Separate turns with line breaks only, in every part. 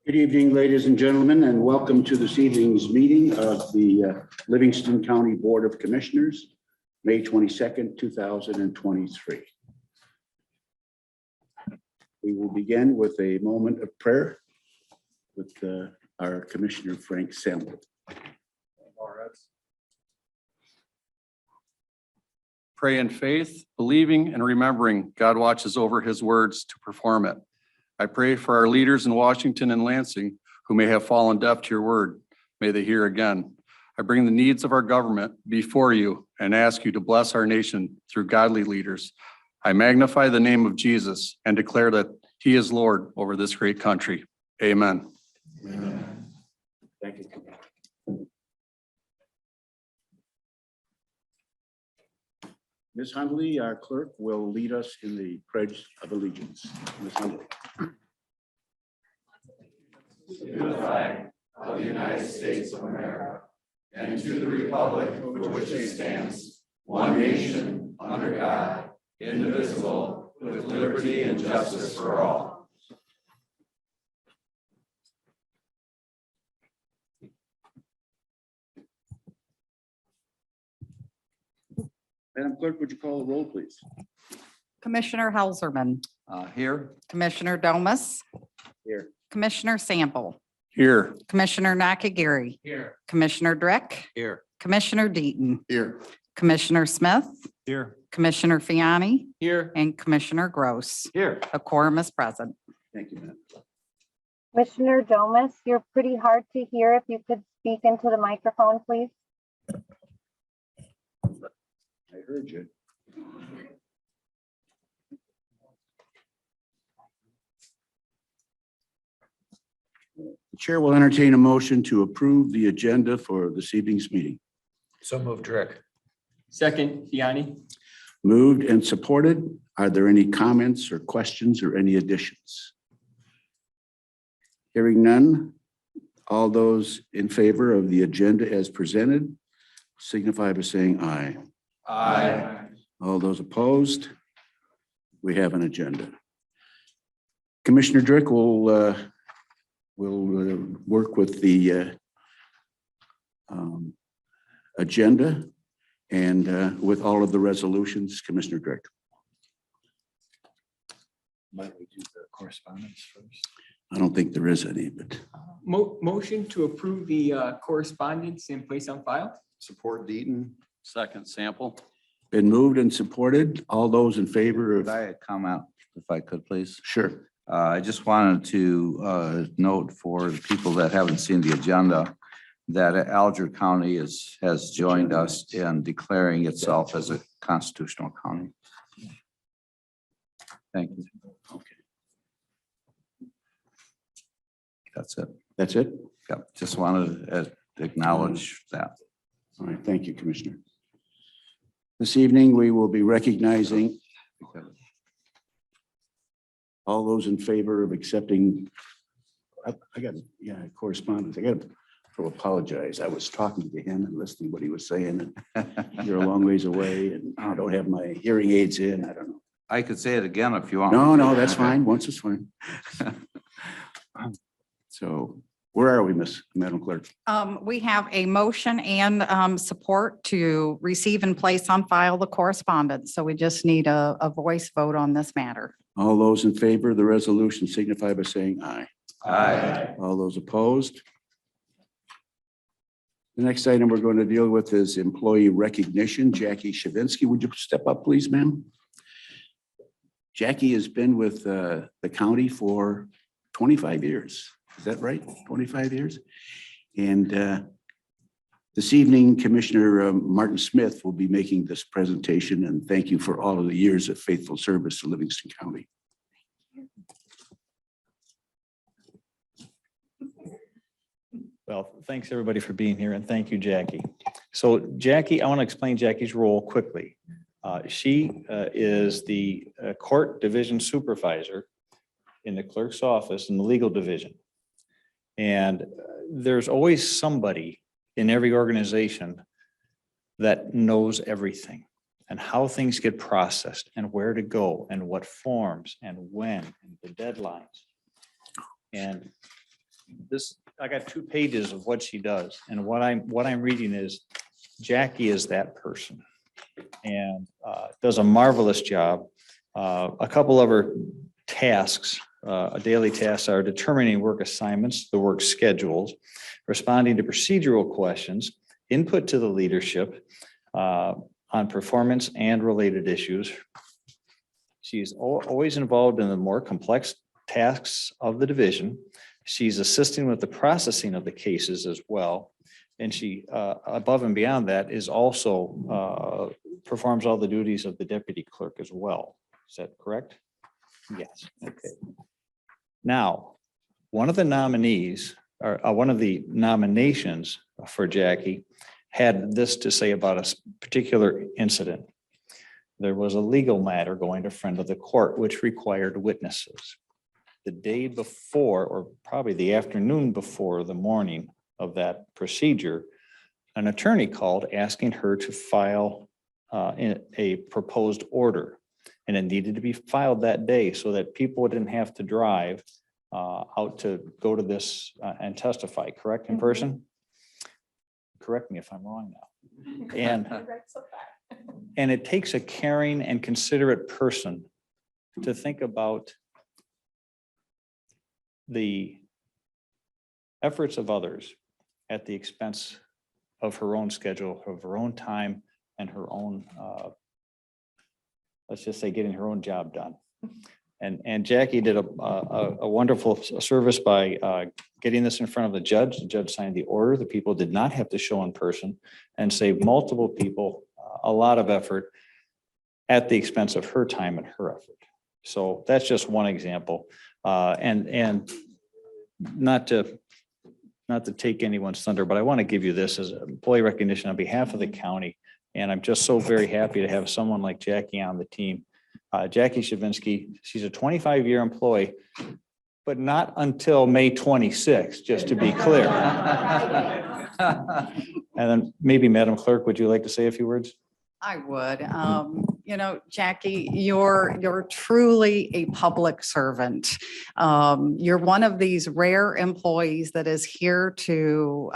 Good evening, ladies and gentlemen, and welcome to this evening's meeting of the Livingston County Board of Commissioners, May 22nd, 2023. We will begin with a moment of prayer with our Commissioner Frank Sample.
Pray in faith, believing and remembering God watches over his words to perform it. I pray for our leaders in Washington and Lansing who may have fallen deaf to your word. May they hear again. I bring the needs of our government before you and ask you to bless our nation through godly leaders. I magnify the name of Jesus and declare that he is Lord over this great country. Amen.
Amen. Thank you. Ms. Hundley, our clerk, will lead us in the Pledge of Allegiance. Ms. Hundley.
To the flag of the United States of America and to the republic for which it stands, one nation, under God, indivisible, with liberty and justice for all.
Madam Clerk, would you call the roll, please?
Commissioner Helserman,
Here.
Commissioner Domas,
Here.
Commissioner Sample,
Here.
Commissioner Nakagiri,
Here.
Commissioner Drick,
Here.
Commissioner Deaton,
Here.
Commissioner Smith,
Here.
Commissioner Fiani,
Here.
and Commissioner Gross.
Here.
A quorum is present.
Thank you, ma'am.
Commissioner Domas, you're pretty hard to hear. If you could speak into the microphone, please.
I heard you. The chair will entertain a motion to approve the agenda for this evening's meeting.
So moved, Rick.
Second, Fiani.
Moved and supported. Are there any comments or questions or any additions? Hearing none, all those in favor of the agenda as presented signify by saying aye.
Aye.
All those opposed? We have an agenda. Commissioner Drick will work with the agenda and with all of the resolutions. Commissioner Drick.
Might we do the correspondence first?
I don't think there is any, but
Motion to approve the correspondence and place on file.
Support Deaton.
Second, Sample.
been moved and supported. All those in favor of,
Could I comment, if I could, please?
sure.
I just wanted to note for the people that haven't seen the agenda that Alger County has joined us in declaring itself as a constitutional county. Thank you.
Okay,
That's it.
that's it.
Yep, just wanted to acknowledge that.
All right, thank you, Commissioner. This evening, we will be recognizing all those in favor of accepting. I got, correspondence. I got to apologize. I was talking to him and listening to what he was saying. And you're a long ways away and I don't have my hearing aids in. I don't know.
I could say it again if you want.
No, that's fine. Once is fine. So where are we, Madam Clerk?
We have a motion and support to receive and place on file the correspondence. So we just need a voice vote on this matter.
All those in favor of the resolution signify by saying aye.
Aye.
All those opposed? The next item we're going to deal with is employee recognition. Jackie Shavinsky, would you step up, please, ma'am? Jackie has been with the county for 25 years. Is that right? 25 years? And this evening, Commissioner Martin Smith will be making this presentation, and thank you for all of the years of faithful service to Livingston County.
Well, thanks everybody for being here and thank you, Jackie. So Jackie, I want to explain Jackie's role quickly. She is the court division supervisor in the clerk's office in the legal division. And there's always somebody in every organization that knows everything and how things get processed and where to go and what forms and when and the deadlines. And this, I got 2 pages of what she does. And what I'm reading is Jackie is that person and does a marvelous job. A couple of her tasks, daily tasks are determining work assignments, the work schedules, responding to procedural questions, input to the leadership on performance and related issues. She's always involved in the more complex tasks of the division. She's assisting with the processing of the cases as well. And she, above and beyond that, is also performs all the duties of the deputy clerk as well. Is that correct? Yes, okay. Now, one of the nominees, or one of the nominations for Jackie had this to say about a particular incident. There was a legal matter going to friend of the court, which required witnesses. The day before, or probably the afternoon before the morning of that procedure, an attorney called asking her to file a proposed order. And it needed to be filed that day so that people didn't have to drive out to go to this and testify, correct, in person? Correct me if I'm wrong now. And it takes a caring and considerate person to think about the efforts of others at the expense of her own schedule, of her own time, and her own, let's just say, getting her own job done. And Jackie did a wonderful service by getting this in front of the judge. The judge signed the order. The people did not have to show in person and saved multiple people a lot of effort at the expense of her time and her effort. So that's just one example. And not to take anyone's thunder, but I want to give you this as employee recognition on behalf of the county. And I'm just so very happy to have someone like Jackie on the team. Jackie Shavinsky, she's a 25-year employee, but not until May 26th, just to be clear. And then maybe Madam Clerk, would you like to say a few words?
I would. You know, Jackie, you're truly a public servant. You're one of these rare employees that is here to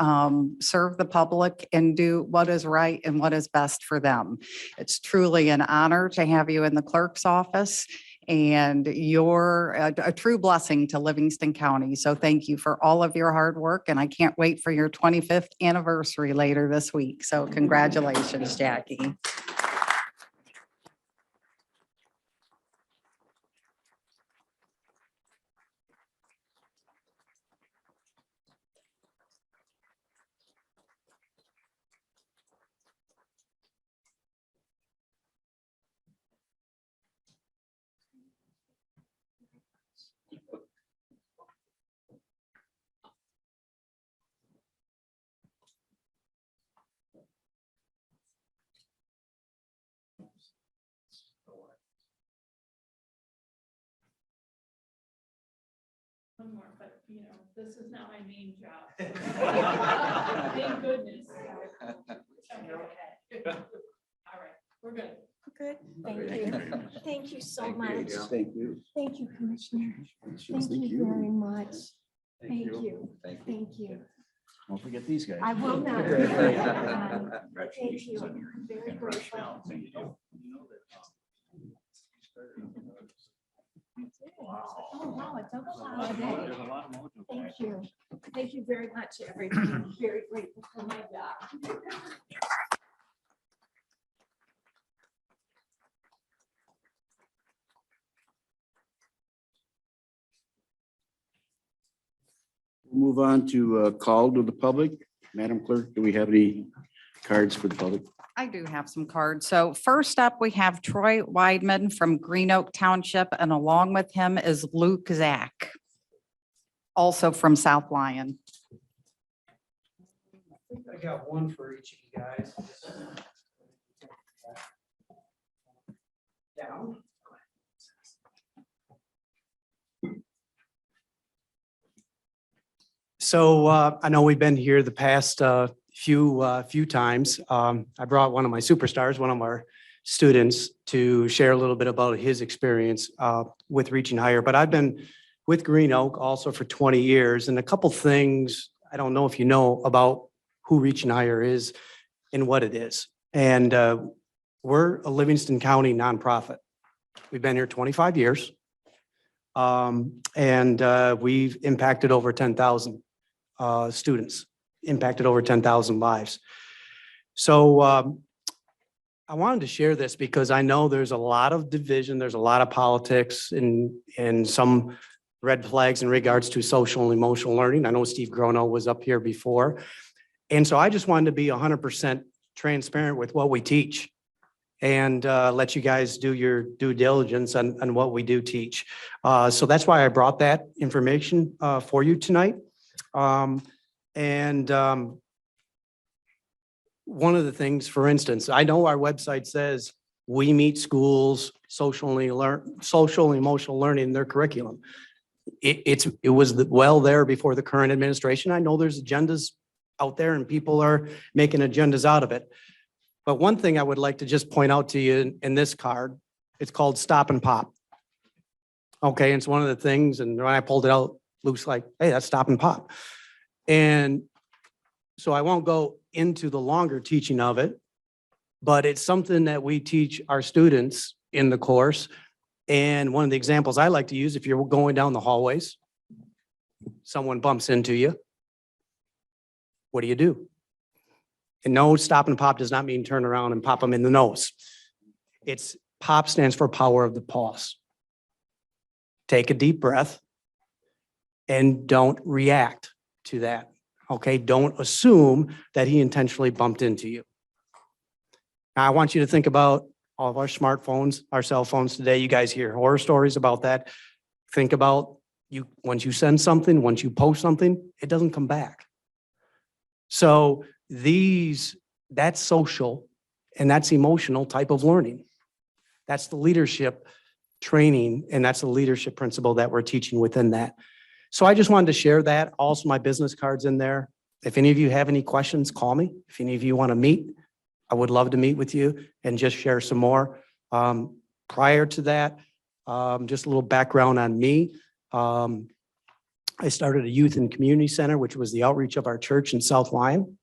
serve the public and do what is right and what is best for them. It's truly an honor to have you in the clerk's office, and you're a true blessing to Livingston County. So thank you for all of your hard work, and I can't wait for your 25th anniversary later this week. So congratulations, Jackie.
One more, but you know, this is not my main job. Thank goodness. Okay. All right, we're good.
Good, thank you. Thank you so much.
Thank you.
Thank you, Commissioner. Thank you very much. Thank you. Thank you.
Don't forget these guys.
I will not. Thank you. I'm very grateful. Oh, wow, a double holiday. Thank you. Thank you very much, everybody. I'm very grateful for my job.
We'll move on to a call to the public. Madam Clerk, do we have any cards for the public?
I do have some cards. So first up, we have Troy Weidman from Green Oak Township, and along with him is Luke Zach, also from South Lyon.
I got one for each of you guys. Down. So I know we've been here the past few times. I brought one of my superstars, one of our students, to share a little bit about his experience with reaching higher. But I've been with Green Oak also for 20 years. And a couple things, I don't know if you know about who Reach and Higher is and what it is. And we're a Livingston County nonprofit. We've been here 25 years. And we've impacted over 10,000 students, impacted over 10,000 lives. So I wanted to share this because I know there's a lot of division, there's a lot of politics and some red flags in regards to social and emotional learning. I know Steve Grono was up here before. And so I just wanted to be 100% transparent with what we teach and let you guys do your due diligence on what we do teach. So that's why I brought that information for you tonight. One of the things, for instance, I know our website says we meet schools social and emotional learning in their curriculum. It was well there before the current administration. I know there's agendas out there and people are making agendas out of it. But one thing I would like to just point out to you in this card, it's called Stop and Pop. Okay, it's one of the things, and when I pulled it out, Luke's like, hey, that's Stop and Pop. And so I won't go into the longer teaching of it, but it's something that we teach our students in the course. And one of the examples I like to use, if you're going down the hallways, someone bumps into you, what do you do? And no, Stop and Pop does not mean turn around and pop them in the nose. It's POP stands for power of the pause. Take a deep breath and don't react to that. Okay, don't assume that he intentionally bumped into you. Now, I want you to think about all of our smartphones, our cell phones today. You guys hear horror stories about that. Think about you, once you send something, once you post something, it doesn't come back. So that's social and that's emotional type of learning. That's the leadership training and that's the leadership principle that we're teaching within that. So I just wanted to share that. Also, my business card's in there. If any of you have any questions, call me. If any of you want to meet, I would love to meet with you and just share some more. Prior to that, just a little background on me. I started a youth and community center, which was the outreach of our church in South Lyon.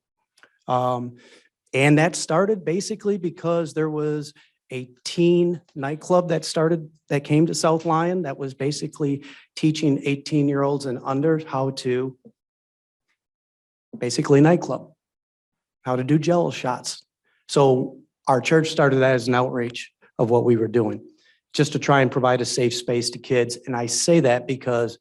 And that started basically because there was a teen nightclub that came to South Lyon that was basically teaching 18-year-olds and under how to basically nightclub, how to do Jello shots. So our church started that as an outreach of what we were doing, just to try and provide a safe space to kids. And I say that because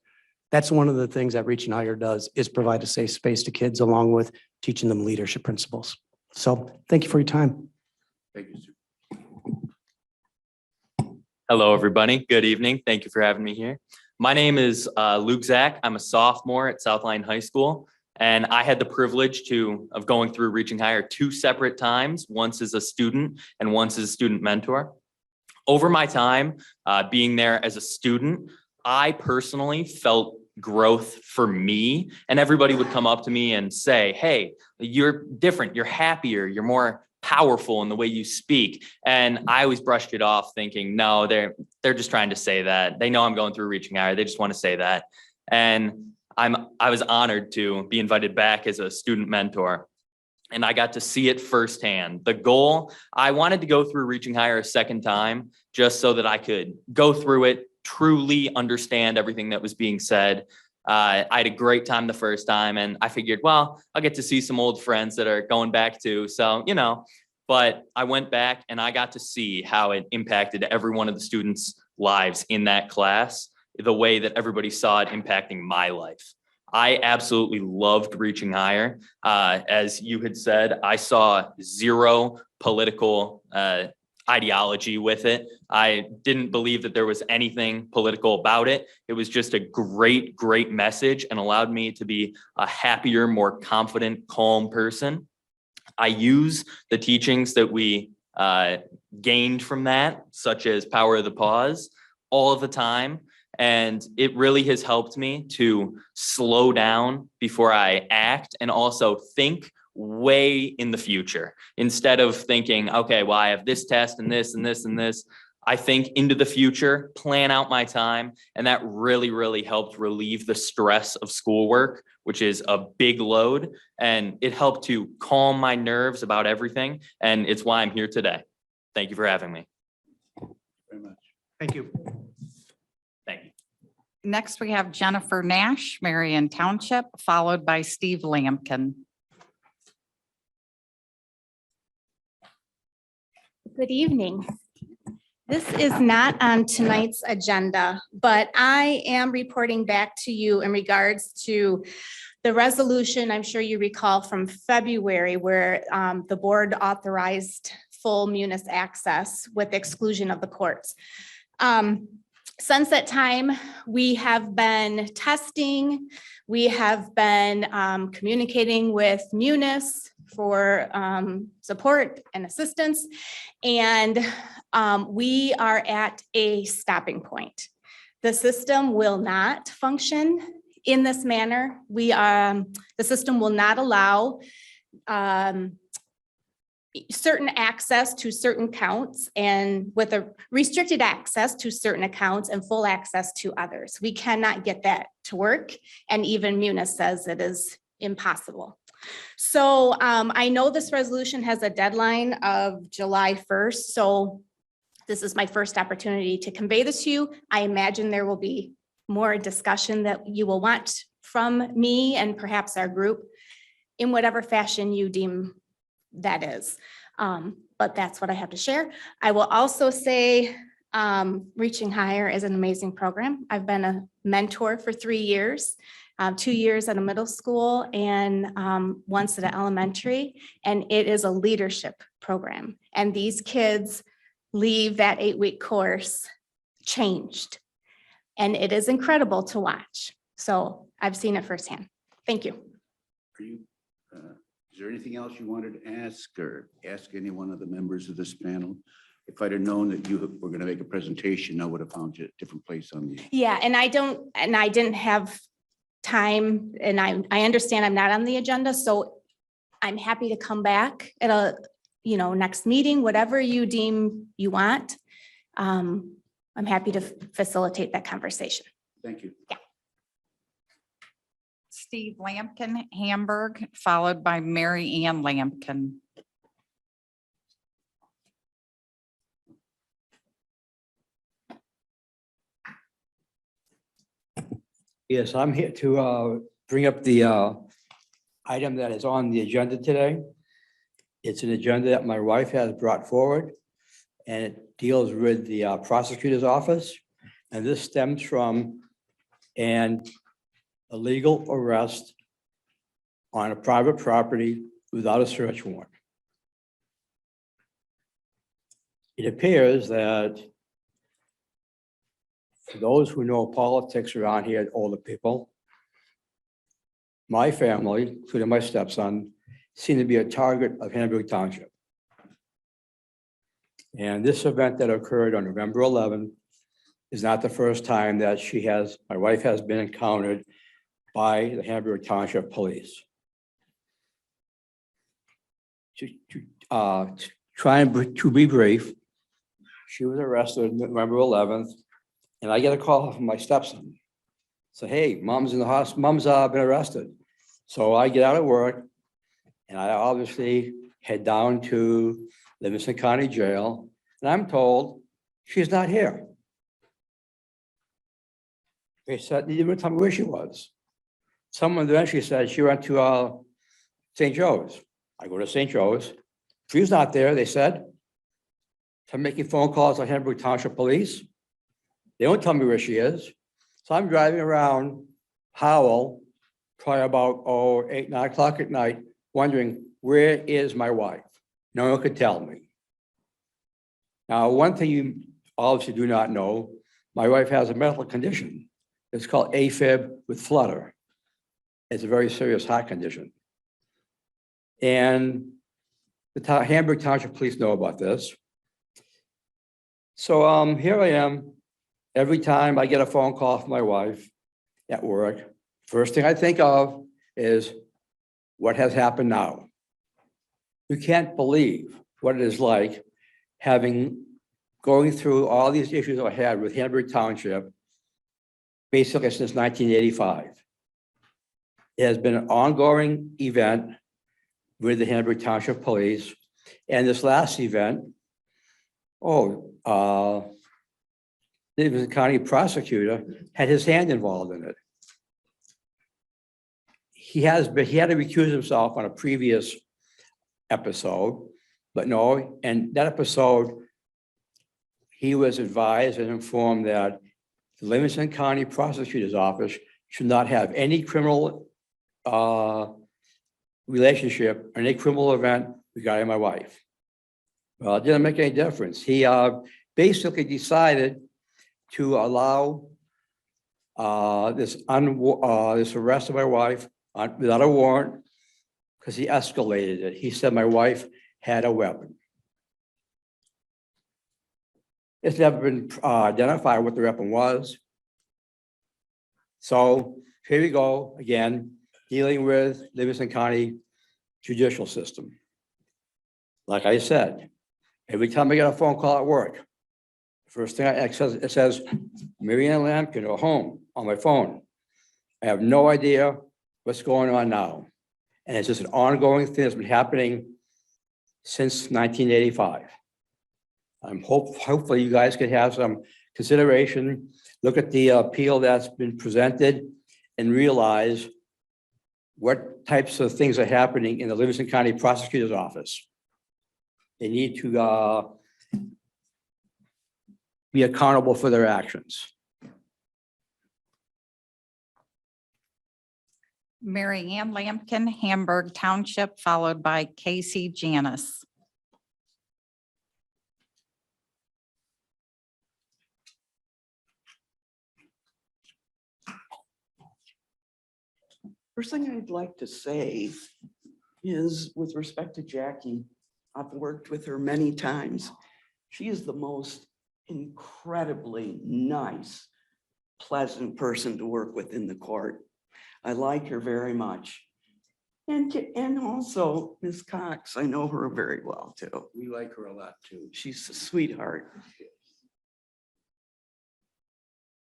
that's one of the things that Reach and Higher does is provide a safe space to kids along with teaching them leadership principles. So thank you for your time.
Thank you, sir.
Hello, everybody. Good evening. Thank you for having me here. My name is Luke Zach. I'm a sophomore at South Lyon High School, and I had the privilege of going through Reaching Higher 2 separate times, once as a student and once as a student mentor. Over my time being there as a student, I personally felt growth for me, and everybody would come up to me and say, hey, you're different, you're happier, you're more powerful in the way you speak. And I always brushed it off thinking, no, they're just trying to say that. They know I'm going through Reaching Higher. They just want to say that. And I was honored to be invited back as a student mentor. And I got to see it firsthand. The goal, I wanted to go through Reaching Higher a second time, just so that I could go through it, truly understand everything that was being said. I had a great time the first time, and I figured, well, I'll get to see some old friends that are going back too. So, but I went back and I got to see how it impacted every one of the students' lives in that class, the way that everybody saw it impacting my life. I absolutely loved Reaching Higher. As you had said, I saw zero political ideology with it. I didn't believe that there was anything political about it. It was just a great, great message and allowed me to be a happier, more confident, calm person. I use the teachings that we gained from that, such as power of the pause, all of the time. And it really has helped me to slow down before I act and also think way in the future. Instead of thinking, okay, well, I have this test and this and this and this, I think into the future, plan out my time. And that really, really helped relieve the stress of schoolwork, which is a big load. And it helped to calm my nerves about everything. And it's why I'm here today. Thank you for having me.
Very much.
Thank you.
Thank you.
Next, we have Jennifer Nash, Marion Township, followed by Steve Lampkin.
Good evening. This is not on tonight's agenda, but I am reporting back to you in regards to the resolution, I'm sure you recall from February, where the board authorized full munis access with exclusion of the courts. Since that time, we have been testing, we have been communicating with munis for support and assistance. And we are at a stopping point. The system will not function in this manner. The system will not allow certain access to certain counts, and with a restricted access to certain accounts and full access to others. We cannot get that to work. And even Munis says it is impossible. So I know this resolution has a deadline of July 1st. So this is my first opportunity to convey this to you. I imagine there will be more discussion that you will want from me and perhaps our group in whatever fashion you deem that is. But that's what I have to share. I will also say Reaching Higher is an amazing program. I've been a mentor for 3 years. 2 years at a middle school and once at an elementary, and it is a leadership program. And these kids leave that 8-week course changed. And it is incredible to watch. So I've seen it firsthand. Thank you.
Are you, is there anything else you wanted to ask or ask any one of the members of this panel? If I'd have known that you were going to make a presentation, I would have found you a different place on the.
Yeah, and I didn't have time, and I understand I'm not on the agenda, so I'm happy to come back at a, next meeting, whatever you deem you want. I'm happy to facilitate that conversation.
Thank you.
Yeah.
Steve Lampkin, Hamburg, followed by Mary Ann Lampkin.
Yes, I'm here to bring up the item that is on the agenda today. It's an agenda that my wife has brought forward, and it deals with the prosecutor's office. And this stems from an illegal arrest on a private property without a search warrant. It appears that for those who know politics around here, older people, my family, including my stepson, seem to be a target of Hamburg Township. And this event that occurred on November 11th is not the first time that my wife has been encountered by the Hamburg Township Police. To be brief, she was arrested November 11th, and I get a call from my stepson. So, hey, mom's in the hospital, mom's been arrested. So I get out of work and I obviously head down to Livingston County Jail, and I'm told she's not here. They said, they didn't tell me where she was. Someone eventually said she went to St. Joe's. I go to St. Joe's. She's not there, they said. So I'm making phone calls to Hamburg Township Police. They don't tell me where she is. So I'm driving around Howell, probably about 8, 9 o'clock at night, wondering, where is my wife? No one could tell me. Now, one thing you obviously do not know, my wife has a medical condition. It's called AFib with flutter. It's a very serious heart condition. And the Hamburg Township Police know about this. So here I am. Every time I get a phone call from my wife at work, first thing I think of is what has happened now. You can't believe what it is like having going through all these issues I had with Hamburg Township, basically since 1985. It has been an ongoing event with the Hamburg Township Police. And this last event, the county prosecutor had his hand involved in it. He had to recuse himself on a previous episode, but no, and that episode, he was advised and informed that the Livingston County Prosecutor's Office should not have any criminal relationship or any criminal event regarding my wife. Well, it didn't make any difference. He basically decided to allow this arrest of my wife without a warrant because he escalated it. He said my wife had a weapon. It's never been identified what the weapon was. So here we go again, dealing with Livingston County judicial system. Like I said, every time I get a phone call at work, first thing it says, Mary Ann Lampkin or home on my phone. I have no idea what's going on now. And it's just an ongoing thing that's been happening since 1985. Hopefully you guys can have some consideration, look at the appeal that's been presented and realize what types of things are happening in the Livingston County Prosecutor's Office. They need to be accountable for their actions.
Mary Ann Lampkin, Hamburg Township, followed by Casey Janis.
First thing I'd like to say is with respect to Jackie, I've worked with her many times. She is the most incredibly nice, pleasant person to work with in the court. I like her very much. And also Ms. Cox, I know her very well too.
We like her a lot too.
She's a sweetheart.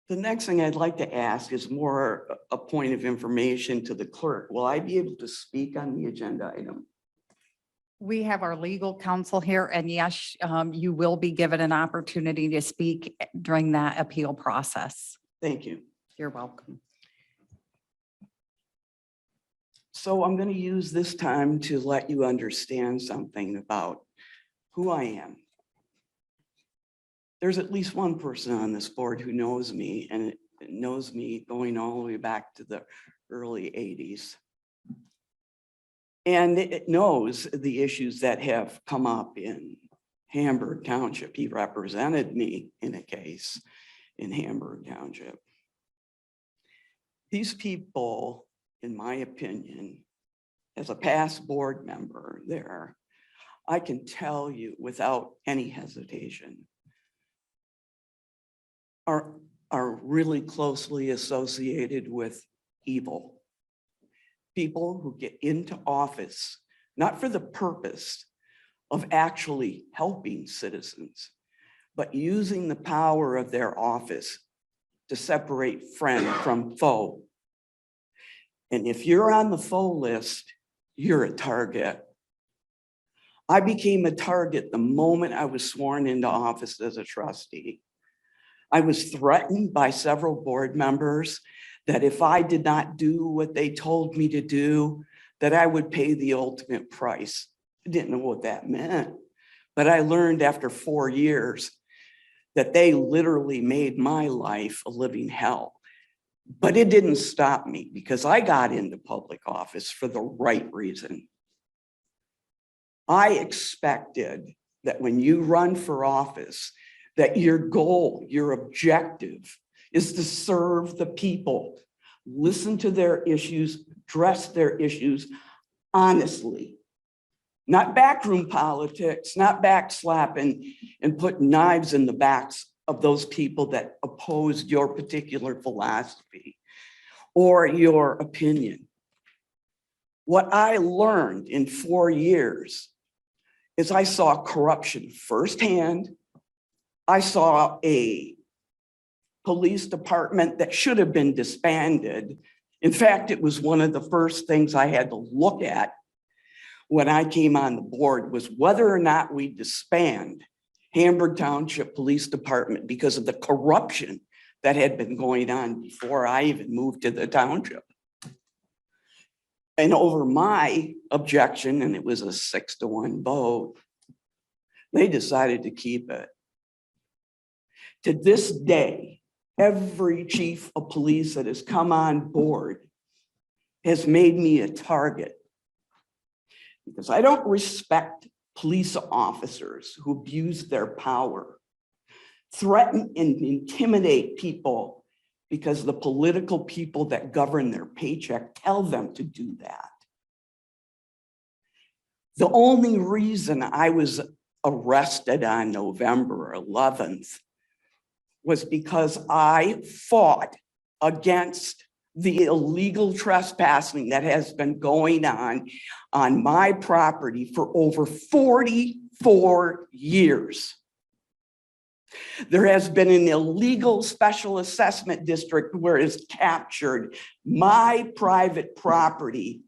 The next thing I'd like to ask is more a point of information to the clerk. Will I be able to speak on the agenda item?
We have our legal counsel here, and yes, you will be given an opportunity to speak during that appeal process.
Thank you.
You're welcome.
So I'm going to use this time to let you understand something about who I am. There's at least one person on this board who knows me, and it knows me going all the way back to the early 80s. And it knows the issues that have come up in Hamburg Township. He represented me in a case in Hamburg Township. These people, in my opinion, as a past board member there, I can tell you without any hesitation, are really closely associated with evil. People who get into office, not for the purpose of actually helping citizens, but using the power of their office to separate friend from foe. And if you're on the foe list, you're a target. I became a target the moment I was sworn into office as a trustee. I was threatened by several board members that if I did not do what they told me to do, that I would pay the ultimate price. I didn't know what that meant, but I learned after 4 years that they literally made my life a living hell. But it didn't stop me because I got into public office for the right reason. I expected that when you run for office, that your goal, your objective is to serve the people, listen to their issues, address their issues honestly, not backroom politics, not backslapping and putting knives in the backs of those people that opposed your particular philosophy or your opinion. What I learned in 4 years is I saw corruption firsthand. I saw a police department that should have been disbanded. In fact, it was one of the first things I had to look at when I came on the board was whether or not we disband Hamburg Township Police Department because of the corruption that had been going on before I even moved to the township. And over my objection, and it was a 6-1 vote, they decided to keep it. To this day, every chief of police that has come on board has made me a target because I don't respect police officers who abuse their power, threaten and intimidate people because the political people that govern their paycheck tell them to do that. The only reason I was arrested on November 11th was because I fought against the illegal trespassing that has been going on my property for over 44 years. There has been an illegal special assessment district where it's captured my private property,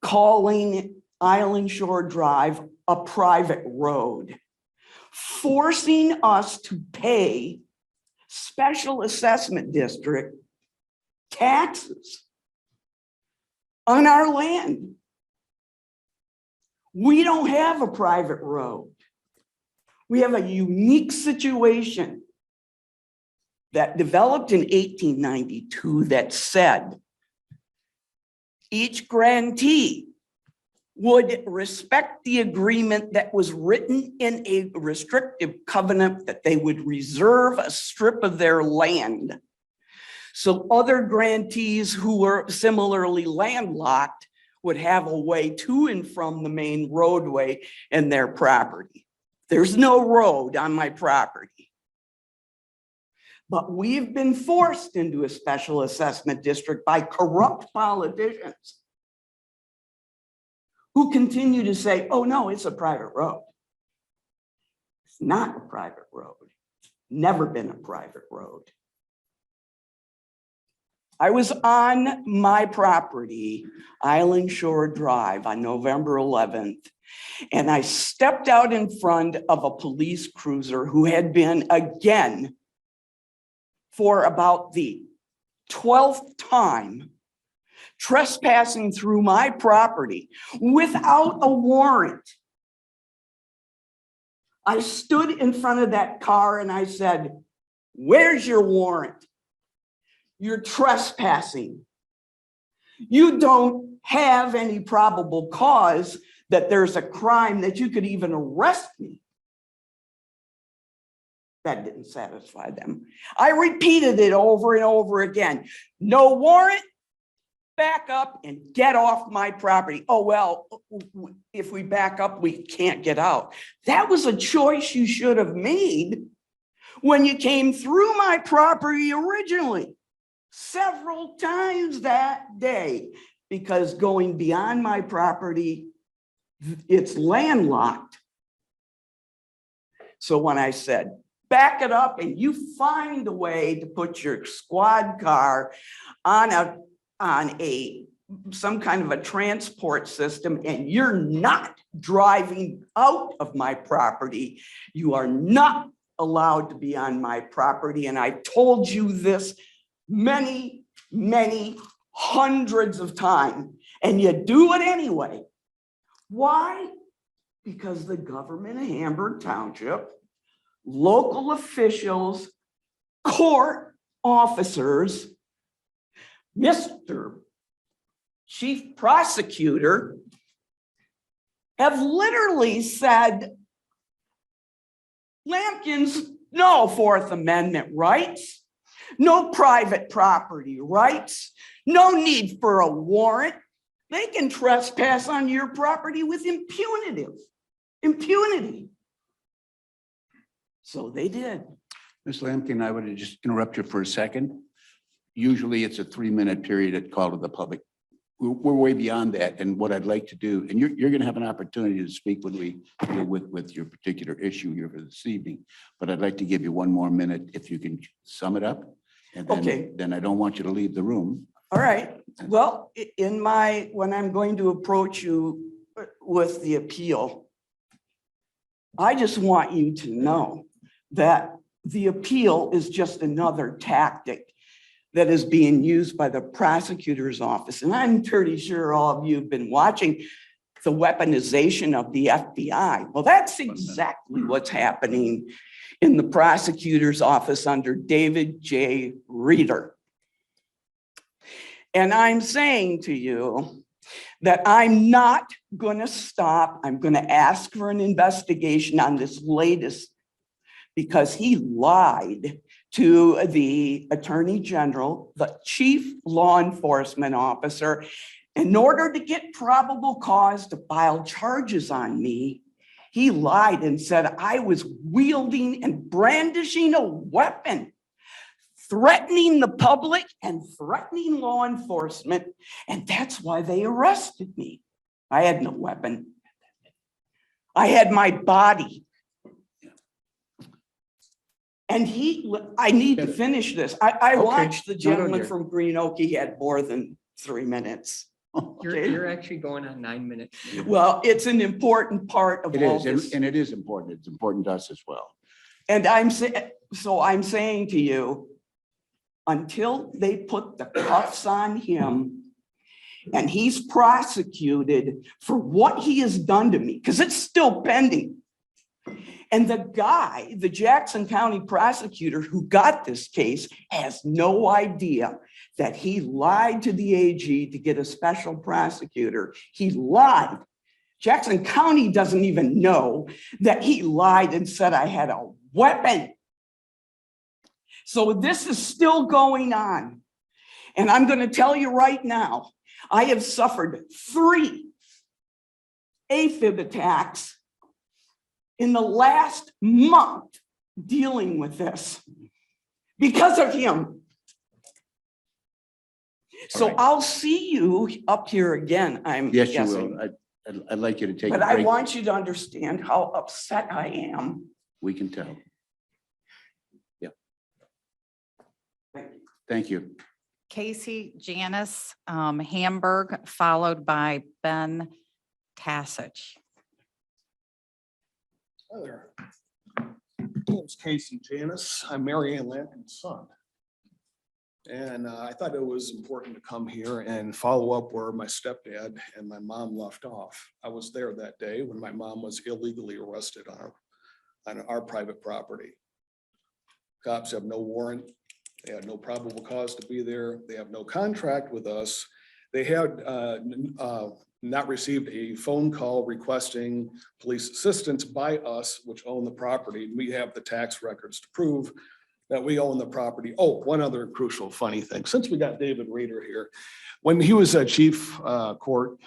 calling Island Shore Drive a private road, forcing us to pay special assessment district taxes on our land. We don't have a private road. We have a unique situation that developed in 1892 that said each grantee would respect the agreement that was written in a restrictive covenant that they would reserve a strip of their land. So other grantees who were similarly landlocked would have a way to and from the main roadway and their property. There's no road on my property. But we've been forced into a special assessment district by corrupt politicians who continue to say, oh no, it's a private road. It's not a private road. It's never been a private road. I was on my property, Island Shore Drive, on November 11th, and I stepped out in front of a police cruiser who had been, again, for about the 12th time, trespassing through my property without a warrant. I stood in front of that car and I said, where's your warrant? You're trespassing. You don't have any probable cause that there's a crime that you could even arrest me. That didn't satisfy them. I repeated it over and over again. No warrant, back up and get off my property. Oh, well, if we back up, we can't get out. That was a choice you should have made when you came through my property originally. Several times that day, because going beyond my property, it's landlocked. So when I said, back it up and you find a way to put your squad car on some kind of a transport system and you're not driving out of my property, you are not allowed to be on my property. And I told you this many, many hundreds of times, and you do it anyway. Why? Because the government of Hamburg Township, local officials, court officers, Mr. Chief Prosecutor have literally said, Lampkins, no Fourth Amendment rights. No private property rights, no need for a warrant. They can trespass on your property with impunity. So they did.
Ms. Lampkin, I would just interrupt you for a second. Usually it's a 3-minute period at call to the public. we're way beyond that. And what I'd like to do, and you're going to have an opportunity to speak when we deal with your particular issue here for this evening. But I'd like to give you one more minute if you can sum it up. And
Okay.
then I don't want you to leave the room.
All right, well, when I'm going to approach you with the appeal, I just want you to know that the appeal is just another tactic that is being used by the prosecutor's office. And I'm pretty sure all of you have been watching the weaponization of the FBI. Well, that's exactly what's happening in the prosecutor's office under David J. Reeder. And I'm saying to you that I'm not going to stop. I'm going to ask for an investigation on this latest because he lied to the Attorney General, the Chief Law Enforcement Officer, in order to get probable cause to file charges on me. He lied and said I was wielding and brandishing a weapon, threatening the public and threatening law enforcement. And that's why they arrested me. I had no weapon. I had my body. And I need to finish this. I watched the gentleman from Green Oak. He had more than 3 minutes.
You're actually going on 9 minutes.
Well, it's an important part of
It
all
is,
this.
and it is important. It's important to us as well.
And I'm saying to you, until they put the cuffs on him and he's prosecuted for what he has done to me, because it's still pending. And the Jackson County prosecutor who got this case has no idea that he lied to the AG to get a special prosecutor. He lied. Jackson County doesn't even know that he lied and said I had a weapon. So this is still going on. And I'm going to tell you right now, I have suffered 3 AFib attacks in the last month dealing with this because of him. So I'll see you up here again, I'm
Yes,
guessing.
you will. I'd like you to take a
But I
break.
want you to understand how upset I am.
We can tell. Yeah.
Thank you.
Thank you.
Casey Janice Hamburg, followed by Ben Tassich.
Hi there. My name's Casey Janice. I'm Mary Ann Lampkin's son. And I thought it was important to come here and follow up where my stepdad and my mom left off. I was there that day when my mom was illegally arrested on our private property. Cops have no warrant. They had no probable cause to be there. They have no contract with us. They had not received a phone call requesting police assistance by us, which own the property. We have the tax records to prove that we own the property. Oh, one other crucial funny thing. Since we got David Reeder here, when he was a chief court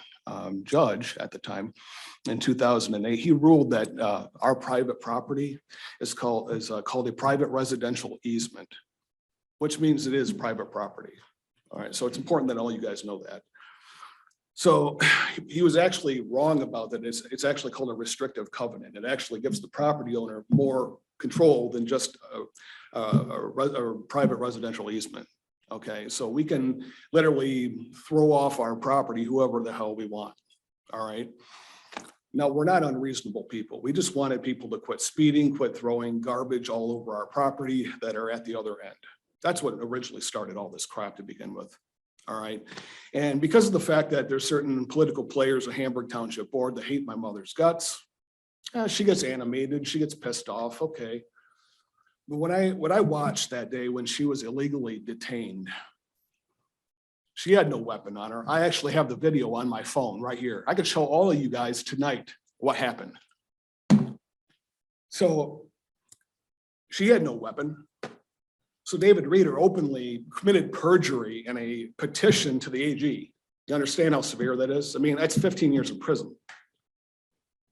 judge at the time in 2008, he ruled that our private property is called a private residential easement, which means it is private property. All right, so it's important that all you guys know that. So he was actually wrong about that. It's actually called a restrictive covenant. It actually gives the property owner more control than just a private residential easement. Okay, so we can literally throw off our property whoever the hell we want. All right. Now, we're not unreasonable people. We just wanted people to quit speeding, quit throwing garbage all over our property that are at the other end. That's what originally started all this crap to begin with. All right. And because of the fact that there's certain political players of Hamburg Township Board that hate my mother's guts, she gets animated, she gets pissed off. Okay. But what I watched that day when she was illegally detained, she had no weapon on her. I actually have the video on my phone right here. I could show all of you guys tonight what happened. So she had no weapon. So David Reeder openly committed perjury in a petition to the AG. You understand how severe that is? I mean, that's 15 years in prison.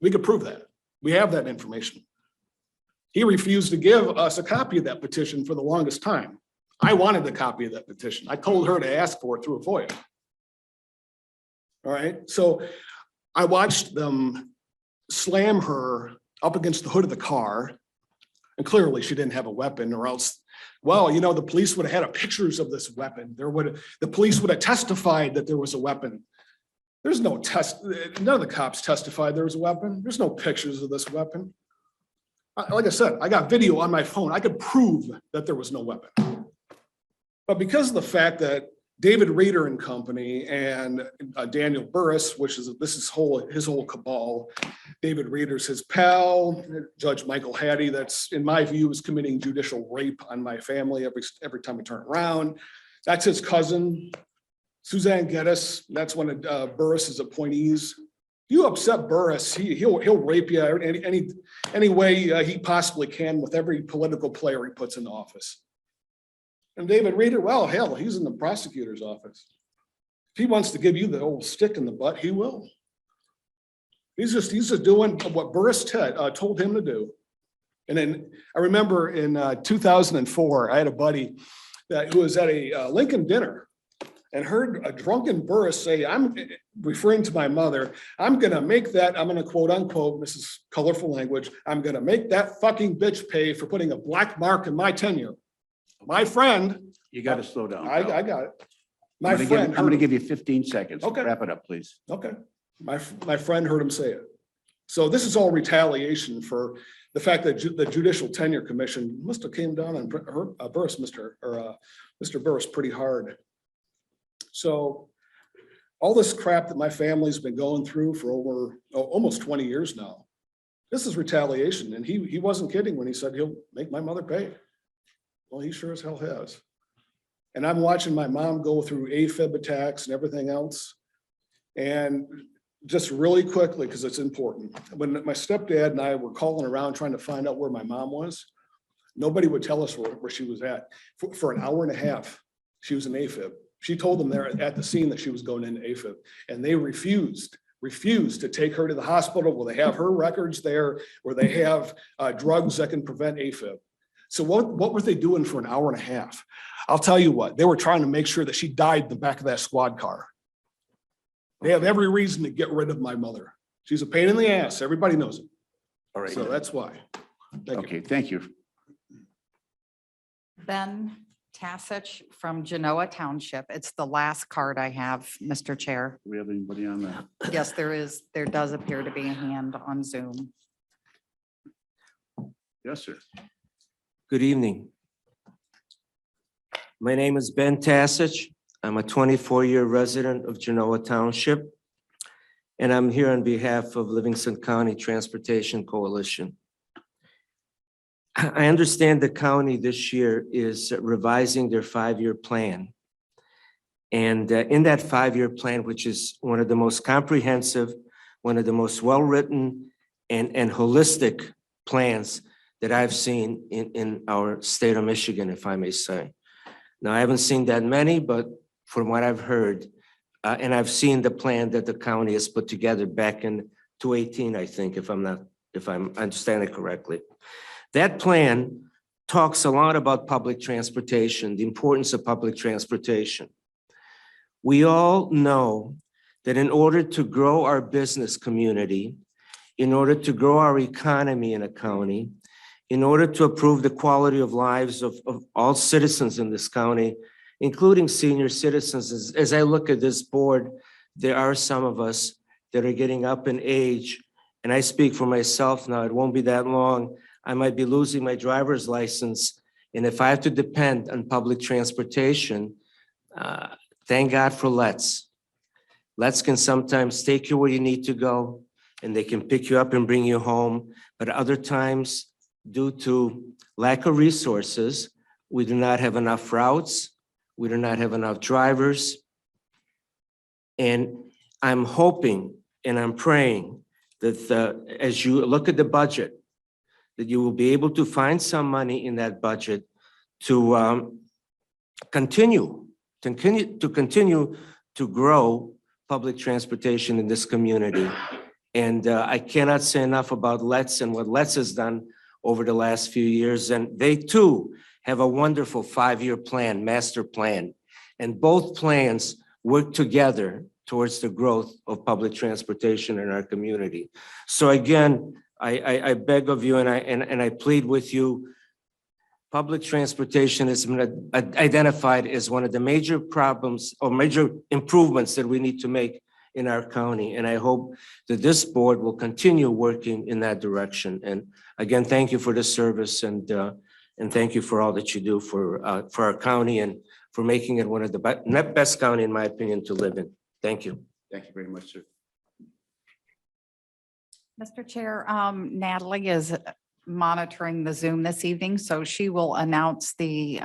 We could prove that. We have that information. He refused to give us a copy of that petition for the longest time. I wanted the copy of that petition. I told her to ask for it through a FOIA. All right, so I watched them slam her up against the hood of the car. And clearly she didn't have a weapon, or else, well, you know, the police would have had pictures of this weapon. The police would have testified that there was a weapon. There's no test, none of the cops testified there was a weapon. There's no pictures of this weapon. Like I said, I got video on my phone. I could prove that there was no weapon. But because of the fact that David Reeder and company and Daniel Burris, which is his whole cabal, David Reeder's his pal, Judge Michael Hattie, that's in my view is committing judicial rape on my family every time we turn around. That's his cousin, Suzanne Geddes. That's one of Burris's appointees. You upset Burris, he'll rape you any way he possibly can with every political player he puts in office. And David Reeder, well, hell, he's in the prosecutor's office. If he wants to give you the old stick in the butt, he will. He's just doing what Burris told him to do. And then I remember in 2004, I had a buddy who was at a Lincoln dinner and heard a drunken Burris say, I'm referring to my mother, I'm gonna quote unquote, this is colorful language, I'm gonna make that fucking bitch pay for putting a black mark in my tenure. My friend.
You got to slow down.
I got it.
I'm going to give you 15 seconds.
Okay.
Wrap it up, please.
Okay. My friend heard him say it. So this is all retaliation for the fact that the Judicial Tenure Commission must have came down on Burris, Mr. Burris pretty hard. So all this crap that my family's been going through for over almost 20 years now, this is retaliation. And he wasn't kidding when he said he'll make my mother pay. Well, he sure as hell has. And I'm watching my mom go through AFib attacks and everything else. And just really quickly, because it's important, when my stepdad and I were calling around trying to find out where my mom was, nobody would tell us where she was at. For an hour and a half, she was in AFib. She told them there at the scene that she was going into AFib, and they refused to take her to the hospital where they have her records there, where they have drugs that can prevent AFib. So what were they doing for an hour and a half? I'll tell you what, they were trying to make sure that she died in the back of that squad car. They have every reason to get rid of my mother. She's a pain in the ass. Everybody knows it.
All right.
So that's why.
Okay, thank you.
Ben Tassich from Genoa Township. It's the last card I have, Mr. Chair.
Do we have anybody on that?
Yes, there does appear to be a hand on Zoom.
Yes, sir.
Good evening. My name is Ben Tassich. I'm a 24-year resident of Genoa Township, and I'm here on behalf of Livingston County Transportation Coalition. I understand the county this year is revising their 5-year plan. And in that 5-year plan, which is one of the most comprehensive, one of the most well-written and holistic plans that I've seen in our state of Michigan, if I may say. Now, I haven't seen that many, but from what I've heard, and I've seen the plan that the county has put together back in 2018, I think, if I'm understanding correctly. That plan talks a lot about public transportation, the importance of public transportation. We all know that in order to grow our business community, in order to grow our economy in a county, in order to improve the quality of lives of all citizens in this county, including senior citizens, as I look at this board, there are some of us that are getting up in age, and I speak for myself now, it won't be that long, I might be losing my driver's license, and if I have to depend on public transportation, thank God for Let's. Let's can sometimes take you where you need to go, and they can pick you up and bring you home, but other times, due to lack of resources, we do not have enough routes, we do not have enough drivers. And I'm hoping and I'm praying that as you look at the budget, that you will be able to find some money in that budget to continue to grow public transportation in this community. And I cannot say enough about Let's and what Let's has done over the last few years. And they too have a wonderful 5-year plan, master plan. And both plans work together towards the growth of public transportation in our community. So again, I beg of you and I plead with you, public transportation has been identified as one of the major problems or major improvements that we need to make in our county. And I hope that this board will continue working in that direction. And again, thank you for the service and thank you for all that you do for our county and for making it one of the best county, in my opinion, to live in. Thank you.
Thank you very much, sir.
Mr. Chair, Natalie is monitoring the Zoom this evening, so she will announce the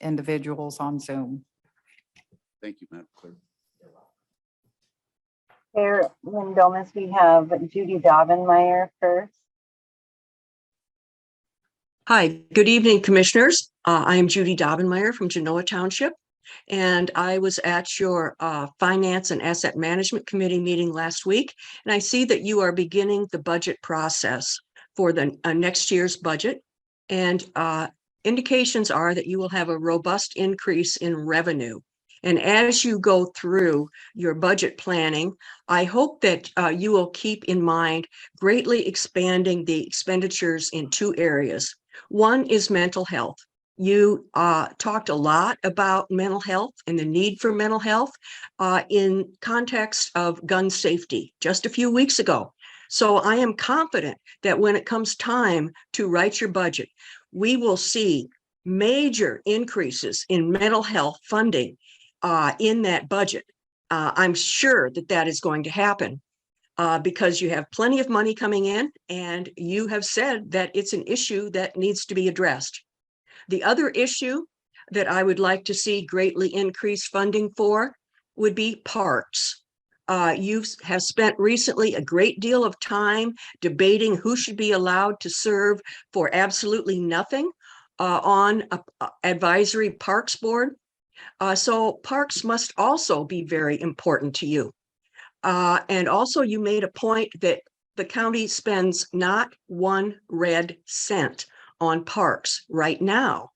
individuals on Zoom.
Thank you, Madam Clerk.
Chair Lindomas, we have Judy Daubenmeier first.
Hi, good evening, Commissioners. I am Judy Daubenmeier from Genoa Township, and I was at your Finance and Asset Management Committee meeting last week, and I see that you are beginning the budget process for the next year's budget, and indications are that you will have a robust increase in revenue. And as you go through your budget planning, I hope that you will keep in mind greatly expanding the expenditures in two areas. One is mental health. You talked a lot about mental health and the need for mental health in context of gun safety just a few weeks ago. So I am confident that when it comes time to write your budget, we will see major increases in mental health funding in that budget. I'm sure that that is going to happen because you have plenty of money coming in and you have said that it's an issue that needs to be addressed. The other issue that I would like to see greatly increased funding for would be parks. You have spent recently a great deal of time debating who should be allowed to serve for absolutely nothing on an advisory parks board. So parks must also be very important to you. And also you made a point that the county spends not one red cent on parks right now.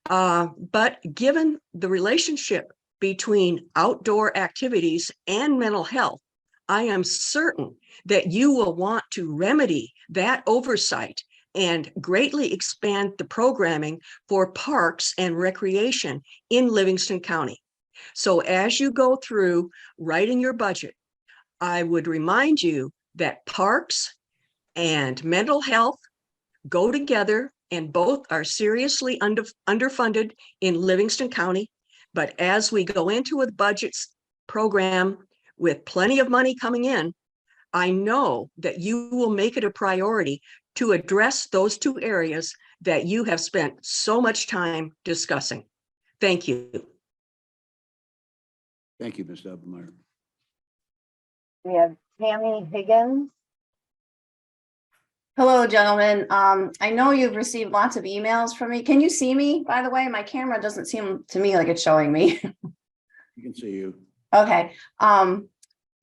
But given the relationship between outdoor activities and mental health, I am certain that you will want to remedy that oversight and greatly expand the programming for parks and recreation in Livingston County. So as you go through writing your budget, I would remind you that parks and mental health go together and both are seriously underfunded in Livingston County. But as we go into a budget program with plenty of money coming in, I know that you will make it a priority to address those two areas that you have spent so much time discussing. Thank you.
Thank you, Ms. Daubenmeier.
We have Tammy Higgins.
Hello, gentlemen. I know you've received lots of emails from me. Can you see me, by the way? My camera doesn't seem to me like it's showing me.
You can see you.
Okay.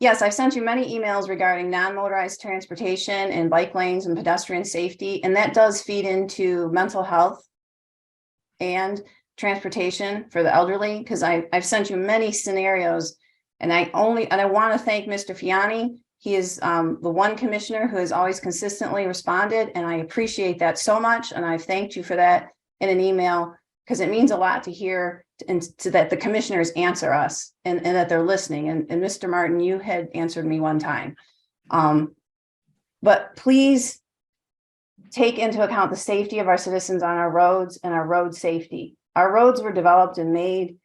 Yes, I've sent you many emails regarding non-motorized transportation and bike lanes and pedestrian safety, and that does feed into mental health and transportation for the elderly, because I've sent you many scenarios, and I want to thank Mr. Fiani. He is the one commissioner who has always consistently responded, and I appreciate that so much. And I've thanked you for that in an email, because it means a lot to hear and so that the commissioners answer us and that they're listening. And Mr. Martin, you had answered me one time. But please take into account the safety of our citizens on our roads and our road safety. Our roads were developed and made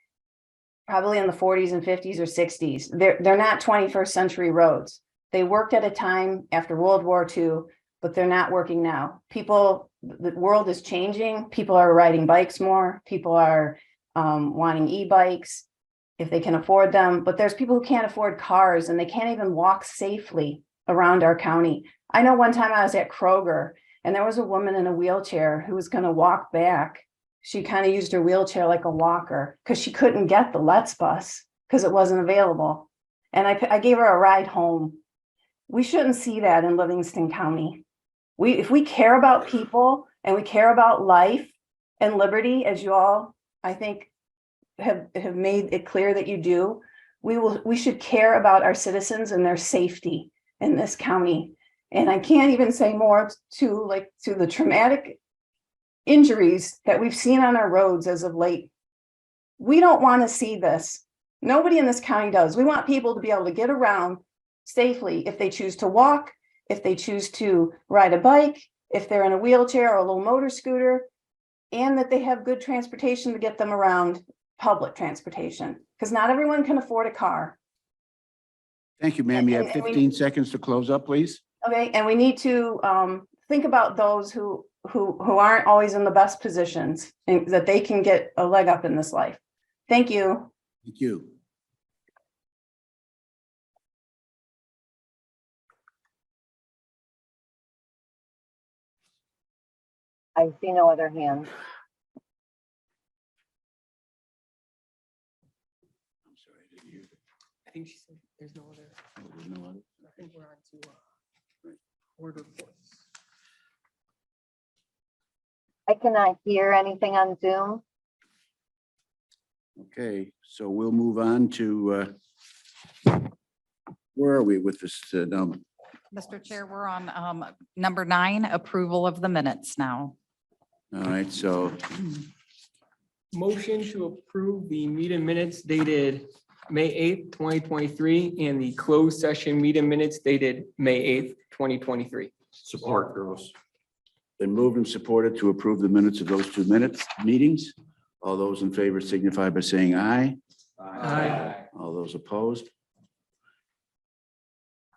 probably in the 40s and 50s or 60s. They're not 21st century roads. They worked at a time after World War II, but they're not working now. The world is changing. People are riding bikes more. People are wanting e-bikes if they can afford them, but there's people who can't afford cars and they can't even walk safely around our county. I know one time I was at Kroger and there was a woman in a wheelchair who was going to walk back. She kind of used her wheelchair like a walker because she couldn't get the Let's bus because it wasn't available. And I gave her a ride home. We shouldn't see that in Livingston County. If we care about people and we care about life and liberty, as you all, I think, have made it clear that you do, we should care about our citizens and their safety in this county. And I can't even say more to the traumatic injuries that we've seen on our roads as of late. We don't want to see this. Nobody in this county does. We want people to be able to get around safely if they choose to walk, if they choose to ride a bike, if they're in a wheelchair or a little motor scooter, and that they have good transportation to get them around, public transportation, because not everyone can afford a car.
Thank you, ma'am. You have
And we-
15 seconds to close up, please.
Okay, and we need to think about those who aren't always in the best positions and that they can get a leg up in this life. Thank you.
Thank you.
I see no other hands.
I think she said there's no other. I think we're on to board reports.
I cannot hear anything on Zoom.
Okay, so we'll move on to, where are we with this?
Mr. Chair, we're on number 9, approval of the minutes now.
All right, so
Motion to approve the meeting minutes dated May 8th, 2023, and the closed session meeting minutes dated May 8th, 2023.
Support, Gross.
been moved and supported to approve the minutes of those 2 meetings. All those in favor signify by saying aye.
Aye.
All those opposed.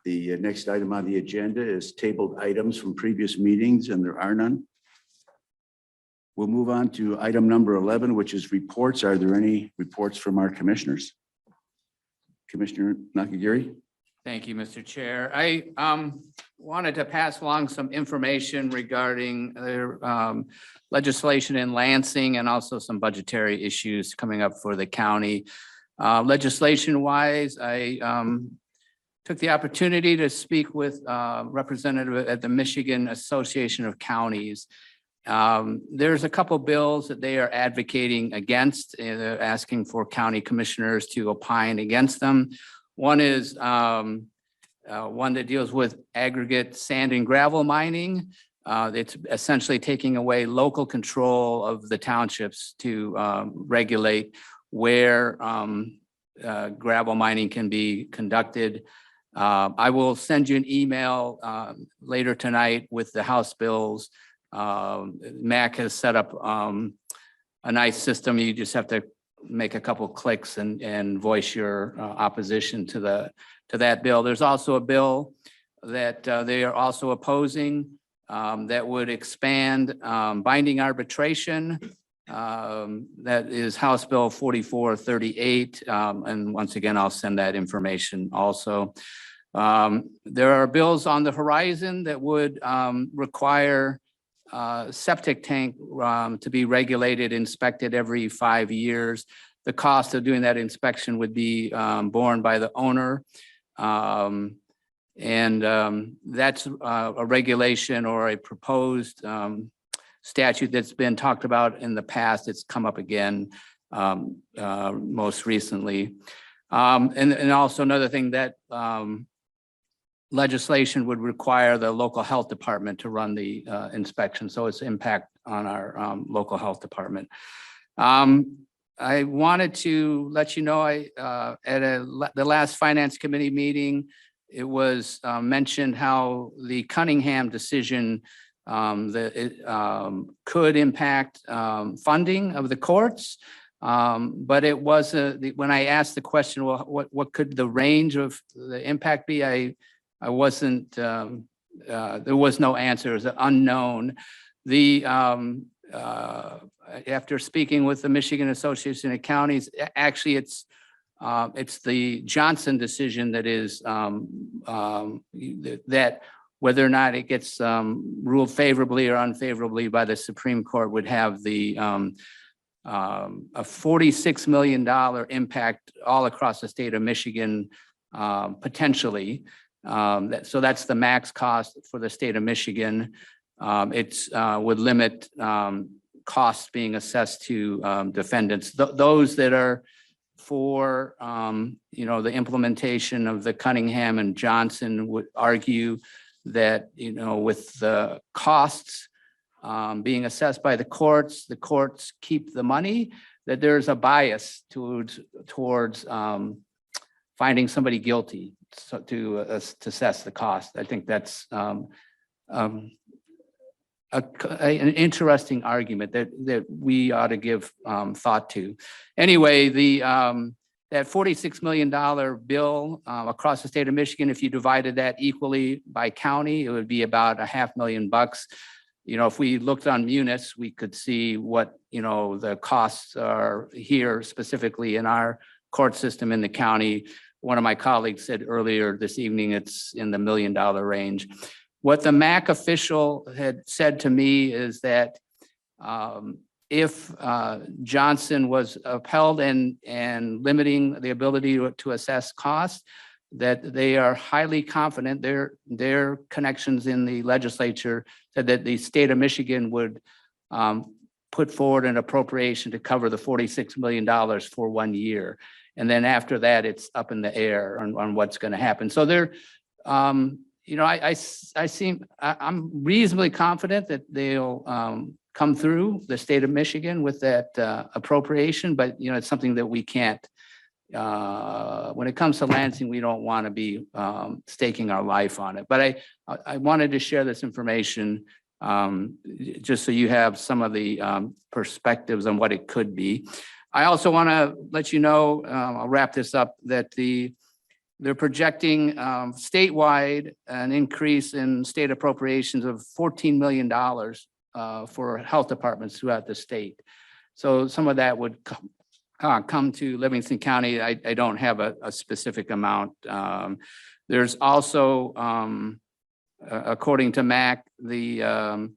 The next item on the agenda is tabled items from previous meetings, and there are none. We'll move on to item number 11, which is reports. Are there any reports from our commissioners? Commissioner Nakagiri?
Thank you, Mr. Chair. I wanted to pass along some information regarding legislation in Lansing and also some budgetary issues coming up for the county. Legislation wise, I took the opportunity to speak with representative at the Michigan Association of Counties. There's a couple bills that they are advocating against, and they're asking for county commissioners to opine against them. One is one that deals with aggregate sand and gravel mining. It's essentially taking away local control of the townships to regulate where gravel mining can be conducted. I will send you an email later tonight with the House bills. MAC has set up a nice system. You just have to make a couple clicks and voice your opposition to that bill. There's also a bill that they are also opposing that would expand binding arbitration. That is House Bill 4438. And once again, I'll send that information also. There are bills on the horizon that would require septic tank to be regulated, inspected every 5 years. The cost of doing that inspection would be borne by the owner. That's a regulation or a proposed statute that's been talked about in the past. It's come up again most recently. And also another thing that legislation would require the local health department to run the inspection. So it's impact on our local health department. I wanted to let you know, at the last finance committee meeting, it was mentioned how the Cunningham decision that it could impact funding of the courts. But it was when I asked the question, well, what could the range of the impact be? I wasn't, there was no answer. It was unknown. After speaking with the Michigan Association of Counties, actually it's the Johnson decision that is that whether or not it gets ruled favorably or unfavorably by the Supreme Court would have the a $46 million impact all across the state of Michigan, potentially. So that's the max cost for the state of Michigan. It's would limit costs being assessed to defendants. Those that are for, the implementation of the Cunningham and Johnson would argue that, with the costs being assessed by the courts keep the money, that there's a bias towards finding somebody guilty to assess the cost. I think that's an interesting argument that we ought to give thought to. Anyway, that $46 million bill across the state of Michigan, if you divided that equally by county, it would be about $500,000. If we looked on Munis, we could see what, the costs are here specifically in our court system in the county. One of my colleagues said earlier this evening, it's in the $1 million range. What the MAC official had said to me is that if Johnson was upheld and limiting the ability to assess costs, that they are highly confident, their connections in the legislature said that the state of Michigan would put forward an appropriation to cover the $46 million for 1 year. And then after that, it's up in the air on what's going to happen. So I'm reasonably confident that they'll come through the state of Michigan with that appropriation, but it's something that we can't. When it comes to Lansing, we don't want to be staking our life on it. But I wanted to share this information just so you have some of the perspectives on what it could be. I also want to let you know, I'll wrap this up, that they're projecting statewide an increase in state appropriations of $14 million for health departments throughout the state. So some of that would come to Livingston County. I don't have a specific amount. There's also, according to MAC, the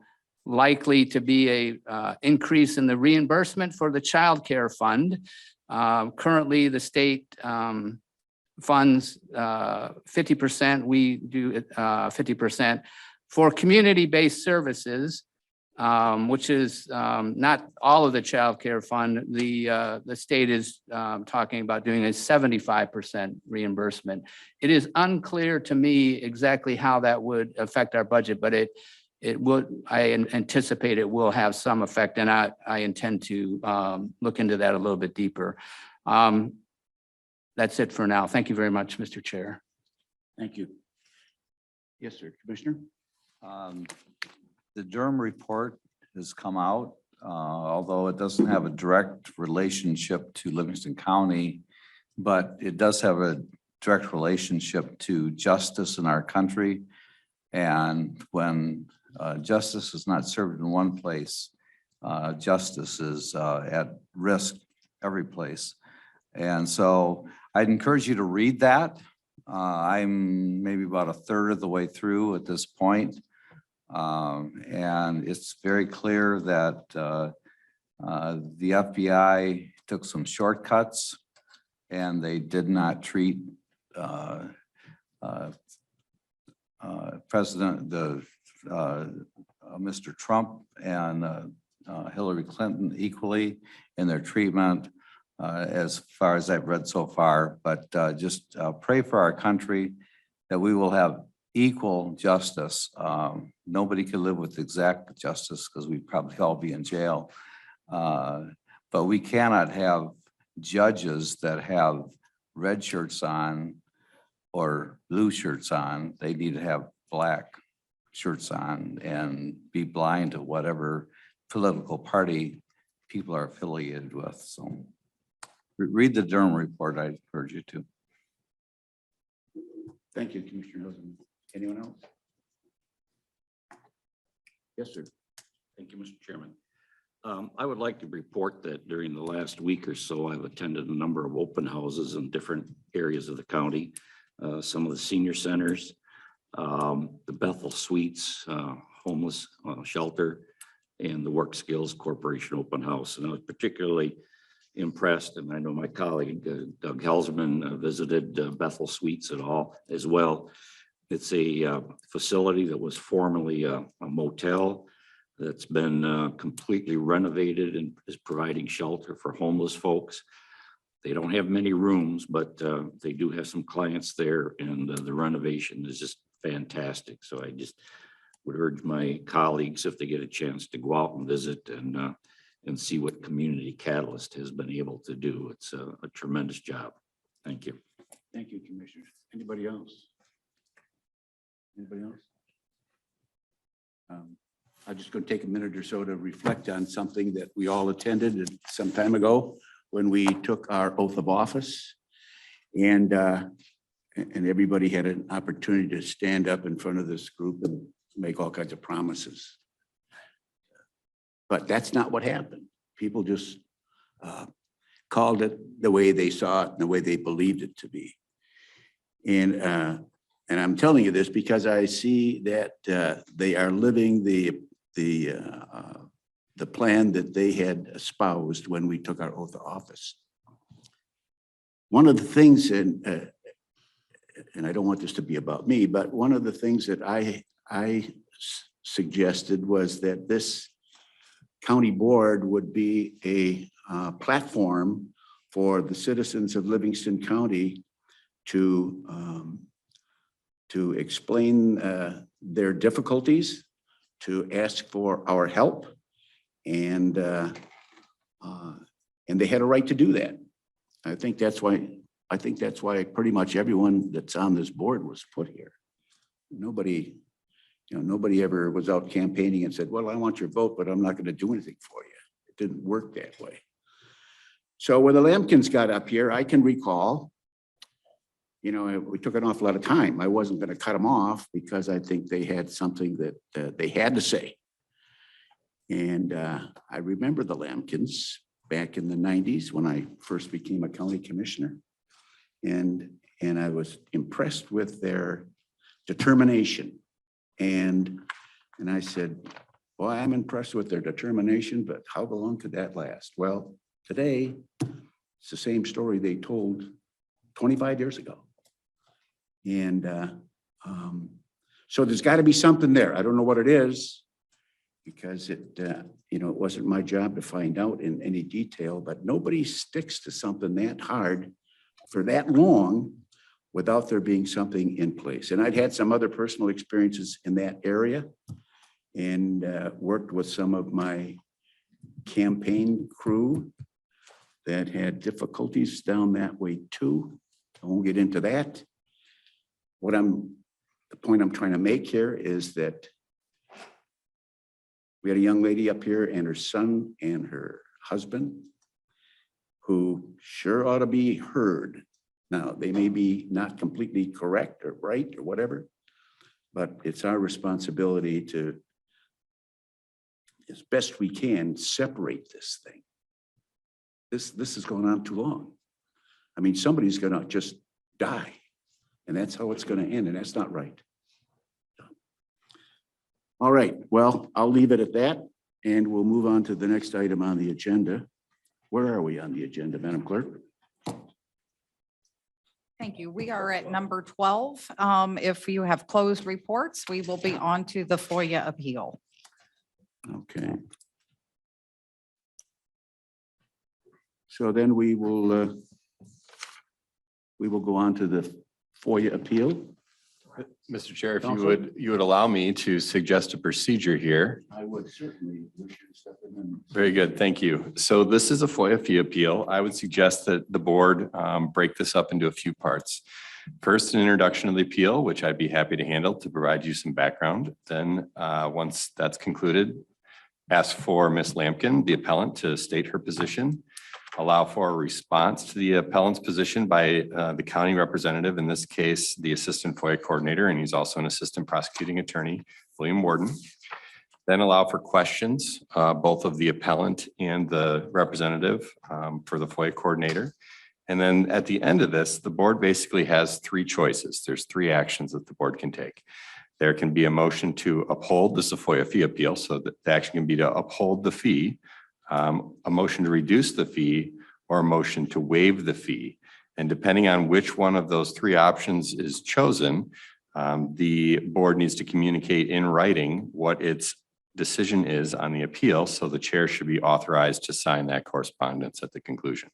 likely to be a increase in the reimbursement for the child care fund. Currently, the state funds 50%. We do 50% for community-based services, which is not all of the child care fund. The state is talking about doing a 75% reimbursement. It is unclear to me exactly how that would affect our budget, but it would. I anticipate it will have some effect, and I intend to look into that a little bit deeper. That's it for now. Thank you very much, Mr. Chair.
Thank you. Yes, sir, Commissioner.
The Durham report has come out, although it doesn't have a direct relationship to Livingston County, but it does have a direct relationship to justice in our country. And when justice is not served in one place, justice is at risk every place. And so I'd encourage you to read that. I'm maybe about a third of the way through at this point. And it's very clear that the FBI took some shortcuts and they did not treat Mr. Trump and Hillary Clinton equally in their treatment, as far as I've read so far. But just pray for our country that we will have equal justice. Nobody can live with exact justice because we'd probably all be in jail. But we cannot have judges that have red shirts on or blue shirts on. They need to have black shirts on and be blind to whatever political party people are affiliated with. So read the Durham report. I encourage you to.
Thank you, Commissioner Hilton. Anyone else? Yes, sir.
Thank you, Mr. Chairman. I would like to report that during the last week or so, I've attended a number of open houses in different areas of the county, some of the senior centers, the Bethel Suites, homeless shelter, and the Work Skills Corporation open house. And I was particularly impressed, and I know my colleague Doug Helsman visited Bethel Suites as well. It's a facility that was formerly a motel that's been completely renovated and is providing shelter for homeless folks. They don't have many rooms, but they do have some clients there, and the renovation is just fantastic. So I just would urge my colleagues, if they get a chance, to go out and visit and see what Community Catalyst has been able to do. It's a tremendous job. Thank you.
Thank you, Commissioner. Anybody else? Anybody else? I'm just going to take a minute or so to reflect on something that we all attended some time ago when we took our oath of office. And everybody had an opportunity to stand up in front of this group and make all kinds of promises. But that's not what happened. People just called it the way they saw it and the way they believed it to be. And I'm telling you this because I see that they are living the plan that they had espoused when we took our oath of office. One of the things, and I don't want this to be about me, but one of the things that I suggested was that this county board would be a platform for the citizens of Livingston County to explain their difficulties, to ask for our help, and they had a right to do that. I think that's why pretty much everyone that's on this board was put here. Nobody ever was out campaigning and said, well, I want your vote, but I'm not going to do anything for you. It didn't work that way. So when the Lampkins got up here, I can recall, we took an awful lot of time. I wasn't going to cut them off because I think they had something that they had to say. And I remember the Lampkins back in the 90s when I first became a county commissioner. And I was impressed with their determination. And I said, well, I'm impressed with their determination, but how long could that last? Well, today, it's the same story they told 25 years ago. And so there's got to be something there. I don't know what it is because it wasn't my job to find out in any detail, but nobody sticks to something that hard for that long without there being something in place. And I'd had some other personal experiences in that area and worked with some of my campaign crew that had difficulties down that way too. I won't get into that. The point I'm trying to make here is that we had a young lady up here and her son and her husband who sure ought to be heard. Now, they may be not completely correct or right or whatever, but it's our responsibility to, as best we can, separate this thing. This is going on too long. I mean, somebody's going to just die, and that's how it's going to end, and that's not right. All right, well, I'll leave it at that, and we'll move on to the next item on the agenda. Where are we on the agenda, Madam Clerk?
Thank you. We are at number 12. If you have closed reports, we will be on to the FOIA appeal.
Okay. So then we will go on to the FOIA appeal.
Mr. Chair, if you would allow me to suggest a procedure here.
I would certainly wish you to step in.
Very good, thank you. So this is a FOIA fee appeal. I would suggest that the board break this up into a few parts. First, an introduction of the appeal, which I'd be happy to handle to provide you some background. Then once that's concluded, ask for Ms. Lampkin, the appellant, to state her position. Allow for a response to the appellant's position by the county representative, in this case, the assistant FOIA coordinator, and he's also an assistant prosecuting attorney, William Warden. Then allow for questions, both of the appellant and the representative for the FOIA coordinator. And then at the end of this, the board basically has three choices. There's three actions that the board can take. There can be a motion to uphold, this is a FOIA fee appeal, so the action can be to uphold the fee, a motion to reduce the fee, or a motion to waive the fee. And depending on which one of those three options is chosen, the board needs to communicate in writing what its decision is on the appeal. So the chair should be authorized to sign that correspondence at the conclusion.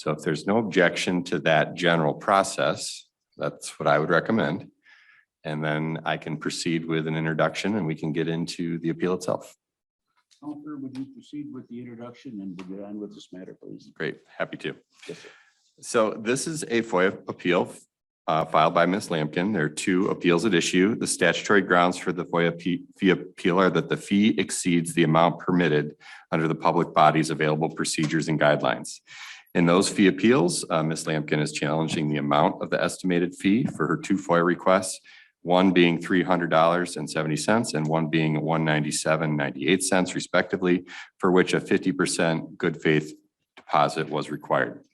So if there's no objection to that general process, that's what I would recommend. And then I can proceed with an introduction and we can get into the appeal itself.
Counselor, would you proceed with the introduction and we'll get on with this matter, please?
Great, happy to.
Yes, sir.
So this is a FOIA appeal filed by Ms. Lampkin. There are two appeals at issue. The statutory grounds for the FOIA fee appeal are that the fee exceeds the amount permitted under the public body's available procedures and guidelines. In those fee appeals, Ms. Lampkin is challenging the amount of the estimated fee for her two FOIA requests, one being $300.70 and one being $197.98 respectively, for which a 50% good faith deposit was required.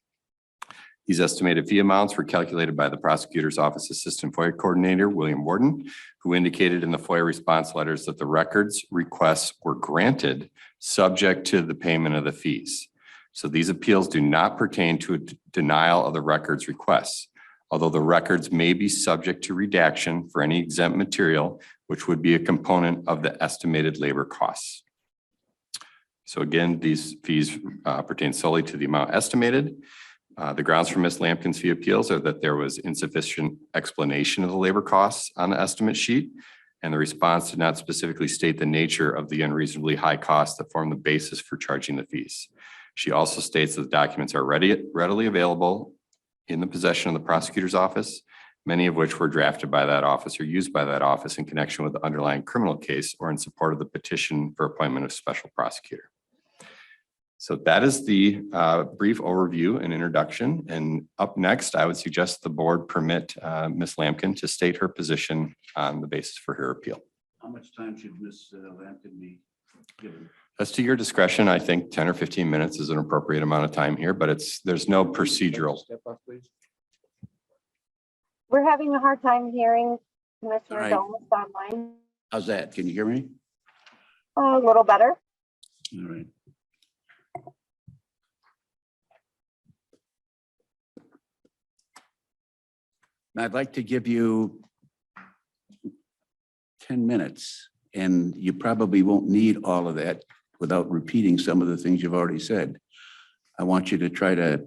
These estimated fee amounts were calculated by the prosecutor's office assistant FOIA coordinator, William Warden, who indicated in the FOIA response letters that the records requests were granted subject to the payment of the fees. So these appeals do not pertain to a denial of the records requests, although the records may be subject to redaction for any exempt material, which would be a component of the estimated labor costs. So again, these fees pertain solely to the amount estimated. The grounds for Ms. Lampkin's fee appeals are that there was insufficient explanation of the labor costs on the estimate sheet, and the response did not specifically state the nature of the unreasonably high costs that form the basis for charging the fees. She also states that the documents are readily available in the possession of the prosecutor's office, many of which were drafted by that office or used by that office in connection with the underlying criminal case or in support of the petition for appointment of special prosecutor. So that is the brief overview and introduction. And up next, I would suggest the board permit Ms. Lampkin to state her position on the basis for her appeal.
How much time should Ms. Lampkin be given?
That's to your discretion. I think 10 or 15 minutes is an appropriate amount of time here, but there's no procedural.
Step up, please.
We're having a hard time hearing Commissioner
All right.
Domas online.
How's that? Can you hear me?
A little better.
All right. I'd like to give you 10 minutes, and you probably won't need all of that without repeating some of the things you've already said. I want you to try to,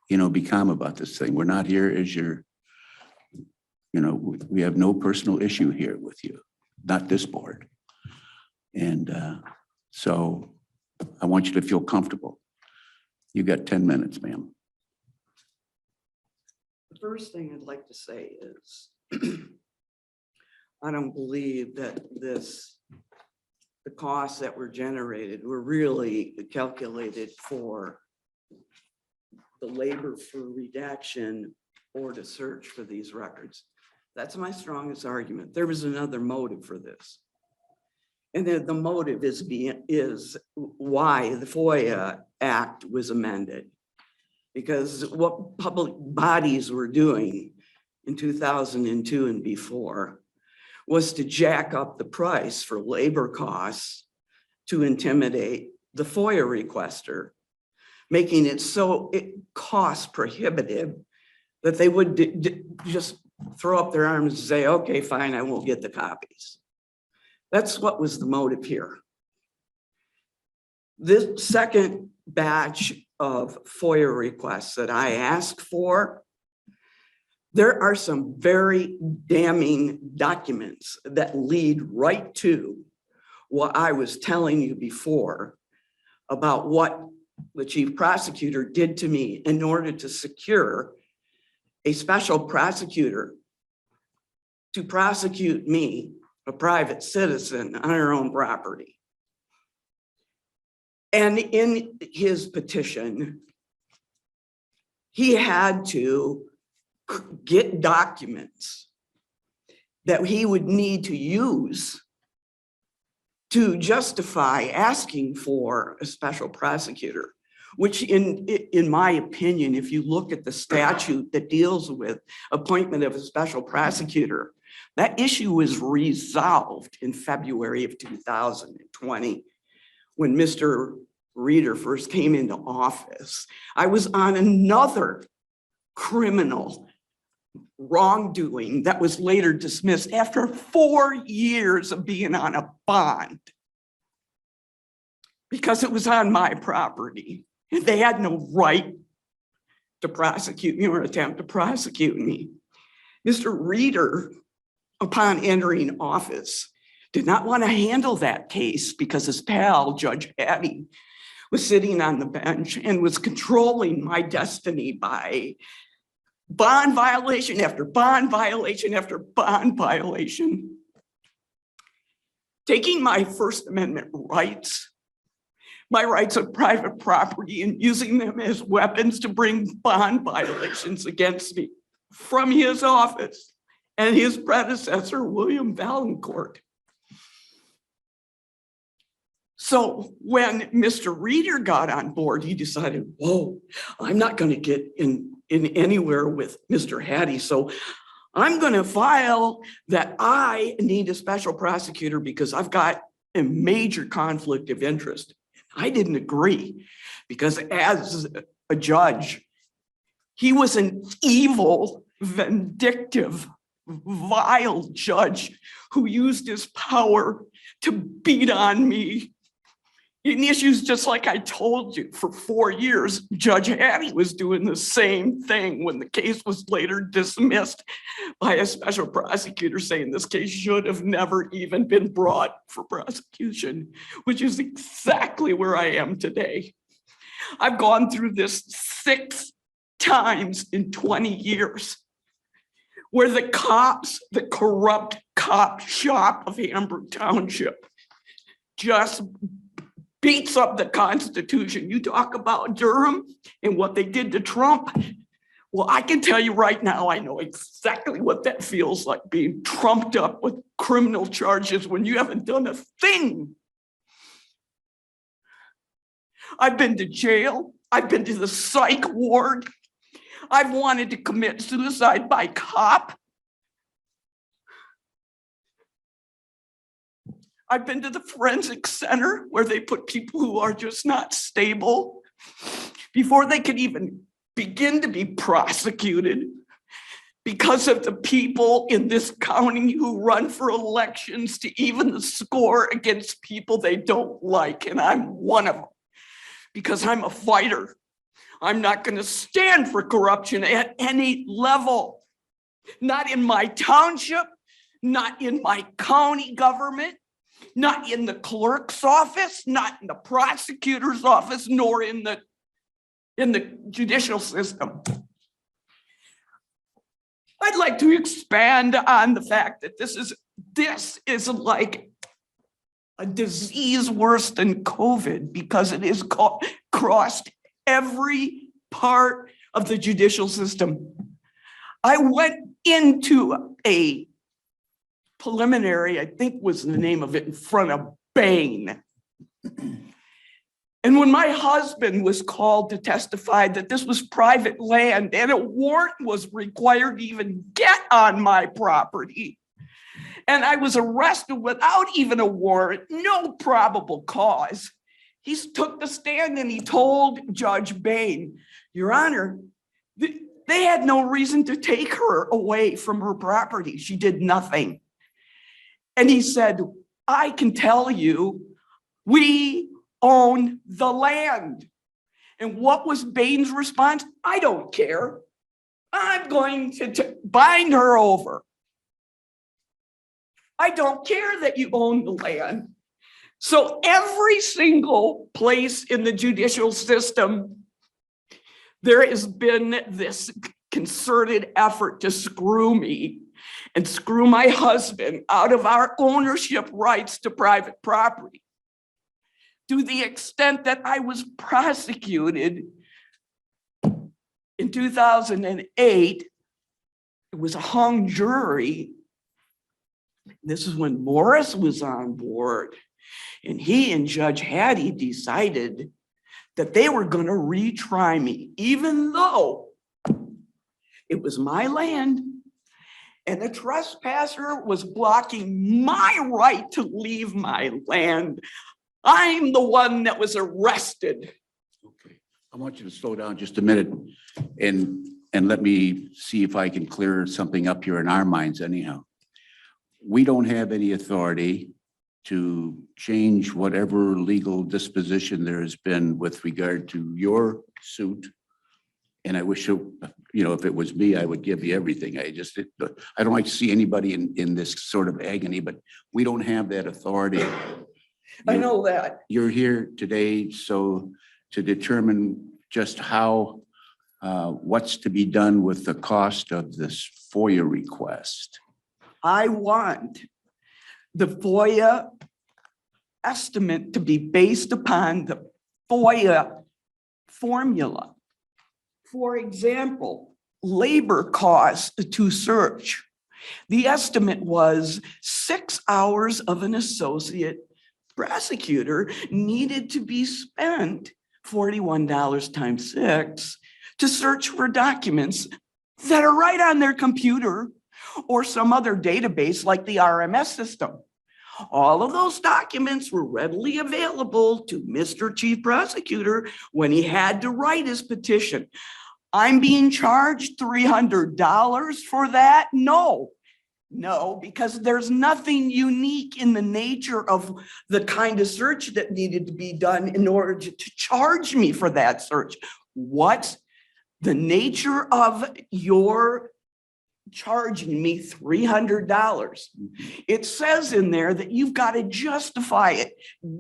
be calm about this thing. We're not here as your, we have no personal issue here with you, not this board. And so I want you to feel comfortable. You got 10 minutes, ma'am.
The first thing I'd like to say is I don't believe that the costs that were generated were really calculated for the labor for redaction or to search for these records. That's my strongest argument. There was another motive for this. And the motive is why the FOIA Act was amended. Because what public bodies were doing in 2002 and before was to jack up the price for labor costs to intimidate the FOIA requester, making it so cost prohibitive that they would just throw up their arms and say, okay, fine, I won't get the copies. That's what was the motive here. This second batch of FOIA requests that I asked for, there are some very damning documents that lead right to what I was telling you before about what the chief prosecutor did to me in order to secure a special prosecutor to prosecute me, a private citizen, on her own property. And in his petition, he had to get documents that he would need to use to justify asking for a special prosecutor, which in my opinion, if you look at the statute that deals with appointment of a special prosecutor, that issue was resolved in February of 2020 when Mr. Reeder first came into office. I was on another criminal wrongdoing that was later dismissed after 4 years of being on a bond because it was on my property. And they had no right to prosecute me or attempt to prosecute me. Mr. Reeder, upon entering office, did not want to handle that case because his pal, Judge Hattie, was sitting on the bench and was controlling my destiny by bond violation after bond violation after bond violation. Taking my First Amendment rights, my rights of private property, and using them as weapons to bring bond violations against me from his office and his predecessor, William Valancourt. So when Mr. Reeder got on board, he decided, whoa, I'm not going to get in anywhere with Mr. Hattie. So I'm going to file that I need a special prosecutor because I've got a major conflict of interest. I didn't agree because as a judge, he was an evil, vindictive, vile judge who used his power to beat on me in issues just like I told you. For 4 years, Judge Hattie was doing the same thing when the case was later dismissed by a special prosecutor saying this case should have never even been brought for prosecution, which is exactly where I am today. I've gone through this 6 times in 20 years where the cops, the corrupt cop shop of Hamburg Township just beats up the Constitution. You talk about Durham and what they did to Trump. Well, I can tell you right now, I know exactly what that feels like, being trumped up with criminal charges when you haven't done a thing. I've been to jail. I've been to the psych ward. I've wanted to commit suicide by cop. I've been to the forensic center where they put people who are just not stable before they could even begin to be prosecuted because of the people in this county who run for elections to even the score against people they don't like. And I'm one of them because I'm a fighter. I'm not going to stand for corruption at any level, not in my township, not in my county government, not in the clerk's office, not in the prosecutor's office, nor in the judicial system. I'd like to expand on the fact that this is like a disease worse than COVID because it has crossed every part of the judicial system. I went into a preliminary, I think was the name of it, in front of Bain. And when my husband was called to testify that this was private land and a warrant was required to even get on my property, and I was arrested without even a warrant, no probable cause, he took the stand and he told Judge Bain, Your Honor, they had no reason to take her away from her property. She did nothing. And he said, I can tell you, we own the land. And what was Bain's response? I don't care. I'm going to bind her over. I don't care that you own the land. So every single place in the judicial system, there has been this concerted effort to screw me and screw my husband out of our ownership rights to private property. To the extent that I was prosecuted in 2008, it was a hung jury. This is when Morris was on board, and he and Judge Hattie decided that they were going to retry me, even though it was my land and the trespasser was blocking my right to leave my land. I'm the one that was arrested.
Okay, I want you to slow down just a minute and let me see if I can clear something up here in our minds anyhow. We don't have any authority to change whatever legal disposition there has been with regard to your suit. And I wish, if it was me, I would give you everything. I don't like to see anybody in this sort of agony, but we don't have that authority.
I know that.
You're here today, so to determine just how, what's to be done with the cost of this FOIA request.
I want the FOIA estimate to be based upon the FOIA formula. For example, labor costs to search. The estimate was 6 hours of an associate prosecutor needed to be spent, $41 times 6, to search for documents that are right on their computer or some other database like the RMS system. All of those documents were readily available to Mr. Chief Prosecutor when he had to write his petition. I'm being charged $300 for that? No, because there's nothing unique in the nature of the kind of search that needed to be done in order to charge me for that search. What's the nature of your charging me $300? It says in there that you've got to justify it,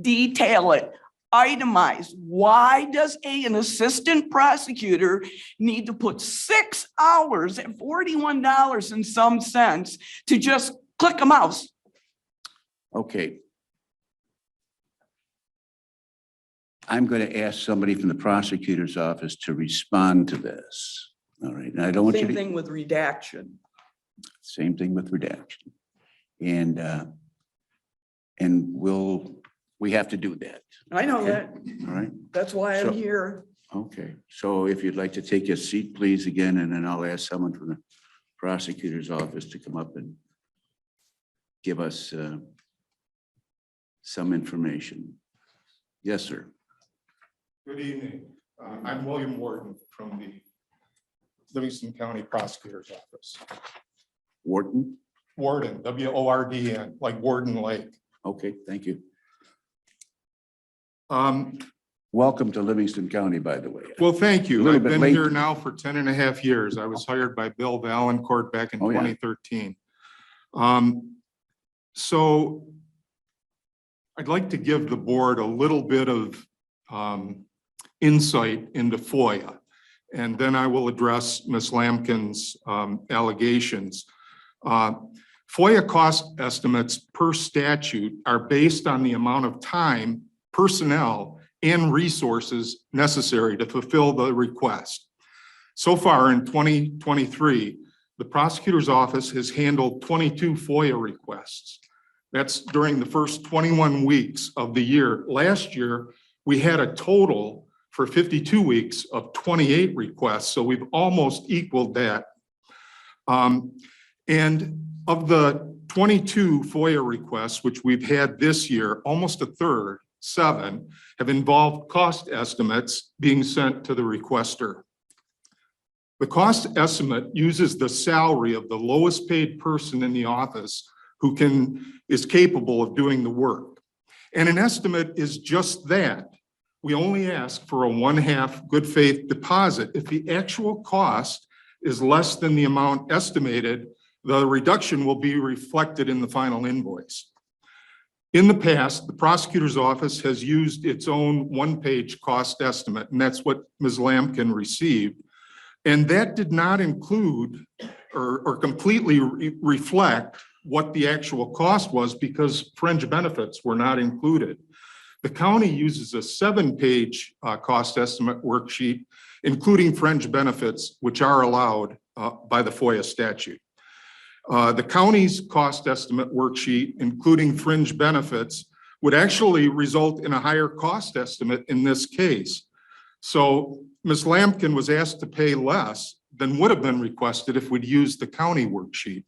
detail it, itemize. Why does an assistant prosecutor need to put 6 hours at $41 and some cents to just click a mouse?
Okay. I'm going to ask somebody from the prosecutor's office to respond to this. All right. And I don't want you
Same
to.
thing with redaction.
Same thing with redaction. And we have to do that.
I know
Okay.
that.
All right.
That's why I'm here.
Okay. So if you'd like to take a seat, please, again, and then I'll ask someone from the prosecutor's office to come up and give us some information. Yes, sir.
Good evening. I'm William Wharton from the Livingston County Prosecutor's Office.
Wharton?
Warden, W-O-R-D-N, like Warden Lake.
Okay, thank you. Welcome to Livingston County, by the way.
Well, thank
A
you.
little
I've
bit
been
late.
here now for 10.5 years. I was hired by Bill Valancourt back in
Oh, yeah.
2013. So I'd like to give the board a little bit of insight into FOIA, and then I will address Ms. Lampkin's allegations. FOIA cost estimates per statute are based on the amount of time, personnel, and resources necessary to fulfill the request. So far in 2023, the prosecutor's office has handled 22 FOIA requests. That's during the first 21 weeks of the year. Last year, we had a total for 52 weeks of 28 requests, so we've almost equaled that. And of the 22 FOIA requests, which we've had this year, almost a third, 7, have involved cost estimates being sent to the requester. The cost estimate uses the salary of the lowest paid person in the office who is capable of doing the work. And an estimate is just that. We only ask for a 1/2 good faith deposit. If the actual cost is less than the amount estimated, the reduction will be reflected in the final invoice. In the past, the prosecutor's office has used its own 1-page cost estimate, and that's what Ms. Lampkin received. And that did not include or completely reflect what the actual cost was because fringe benefits were not included. The county uses a 7-page cost estimate worksheet, including fringe benefits, which are allowed by the FOIA statute. The county's cost estimate worksheet, including fringe benefits, would actually result in a higher cost estimate in this case. So Ms. Lampkin was asked to pay less than would have been requested if we'd used the county worksheet.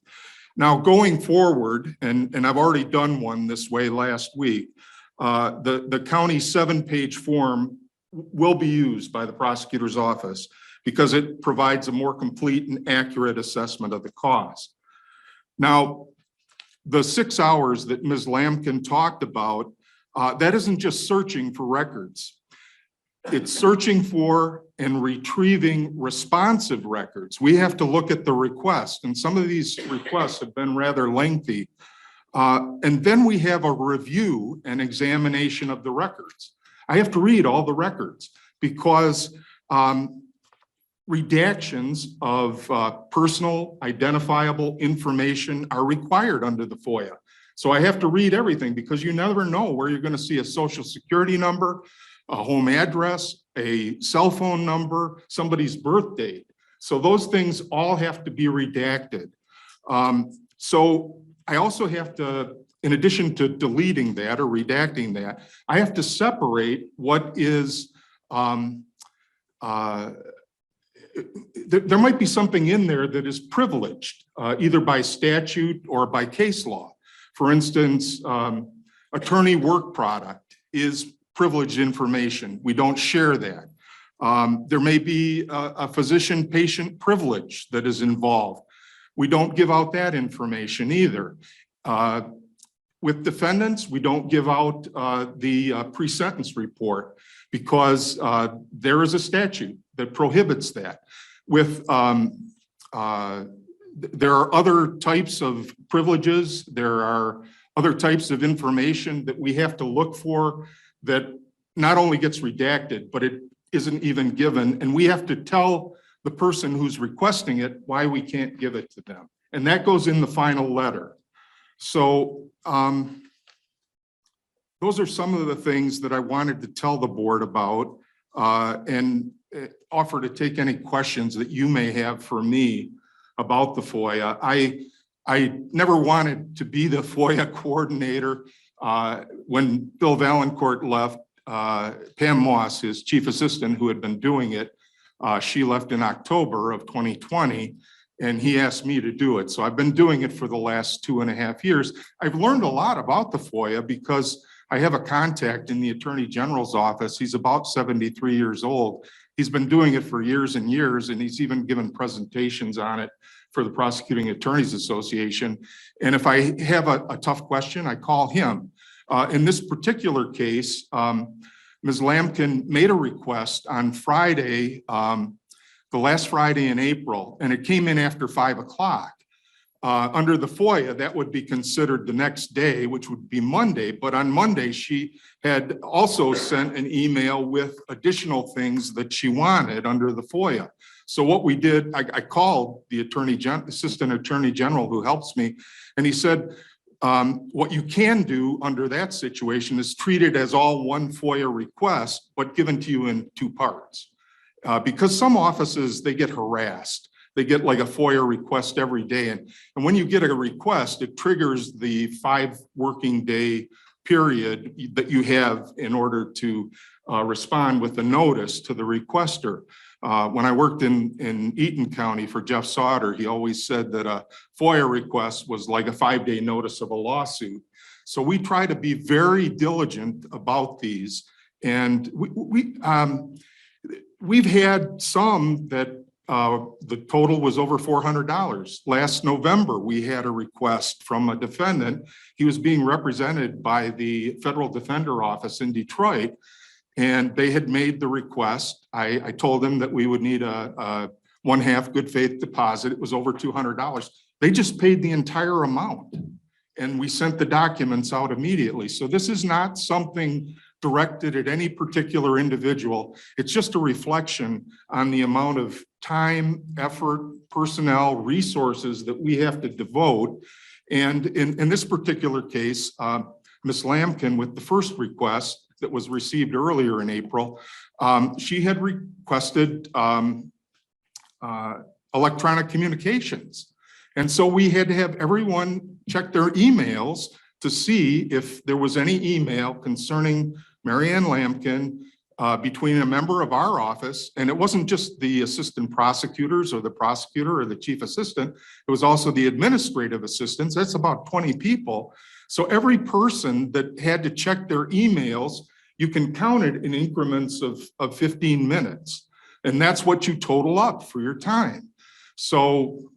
Now, going forward, and I've already done one this way last week, the county 7-page form will be used by the prosecutor's office because it provides a more complete and accurate assessment of the cost. Now, the 6 hours that Ms. Lampkin talked about, that isn't just searching for records. It's searching for and retrieving responsive records. We have to look at the request, and some of these requests have been rather lengthy. And then we have a review and examination of the records. I have to read all the records because redactions of personal identifiable information are required under the FOIA. So I have to read everything because you never know where you're going to see a social security number, a home address, a cell phone number, somebody's birth date. So those things all have to be redacted. So I also have to, in addition to deleting that or redacting that, I have to separate what is, there might be something in there that is privileged, either by statute or by case law. For instance, attorney work product is privileged information. We don't share that. There may be a physician-patient privilege that is involved. We don't give out that information either. With defendants, we don't give out the pre-sentence report because there is a statute that prohibits that. With there are other types of privileges. There are other types of information that we have to look for that not only gets redacted, but it isn't even given. And we have to tell the person who's requesting it why we can't give it to them. And that goes in the final letter. So those are some of the things that I wanted to tell the board about and offer to take any questions that you may have for me about the FOIA. I never wanted to be the FOIA coordinator. When Bill Valancourt left, Pam Moss, his chief assistant who had been doing it, she left in October of 2020, and he asked me to do it. So I've been doing it for the last 2.5 years. I've learned a lot about the FOIA because I have a contact in the Attorney General's office. He's about 73 years old. He's been doing it for years and years, and he's even given presentations on it for the Prosecuting Attorneys Association. And if I have a tough question, I call him. In this particular case, Ms. Lampkin made a request on Friday, the last Friday in April, and it came in after 5 o'clock. Under the FOIA, that would be considered the next day, which would be Monday. But on Monday, she had also sent an email with additional things that she wanted under the FOIA. So what we did, I called the Assistant Attorney General who helps me, and he said, what you can do under that situation is treat it as all one FOIA request, but given to you in 2 parts. Because some offices, they get harassed. They get like a FOIA request every day. And when you get a request, it triggers the 5 working day period that you have in order to respond with a notice to the requester. When I worked in Eaton County for Jeff Sauter, he always said that a FOIA request was like a 5-day notice of a lawsuit. So we try to be very diligent about these. And we've had some that the total was over $400. Last November, we had a request from a defendant. He was being represented by the Federal Defender Office in Detroit, and they had made the request. I told them that we would need a 1/2 good faith deposit. It was over $200. They just paid the entire amount, and we sent the documents out immediately. So this is not something directed at any particular individual. It's just a reflection on the amount of time, effort, personnel, resources that we have to devote. And in this particular case, Ms. Lampkin, with the first request that was received earlier in April, she had requested electronic communications. And so we had to have everyone check their emails to see if there was any email concerning Mary Ann Lampkin between a member of our office, and it wasn't just the assistant prosecutors or the prosecutor or the chief assistant, it was also the administrative assistants. That's about 20 people. So every person that had to check their emails, you can count it in increments of 15 minutes. And that's what you total up for your time. So,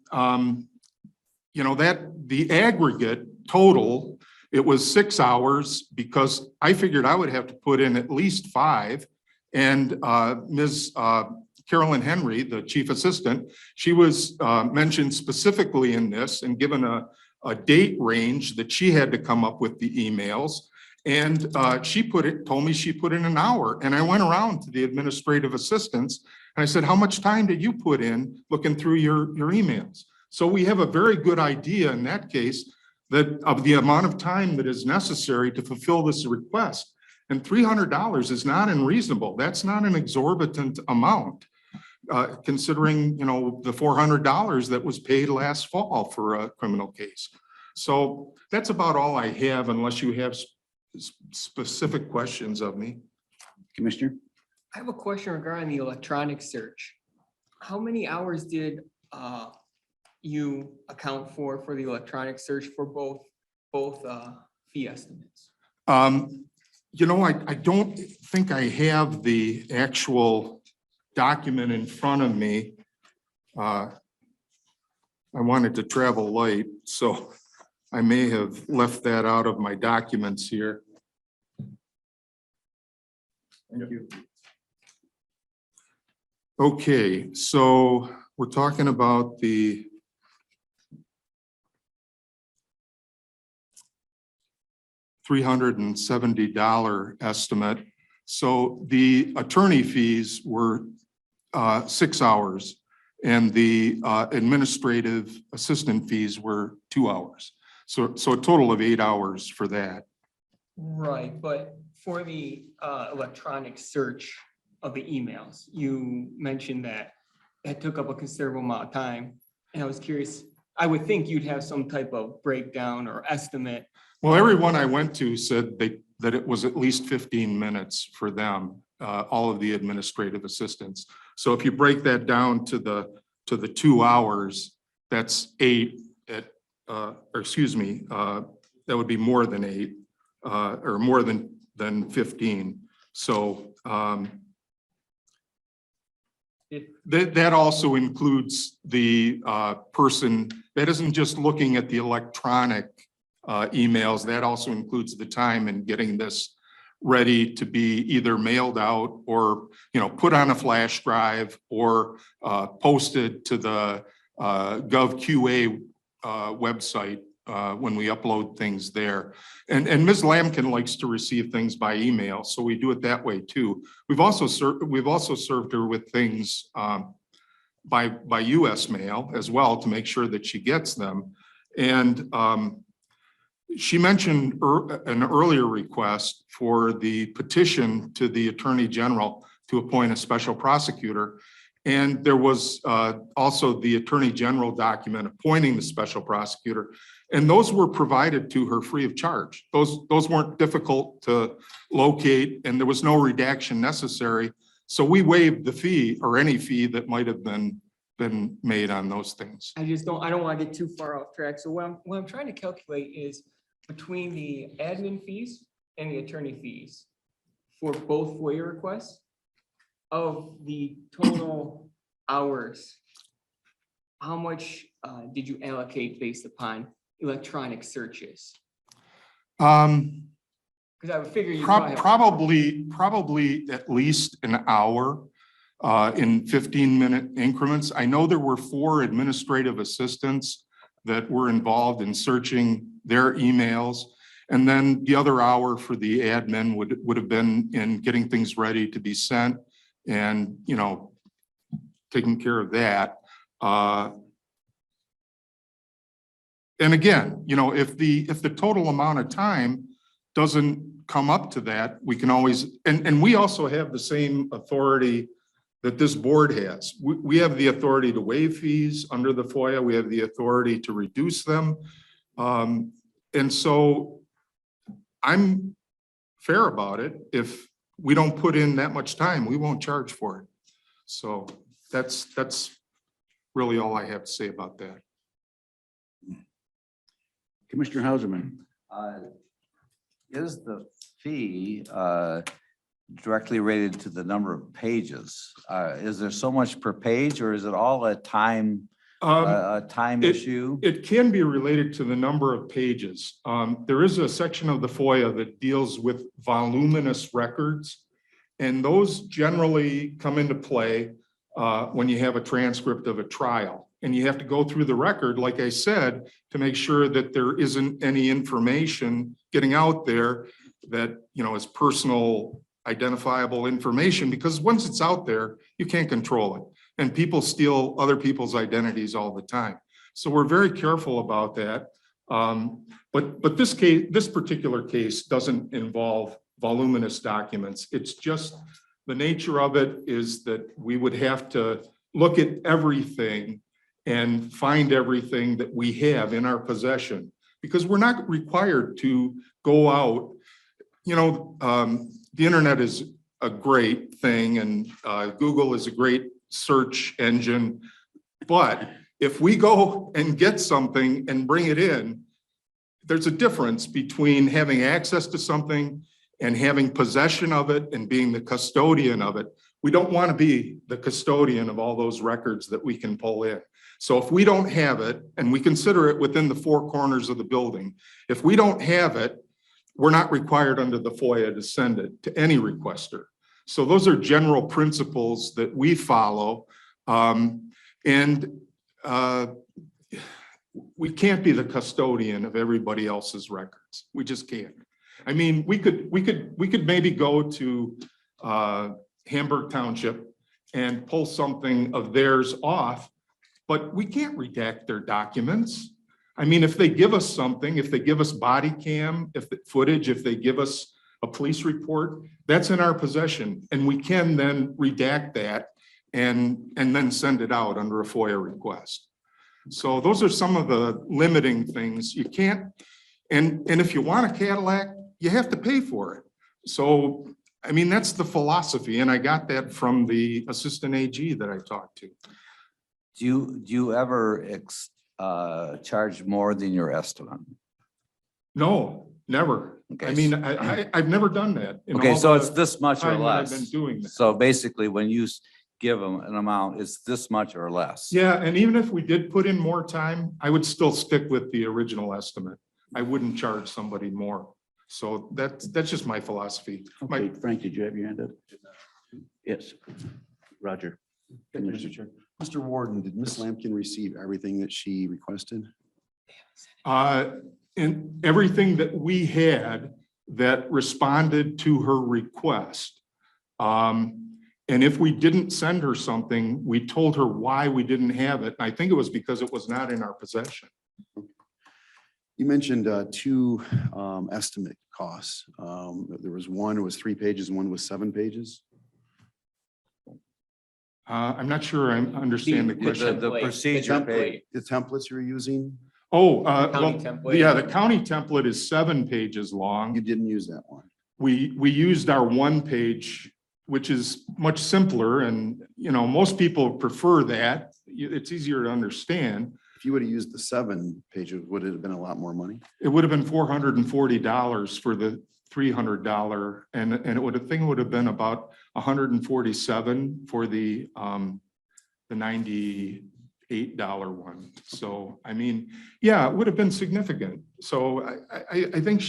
that the aggregate total, it was 6 hours because I figured I would have to put in at least 5. And Ms. Carolyn Henry, the chief assistant, she was mentioned specifically in this and given a date range that she had to come up with the emails. And told me she put in an hour. And I went around to the administrative assistants and I said, how much time did you put in looking through your emails? So we have a very good idea in that case that of the amount of time that is necessary to fulfill this request. And $300 is not unreasonable. That's not an exorbitant amount, considering, the $400 that was paid last fall for a criminal case. So that's about all I have, unless you have specific questions of me.
Commissioner?
I have a question regarding the electronic search. How many hours did you account for the electronic search for both fee estimates?
I don't think I have the actual document in front of me. I wanted to travel light, so I may have left that out of my documents here. Thank you. Okay, so we're talking about the $370 estimate. So the attorney fees were 6 hours and the administrative assistant fees were 2 hours. So a total of 8 hours for that.
Right, but for the electronic search of the emails, you mentioned that it took up a considerable amount of time. And I was curious, I would think you'd have some type of breakdown or estimate.
Well, everyone I went to said that it was at least 15 minutes for them, all of the administrative assistants. So if you break that down to the 2 hours, that's 8 that would be more than 8 or more than 15. So that also includes the person that isn't just looking at the electronic emails. That also includes the time in getting this ready to be either mailed out or, put on a flash drive or posted to the GovQA website when we upload things there. And Ms. Lamkin likes to receive things by email, so we do it that way too. We've also served her with things by US mail as well to make sure that she gets them. And she mentioned an earlier request for the petition to the Attorney General to appoint a special prosecutor. And there was also the Attorney General document appointing the special prosecutor. And those were provided to her free of charge. Those weren't difficult to locate and there was no redaction necessary. So we waived the fee or any fee that might have been made on those things.
I don't want to get too far off track. So what I'm trying to calculate is between the admin fees and the attorney fees for both FOIA requests of the total hours, how much did you allocate based upon electronic searches? Because I would figure you
probably at least an hour in 15-minute increments. I know there were 4 administrative assistants that were involved in searching their emails. And then the other hour for the admin would have been in getting things ready to be sent and, taking care of that. And again, if the total amount of time doesn't come up to that, we can always, and we also have the same authority that this board has. We have the authority to waive fees under the FOIA. We have the authority to reduce them. And so I'm fair about it. If we don't put in that much time, we won't charge for it. So that's really all I have to say about that.
Commissioner Hauserman.
Is the fee directly related to the number of pages? Is there so much per page or is it all a time a time issue?
It can be related to the number of pages. There is a section of the FOIA that deals with voluminous records. And those generally come into play when you have a transcript of a trial. And you have to go through the record, like I said, to make sure that there isn't any information getting out there that, you know, is personal identifiable information, because once it's out there, you can't control it. And people steal other people's identities all the time. So we're very careful about that. But this particular case doesn't involve voluminous documents. It's just the nature of it is that we would have to look at everything and find everything that we have in our possession, because we're not required to go out. You know, the internet is a great thing, and Google is a great search engine. But if we go and get something and bring it in, there's a difference between having access to something and having possession of it and being the custodian of it. We don't want to be the custodian of all those records that we can pull in. So if we don't have it, and we consider it within the four corners of the building, if we don't have it, we're not required under the FOIA to send it to any requester. So those are general principles that we follow. We can't be the custodian of everybody else's records. We just can't. I mean, we could maybe go to Hamburg Township and pull something of theirs off, but we can't redact their documents. I mean, if they give us something, if they give us body cam, footage, if they give us a police report, that's in our possession, and we can then redact that and then send it out under a FOIA request. So those are some of the limiting things. You can't, and if you want a Cadillac, you have to pay for it. So, I mean, that's the philosophy, and I got that from the assistant AG that I talked to.
Do you ever charge more than your estimate?
No, never.
Okay.
I mean, I've never done that. in
Okay,
all
so
the
it's this much or
time that I've
less.
been doing that.
So basically, when you give them an amount, it's this much or less.
Yeah, and even if we did put in more time, I would still stick with the original estimate. I wouldn't charge somebody more. So that's just my philosophy.
Okay, Frank, did you have your hand up? Yes, Roger.
Thank you, Mr. Chair. Mr. Warden, did Ms. Lampkin receive everything that she requested?
And everything that we had that responded to her request. And if we didn't send her something, we told her why we didn't have it. I think it was because it was not in our possession.
You mentioned two estimate costs. There was one, it was 3 pages, and one was 7 pages.
I'm not sure I understand the question.
The procedure page.
The templates you're using?
Oh,
County template.
yeah, the county template is 7 pages long.
You didn't use that one.
We used our 1 page, which is much simpler, and you know, most people prefer that. It's easier to understand.
If you would have used the 7 pages, would it have been a lot more money?
It would have been $440 for the $300, and it would have, would have been about $147 for the $98 one. So, I mean, yeah, it would have been significant. So I think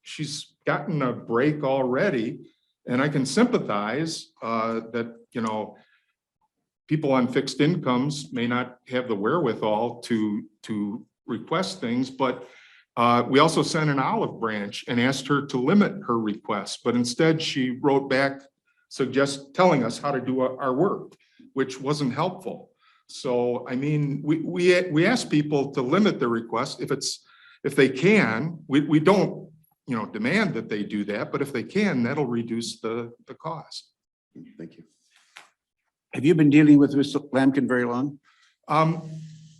she's gotten a break already, and I can sympathize that, you know, people on fixed incomes may not have the wherewithal to request things, but we also sent an olive branch and asked her to limit her request, but instead she wrote back telling us how to do our work, which wasn't helpful. So, I mean, we ask people to limit their request if they can. We don't, you know, demand that they do that, but if they can, that'll reduce the cost.
Thank you.
Have you been dealing with Ms. Lampkin very long?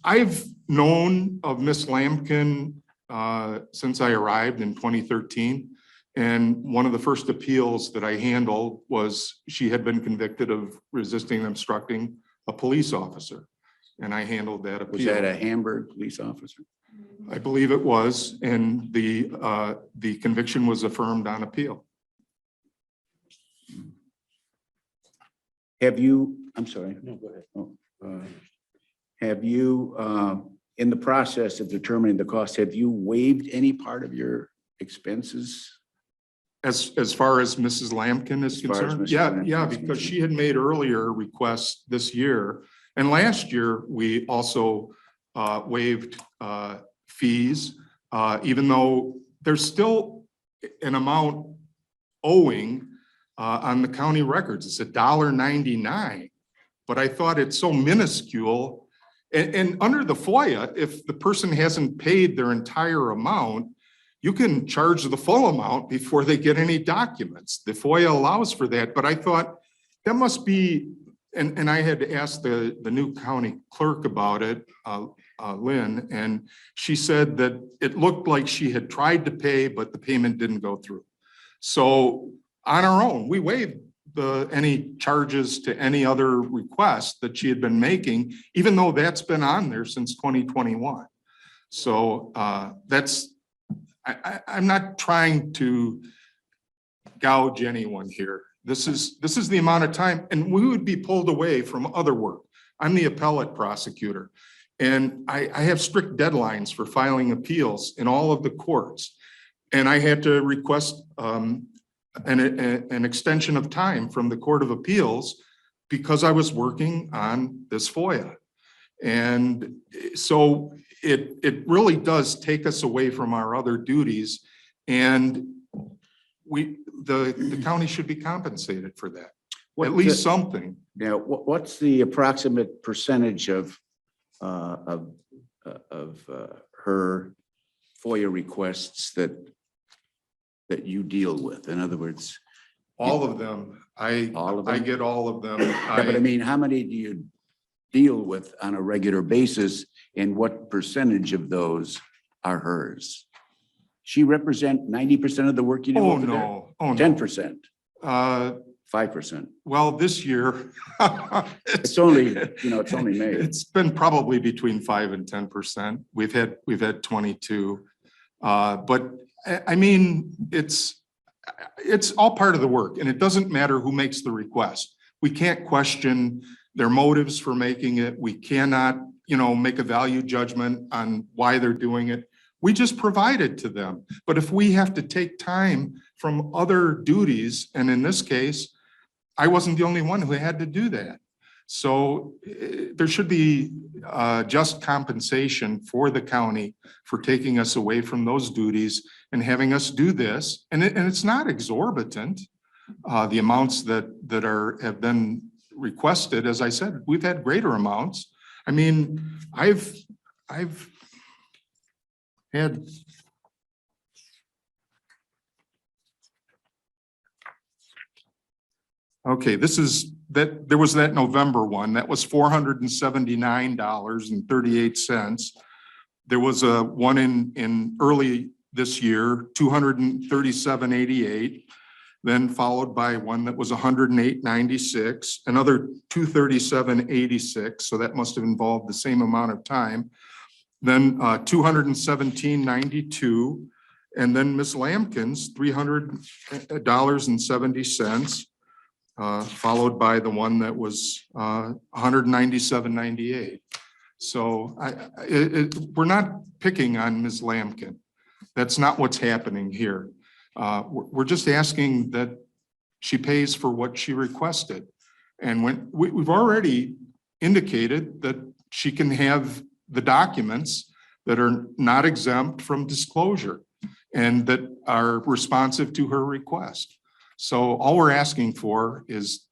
I've known of Miss Lampkin since I arrived in 2013. And one of the first appeals that I handled was she had been convicted of resisting and obstructing a police officer. And I handled that appeal.
Was that a Hamburg police officer?
I believe it was, and the conviction was affirmed on appeal.
Have you, I'm sorry. No, go ahead. have you, in the process of determining the cost, have you waived any part of your expenses?
As far as Mrs. Lambkin is
As far as
concerned?
Mrs.
Yeah,
Lambkin
yeah,
is
because
concerned.
she had made earlier requests this year. And last year, we also waived fees, even though there's still an amount owing on the county records. It's $1.99. But I thought it's so minuscule. And under the FOIA, if the person hasn't paid their entire amount, you can charge the full amount before they get any documents. The FOIA allows for that, but I thought that must be, and I had asked the new county clerk about it, Lynn, and she said that it looked like she had tried to pay, but the payment didn't go through. So on our own, we waived any charges to any other request that she had been making, even though that's been on there since 2021. So I'm not trying to gouge anyone here. This is the amount of time, and we would be pulled away from other work. I'm the appellate prosecutor, and I have strict deadlines for filing appeals in all of the courts. And I had to request an extension of time from the Court of Appeals because I was working on this FOIA. And so it really does take us away from our other duties, and the county should be compensated for that. At least something.
Now, what's the approximate percentage of her FOIA requests that you deal with? In other words,
All of them. I get all of them.
Yeah, but I mean, how many do you deal with on a regular basis, and what percentage of those are hers? She represent 90% of the work you do over there?
Oh, no.
10%? 5%?
Well, this year.
It's only May.
It's been probably between 5 and 10%. We've had 22. But I mean, it's all part of the work, and it doesn't matter who makes the request. We can't question their motives for making it. We cannot, make a value judgment on why they're doing it. We just provide it to them. But if we have to take time from other duties, and in this case, I wasn't the only one who had to do that. So there should be just compensation for the county for taking us away from those duties and having us do this. And it's not exorbitant, the amounts that have been requested. As I said, we've had greater amounts. I mean, I've had okay, there was that November one, that was $479.38. There was a one in early this year, $237.88, then followed by one that was $108.96, another $237.86, so that must have involved the same amount of time. Then $217.92, and then Ms. Lampkin's $300.70. Followed by the one that was $197.98. So we're not picking on Ms. Lampkin. That's not what's happening here. We're just asking that she pays for what she requested. And when we've already indicated that she can have the documents that are not exempt from disclosure and that are responsive to her request. So all we're asking for is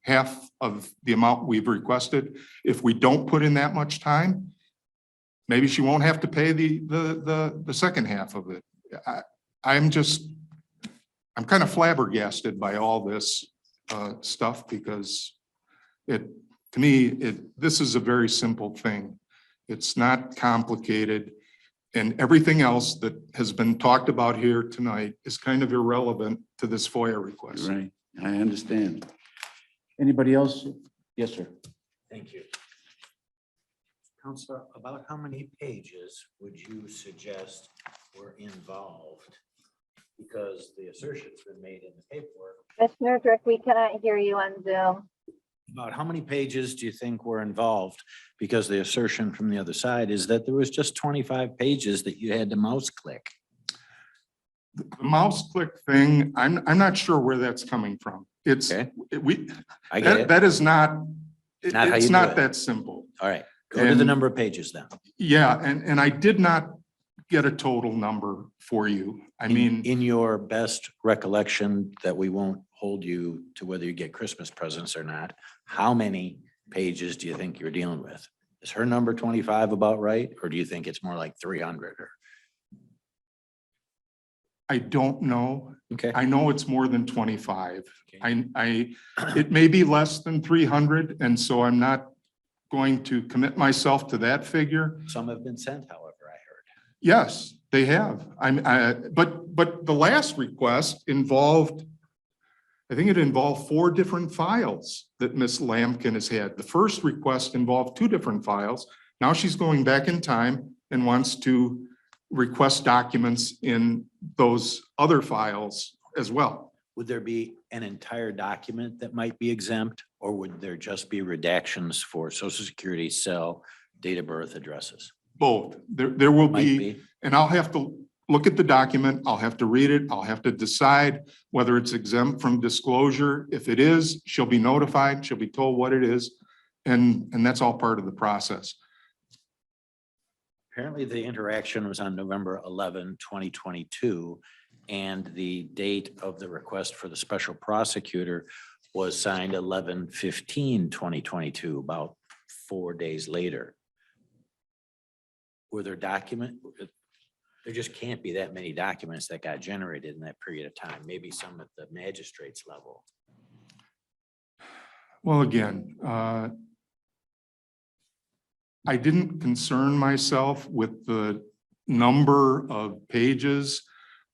half of the amount we've requested. If we don't put in that much time, maybe she won't have to pay the second half of it. I'm kind of flabbergasted by all this stuff because to me, this is a very simple thing. It's not complicated. And everything else that has been talked about here tonight is kind of irrelevant to this FOIA request.
Right, I understand. Anybody else? Yes, sir.
Thank you. Counselor, about how many pages would you suggest were involved? Because the assertion's been made in the paperwork.
Commissioner Drick, we cannot hear you on Zoom.
About how many pages do you think were involved? Because the assertion from the other side is that there was just 25 pages that you had to mouse click.
The mouse click thing, I'm not sure where that's coming from. It's,
I get it.
that is not,
Not how
it's
you do
not
it.
that simple.
All right, go to the
And-
number of pages then.
Yeah, and I did not get a total number for you. I mean,
In your best recollection that we won't hold you to whether you get Christmas presents or not, how many pages do you think you're dealing with? Is her number 25 about right? Or do you think it's more like 300 or?
I don't know.
Okay.
I know it's more than 25. It may be less than 300, and so I'm not going to commit myself to that figure.
Some have been sent, however, I heard.
Yes, they have. But the last request involved, I think it involved 4 different files that Ms. Lampkin has had. The first request involved 2 different files. Now she's going back in time and wants to request documents in those other files as well.
Would there be an entire document that might be exempt, or would there just be redactions for social security, cell, date of birth, addresses?
Both. There will
Might
be, and I'll have to look at the document. I'll have to read it. I'll have to decide whether it's exempt from disclosure. If it is, she'll be notified. She'll be told what it is. And that's all part of the process.
Apparently, the interaction was on November 11, 2022, and the date of the request for the special prosecutor was signed 11/15/2022, about 4 days later. Were there there just can't be that many documents that got generated in that period of time, maybe some at the magistrate's level.
Well, again, I didn't concern myself with the number of pages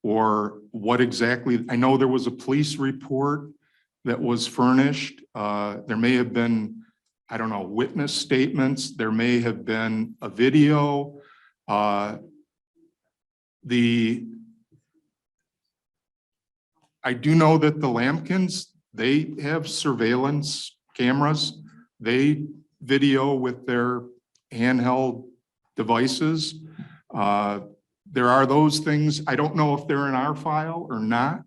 or what exactly. I know there was a police report that was furnished. There may have been, I don't know, witness statements. There may have been a video. I do know that the Lampkins, they have surveillance cameras. They video with their handheld devices. There are those things. I don't know if they're in our file or not.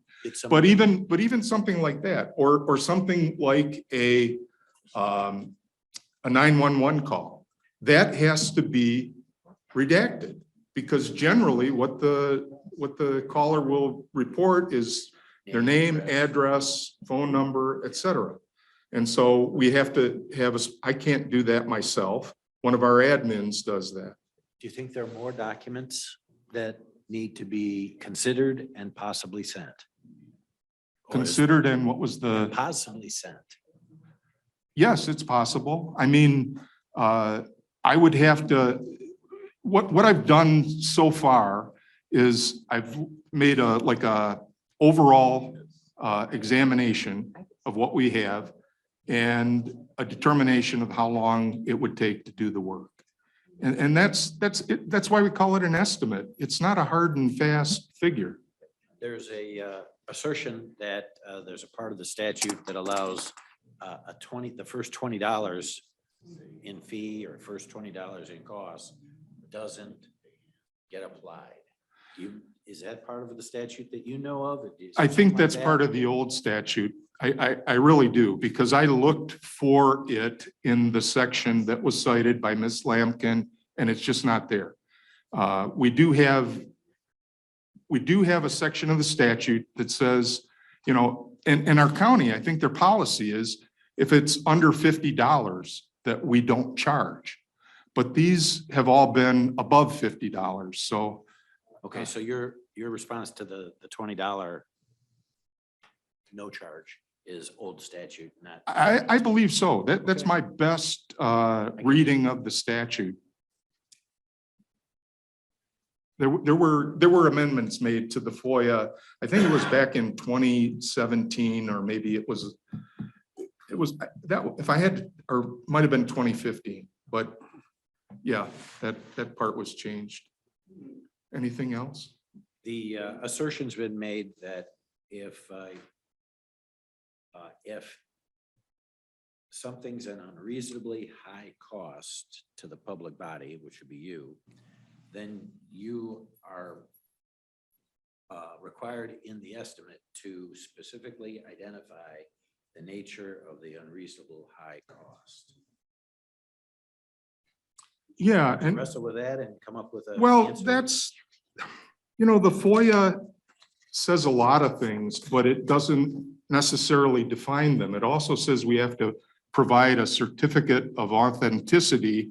But even something like that, or something like a 911 call, that has to be redacted, because generally what the caller will report is their name, address, phone number, et cetera. And so we have to have I can't do that myself. One of our admins does that.
Do you think there are more documents that need to be considered and possibly sent?
Considered, and what was the?
Possibly sent.
Yes, it's possible. I mean, I would have to, what I've done so far is I've made a overall examination of what we have and a determination of how long it would take to do the work. And that's why we call it an estimate. It's not a hard and fast figure.
There's a assertion that there's a part of the statute that allows the first $20 in fee or first $20 in cost doesn't get applied. Is that part of the statute that you know of?
I think that's part of the old statute. I really do, because I looked for it in the section that was cited by Ms. Lampkin, and it's just not there. We do have a section of the statute that says, in our county, I think their policy is if it's under $50 that we don't charge. But these have all been above $50, so.
Okay, so your response to the $20 no charge is old statute, not.
I believe so. That's my best reading of the statute. There were amendments made to the FOIA. I think it was back in 2017, or maybe it was that, if I had, or might have been 2015, but yeah, that part was changed. Anything else?
The assertion's been made that if something's an unreasonably high cost to the public body, which would be you, then you are required in the estimate to specifically identify the nature of the unreasonable high cost.
Yeah, and
Wrestle with that and come up with a.
well,
answer.
that's, the FOIA says a lot of things, but it doesn't necessarily define them. It also says we have to provide a certificate of authenticity,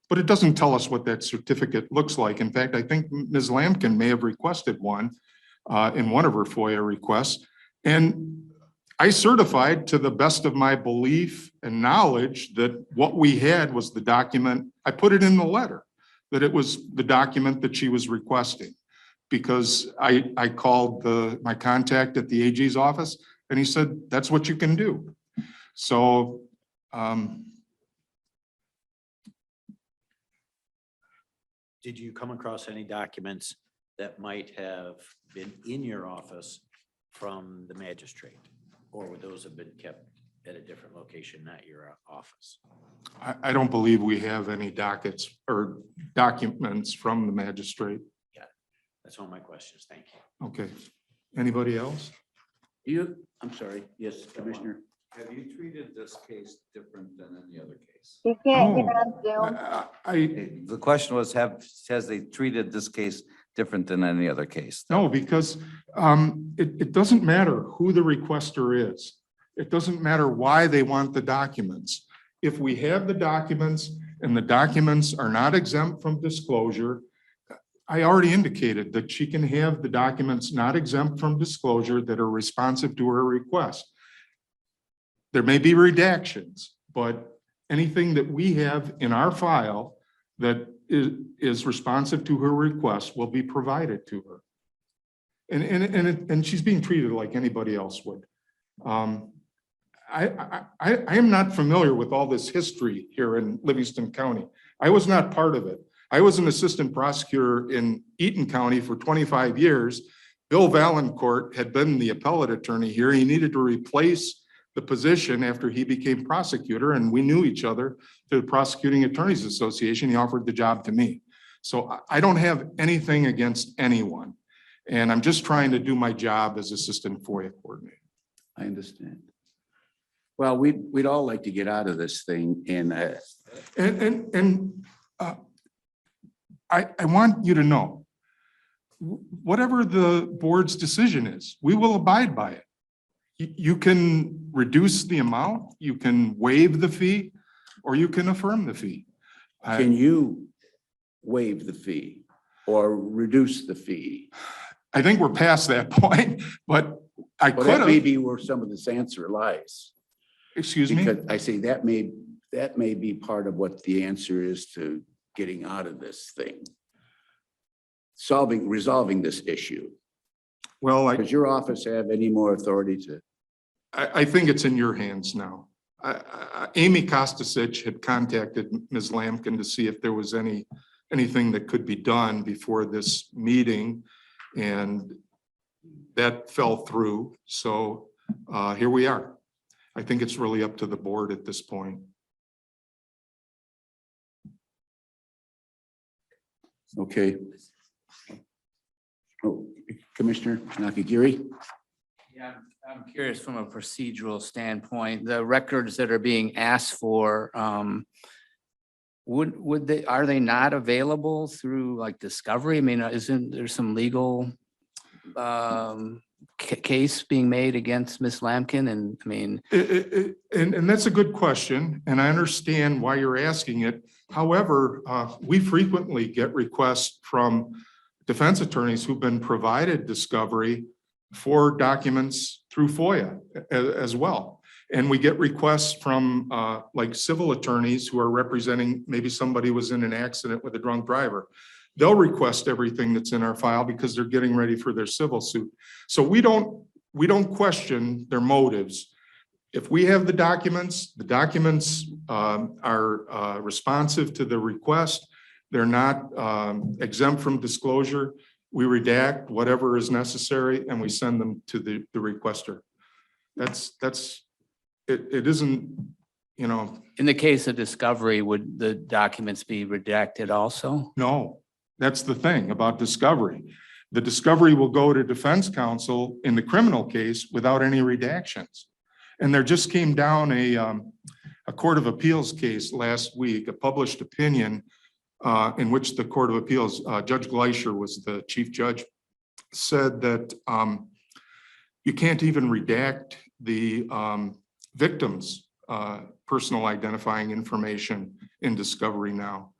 but it doesn't tell us what that certificate looks like. In fact, I think Ms. Lampkin may have requested one in one of her FOIA requests. And I certified to the best of my belief and knowledge that what we had was the document. I put it in the letter that it was the document that she was requesting, because I called my contact at the AG's office and he said, that's what you can do. So
Did you come across any documents that might have been in your office from the magistrate? Or would those have been kept at a different location, not your office?
I don't believe we have any dockets or documents from the magistrate.
Yeah, that's all my questions. Thank you.
Okay. Anybody else?
I'm sorry. Yes, Commissioner.
Have you treated this case different than any other case?
You can't get
Oh,
on Zoom.
The question was, has they treated this case different than any other case?
No, because it doesn't matter who the requester is. It doesn't matter why they want the documents. If we have the documents and the documents are not exempt from disclosure, I already indicated that she can have the documents not exempt from disclosure that are responsive to her request. There may be redactions, but anything that we have in our file that is responsive to her request will be provided to her. And she's being treated like anybody else would. I am not familiar with all this history here in Livingston County. I was not part of it. I was an assistant prosecutor in Eaton County for 25 years. Bill Valancourt had been the appellate attorney here. He needed to replace the position after he became prosecutor, and we knew each other through the Prosecuting Attorneys Association. He offered the job to me. So I don't have anything against anyone. And I'm just trying to do my job as assistant FOIA coordinator.
I understand. Well, we'd all like to get out of this thing
I want you to know, whatever the board's decision is, we will abide by it. You can reduce the amount, you can waive the fee, or you can affirm the fee.
Can you waive the fee or reduce the fee?
I think we're past that point, but I
Well,
could
that may
have.
be where some of this answer lies.
Excuse me?
Because I say that may be part of what the answer is to getting out of this thing. Resolving this issue.
Well,
Does your office have any more authority to?
I think it's in your hands now. Amy Kostasich had contacted Ms. Lampkin to see if there was anything that could be done before this meeting, and that fell through. So here we are. I think it's really up to the board at this point.
Okay. Oh, Commissioner Nakagiri?
Yeah, I'm curious from a procedural standpoint, the records that are being asked for, are they not available through like discovery? I mean, isn't there some legal case being made against Ms. Lampkin? And I mean,
And that's a good question, and I understand why you're asking it. However, we frequently get requests from defense attorneys who've been provided discovery for documents through FOIA as well. And we get requests from like civil attorneys who are representing maybe somebody was in an accident with a drunk driver. They'll request everything that's in our file because they're getting ready for their civil suit. So we don't question their motives. If we have the documents are responsive to the request. They're not exempt from disclosure. We redact whatever is necessary and we send them to the requester. It isn't you know,
In the case of discovery, would the documents be redacted also?
no, that's the thing about discovery. The discovery will go to defense counsel in the criminal case without any redactions. And there just came down a Court of Appeals case last week, a published opinion in which the Court of Appeals, Judge Gleischer was the chief judge, said that you can't even redact the victim's personal identifying information in discovery now.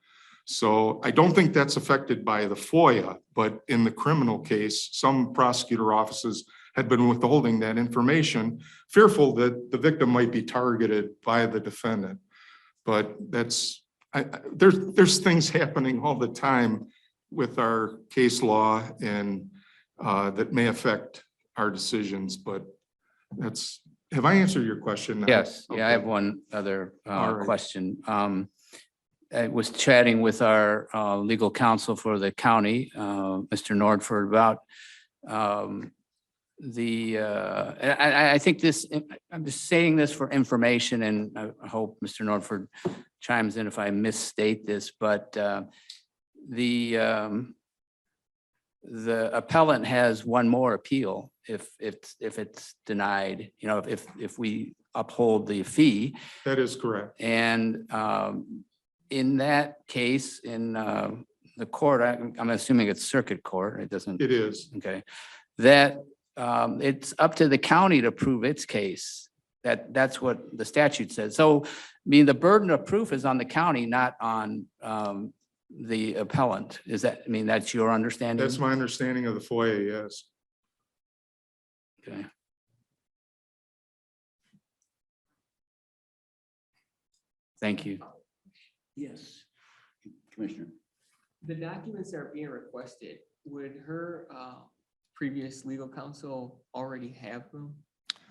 So I don't think that's affected by the FOIA, but in the criminal case, some prosecutor offices had been withholding that information, fearful that the victim might be targeted by the defendant. But that's, there's things happening all the time with our case law and that may affect our decisions, but that's, have I answered your question now?
Yes, yeah, I have
Okay.
one other
All right.
question. I was chatting with our legal counsel for the county, Mr. Nordford, about I think this, I'm just saying this for information, and I hope Mr. Nordford chimes in if I misstate this, but the appellant has one more appeal if it's denied, you know, if we uphold the fee.
That is correct.
And in that case, in the court, I'm assuming it's circuit court, it doesn't.
It is.
Okay, that it's up to the county to prove its case. That's what the statute says. So, I mean, the burden of proof is on the county, not on the appellant. Is that, I mean, that's your understanding?
That's my understanding of the FOIA, yes.
Okay. Thank you.
Yes, Commissioner.
The documents that are being requested, would her previous legal counsel already have them?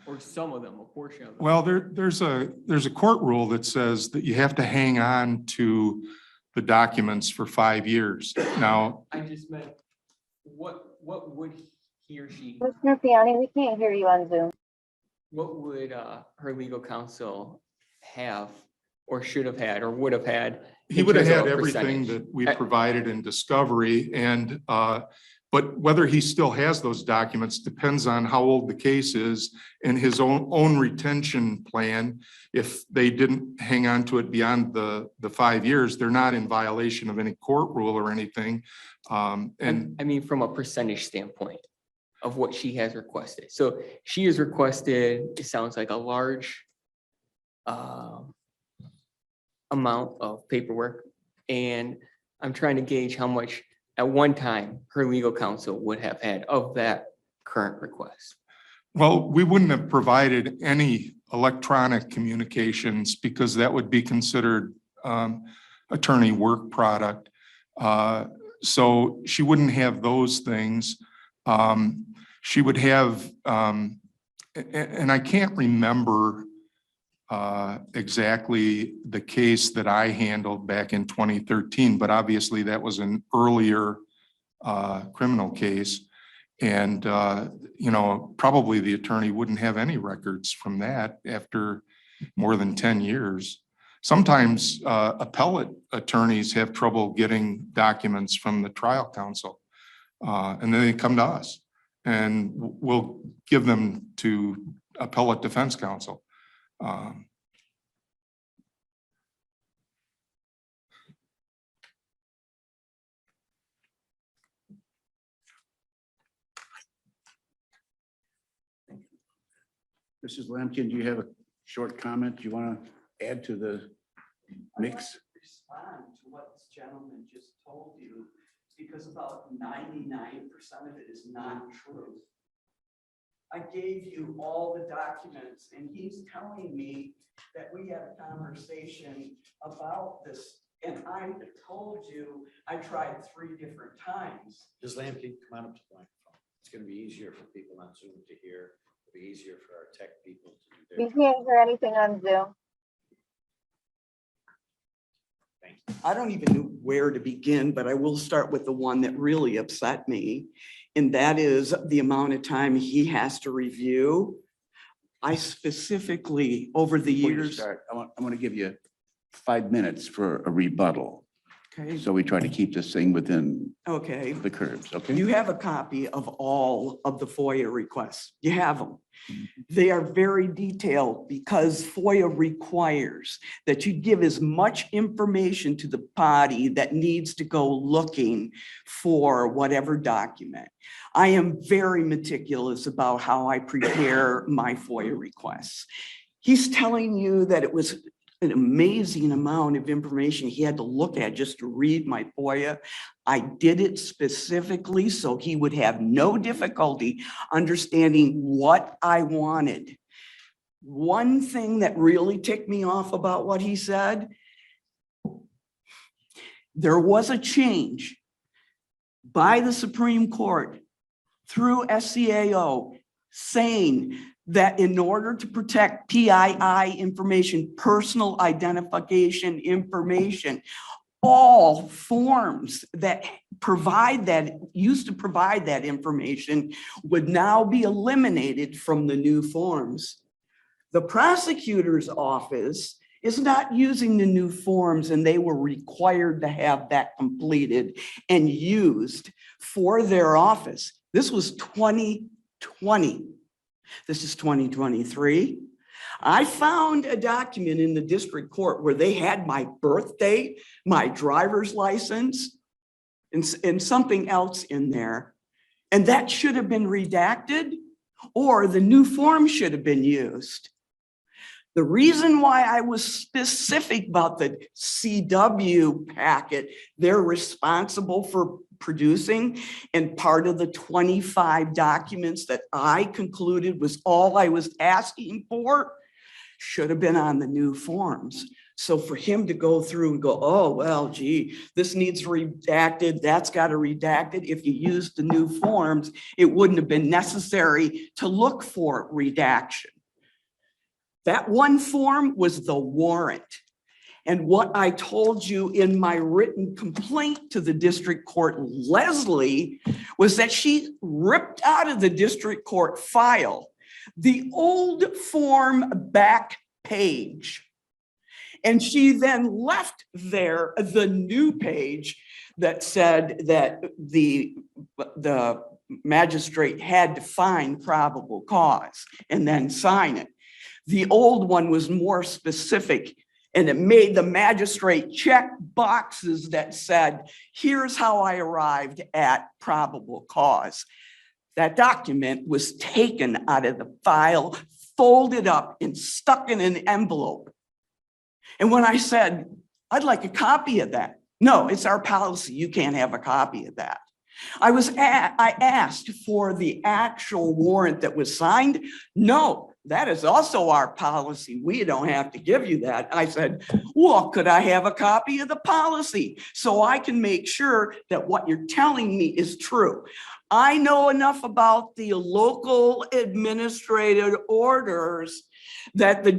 Or some of them, a portion of them?
Well, there's a court rule that says that you have to hang on to the documents for 5 years. Now,
I just meant, what would he or she,
Commissioner Fiani, we can't hear you on Zoom.
what would her legal counsel have or should have had or would have had?
he
in
would have
terms of
had
a
everything
percentage?
that we provided in discovery and, but whether he still has those documents depends on how old the case is and his own retention plan. If they didn't hang on to it beyond the 5 years, they're not in violation of any court rule or anything. And
I mean, from a percentage standpoint of what she has requested. So she has requested, it sounds like a large amount of paperwork. And I'm trying to gauge how much at one time her legal counsel would have had of that current request.
well, we wouldn't have provided any electronic communications because that would be considered attorney work product. So she wouldn't have those things. She would have, and I can't remember exactly the case that I handled back in 2013, but obviously that was an earlier criminal case. And, you know, probably the attorney wouldn't have any records from that after more than 10 years. Sometimes appellate attorneys have trouble getting documents from the trial counsel. And then they come to us and we'll give them to appellate defense counsel.
Mrs. Lampkin, do you have a short comment you want to add to the mix?
Respond to what this gentleman just told you, because about 99% of it is not true. I gave you all the documents and he's telling me that we had a conversation about this. And I told you, I tried 3 different times.
Ms. Lamke, come on up to the microphone. It's going to be easier for people on Zoom to hear. It'll be easier for our tech people to do
We
their.
can't hear anything on Zoom.
Thank you.
I don't even know where to begin, but I will start with the one that really upset me. And that is the amount of time he has to review I specifically, over the
Before you
years,
start, I want to give you 5 minutes for a rebuttal.
okay,
So we try to keep this thing within
okay.
the curves, okay?
You have a copy of all of the FOIA requests. You have them. They are very detailed because FOIA requires that you give as much information to the body that needs to go looking for whatever document. I am very meticulous about how I prepare my FOIA requests. He's telling you that it was an amazing amount of information he had to look at just to read my FOIA. I did it specifically so he would have no difficulty understanding what I wanted. One thing that really ticked me off about what he said, there was a change by the Supreme Court through SCAO saying that in order to protect PII information, personal identification information, all forms that used to provide that information would now be eliminated from the new forms. The prosecutor's office is not using the new forms, and they were required to have that completed and used for their office. This was 2020. This is 2023. I found a document in the district court where they had my birth date, my driver's license, and something else in there. And that should have been redacted, or the new form should have been used. The reason why I was specific about the CW packet they're responsible for producing, and part of the 25 documents that I concluded was all I was asking for, should have been on the new forms. So for him to go through and go, oh, well, gee, this needs redacted, that's got to redacted. If you used the new forms, it wouldn't have been necessary to look for redaction. That one form was the warrant. And what I told you in my written complaint to the district court, Leslie, was that she ripped out of the district court file the old form back page. And she then left there the new page that said that the magistrate had to find probable cause and then sign it. The old one was more specific, and it made the magistrate check boxes that said, here's how I arrived at probable cause. That document was taken out of the file, folded up and stuck in an envelope. And when I said, I'd like a copy of that. No, it's our policy. You can't have a copy of that. I asked for the actual warrant that was signed. No, that is also our policy. We don't have to give you that. I said, well, could I have a copy of the policy so I can make sure that what you're telling me is true? I know enough about the local administrative orders that the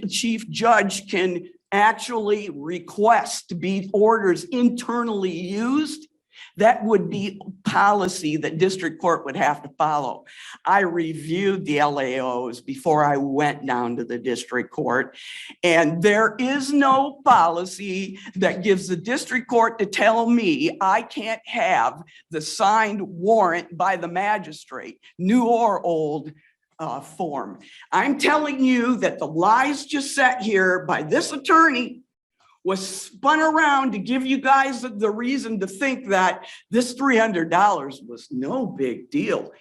chief judge can actually request to be orders internally used. That would be policy that district court would have to follow. I reviewed the LAOs before I went down to the district court, and there is no policy that gives the district court to tell me I can't have the signed warrant by the magistrate, new or old, form. I'm telling you that the lies just set here by this attorney was spun around to give you guys the reason to think that this $300 was no big deal.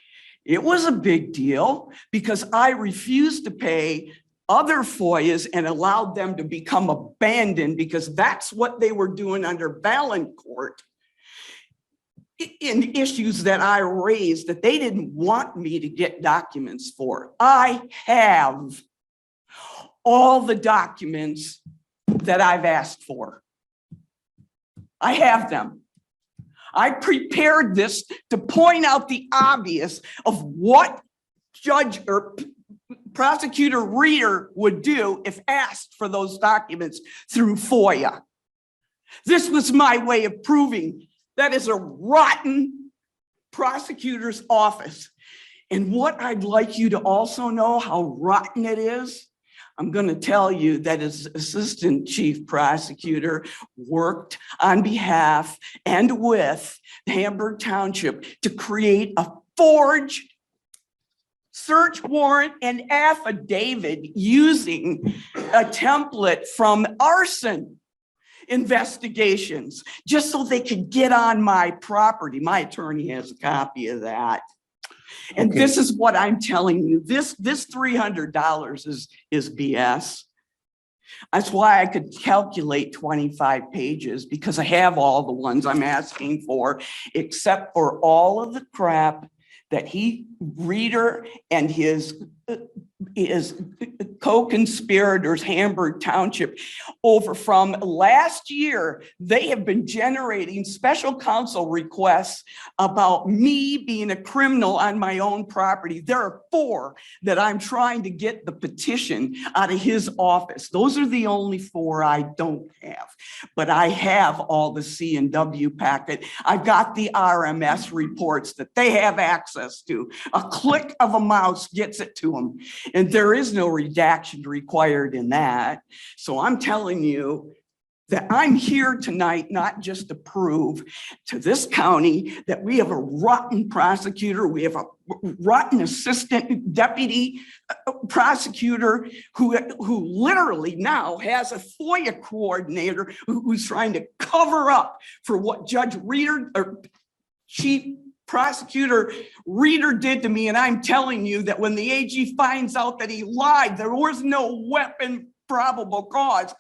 It was a big deal because I refused to pay other FOIAs and allowed them to become abandoned because that's what they were doing under Valancourt in issues that I raised that they didn't want me to get documents for. I have all the documents that I've asked for. I have them. I prepared this to point out the obvious of what judge or prosecutor reader would do if asked for those documents through FOIA. This was my way of proving that is a rotten prosecutor's office. And what I'd like you to also know how rotten it is, I'm going to tell you that as Assistant Chief Prosecutor worked on behalf and with Hamburg Township to create a forged search warrant and affidavit using a template from arson investigations, just so they could get on my property. My attorney has a copy of that. And
Okay.
this is what I'm telling you, this $300 is BS. That's why I could calculate 25 pages, because I have all the ones I'm asking for, except for all of the crap that Reader and his co-conspirators, Hamburg Township, over from last year, they have been generating special counsel requests about me being a criminal on my own property. There are 4 that I'm trying to get the petition out of his office. Those are the only 4 I don't have, but I have all the C&W packet. I've got the RMS reports that they have access to. A click of a mouse gets it to them. And there is no redaction required in that. So I'm telling you that I'm here tonight, not just to prove to this county that we have a rotten prosecutor, we have a rotten assistant deputy prosecutor who literally now has a FOIA coordinator who's trying to cover up for what Judge Reader or Chief Prosecutor Reader did to me. And I'm telling you that when the AG finds out that he lied, there was no weapon probable cause,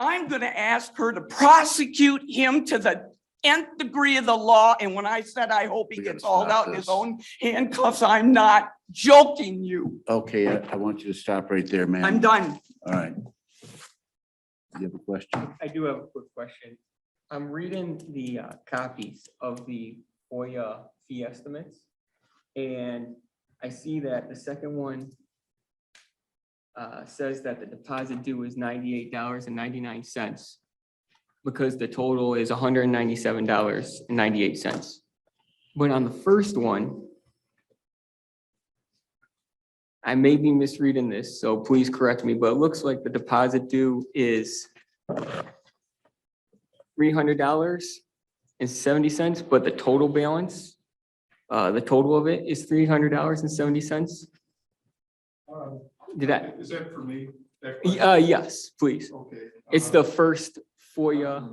I'm going to ask her to prosecute him to the nth degree of the law. And when I said I hope he gets hauled out in his own handcuffs, I'm not joking you.
Okay, I want you to stop right there, ma'am.
I'm done.
All right. You have a question?
I do have a quick question. I'm reading the copies of the FOIA fee estimates, and I see that the second one says that the deposit due is $98.99 because the total is $197.98. But on the first one, I may be misreading this, so please correct me, but it looks like the deposit due is $300.70, but the total balance, the total of it is $300.70. Did I?
Is that for me?
Yes, please.
Okay.
It's the first FOIA.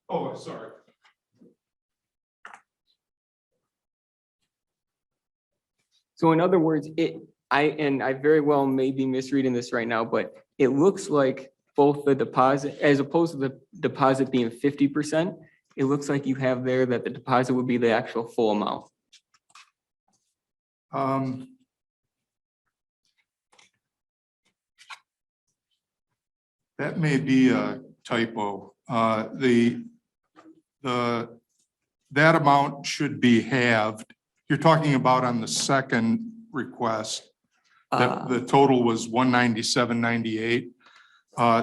Oh, sorry.
So in other words, I very well may be misreading this right now, but it looks like both the deposit, as opposed to the deposit being 50%, it looks like you have there that the deposit would be the actual full amount.
That may be a typo. That amount should be halved. You're talking about on the second request, that the total was $197.98.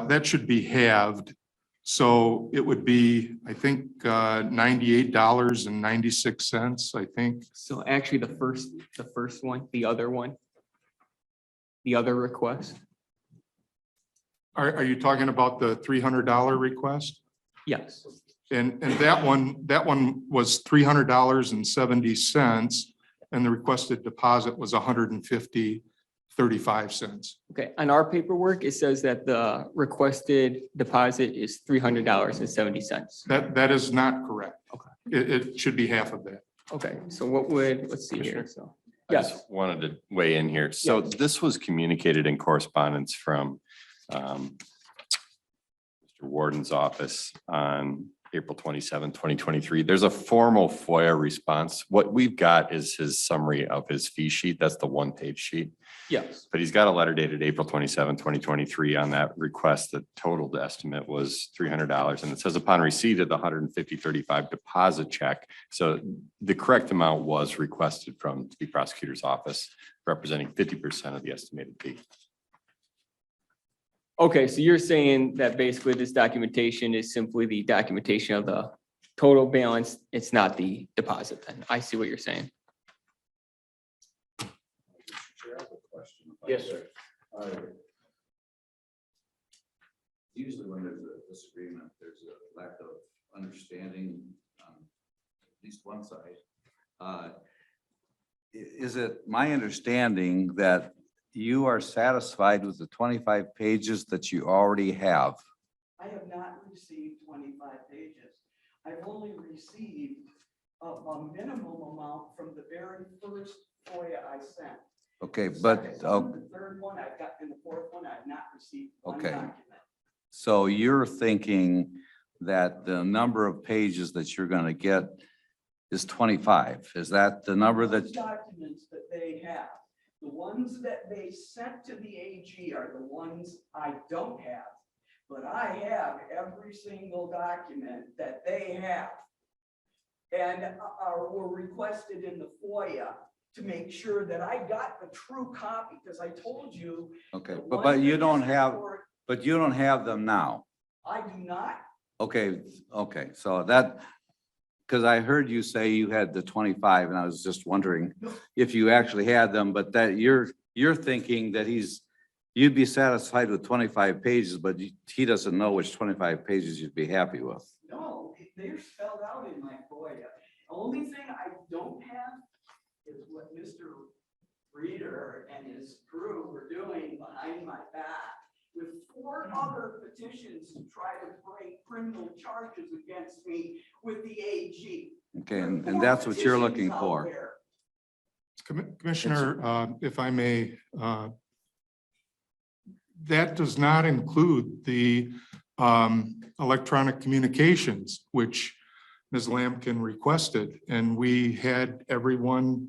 That should be halved. So it would be, I think, $98.96, I think.
So actually the first one, the other request.
Are you talking about the $300 request?
Yes.
And that one was $300.70, and the requested deposit was $150.35.
Okay, on our paperwork, it says that the requested deposit is $300.70.
That is not correct.
Okay.
It should be half of that.
Okay, so what would, let's see here, so.
I
Yes,
just wanted to weigh in here. So this was communicated in correspondence from Mr. Warden's office on April 27, 2023. There's a formal FOIA response. What we've got is his summary of his fee sheet. That's the one-page sheet.
yes,
But he's got a letter dated April 27, 2023 on that request. The total estimate was $300. And it says upon receipt of the $150.35 deposit check. So the correct amount was requested from the prosecutor's office, representing 50% of the estimated fee.
okay, so you're saying that basically this documentation is simply the documentation of the total balance, it's not the deposit then, I see what you're saying.
Yes, sir. Usually when there's a disagreement, there's a lack of understanding on at least one side.
Is it my understanding that you are satisfied with the 25 pages that you already have?
I have not received 25 pages. I've only received a minimum amount from the very first FOIA I sent.
Okay,
The
but,
second one, the third one, I've got, and the fourth one, I've not received one
Okay.
document.
so you're thinking that the number of pages that you're gonna get is 25? Is that the number that?
Those documents that they have, the ones that they sent to the AG are the ones I don't have. But I have every single document that they have. And were requested in the FOIA to make sure that I got the true copy, because I told you.
Okay,
the
but
ones
you
that
don't
just
have,
report,
but you don't have them now.
I do not.
Okay, so that, because I heard you say you had the 25 and I was just wondering if you actually had them, but that you're thinking that you'd be satisfied with 25 pages, but he doesn't know which 25 pages you'd be happy with.
No, they're spelled out in my FOIA. The only thing I don't have is what Mr. Reader and his crew were doing behind my back with 4 other petitions to try to bring criminal charges against me with the AG.
Okay, and that's what you're looking for.
Commissioner, if I may, that does not include the electronic communications, which Ms. Lampkin requested, and we had everyone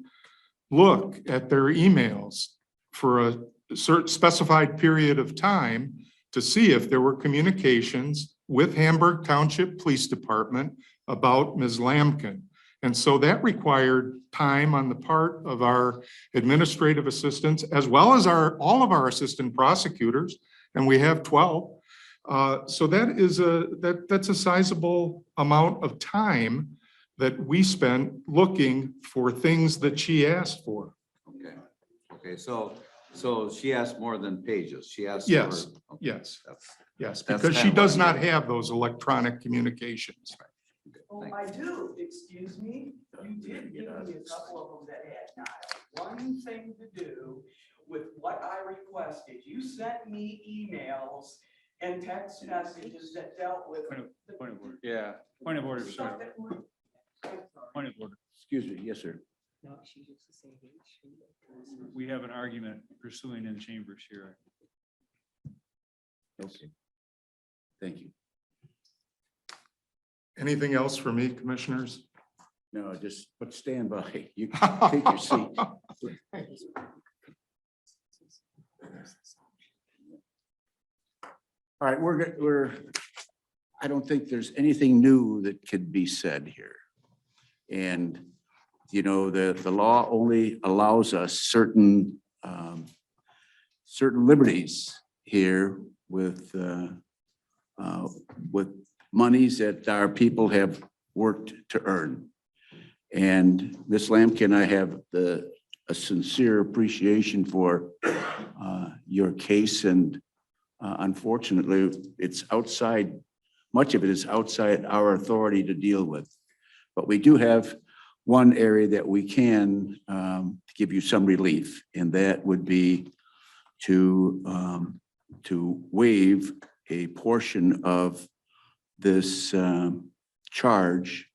look at their emails for a certain specified period of time to see if there were communications with Hamburg Township Police Department about Ms. Lampkin. And so that required time on the part of our administrative assistants, as well as all of our assistant prosecutors, and we have 12. So that's a sizable amount of time that we spent looking for things that she asked for.
Okay, so she asked more than pages. She asked.
Yes,
for- okay,
yes,
that's
because she
kind of
does
what I
not
hear.
have those electronic communications.
Oh, I do, excuse me. You did give me a couple of them that had not one thing to do with what I requested. You sent me emails and text messages that dealt with.
Point of order. Yeah, point of order,
stuff
sir.
that were-
Point of order.
Excuse me, yes, sir.
We have an argument pursuing in chambers here.
Okay. Thank you.
Anything else for me, commissioners?
No, but stand by. You can take your seat. All right, I don't think there's anything new that could be said here. And, you know, the law only allows us certain liberties here with monies that our people have worked to earn. And Ms. Lampkin, I have a sincere appreciation for your case, and unfortunately, much of it is outside our authority to deal with. But we do have one area that we can give you some relief, and that would be to waive a portion of this charge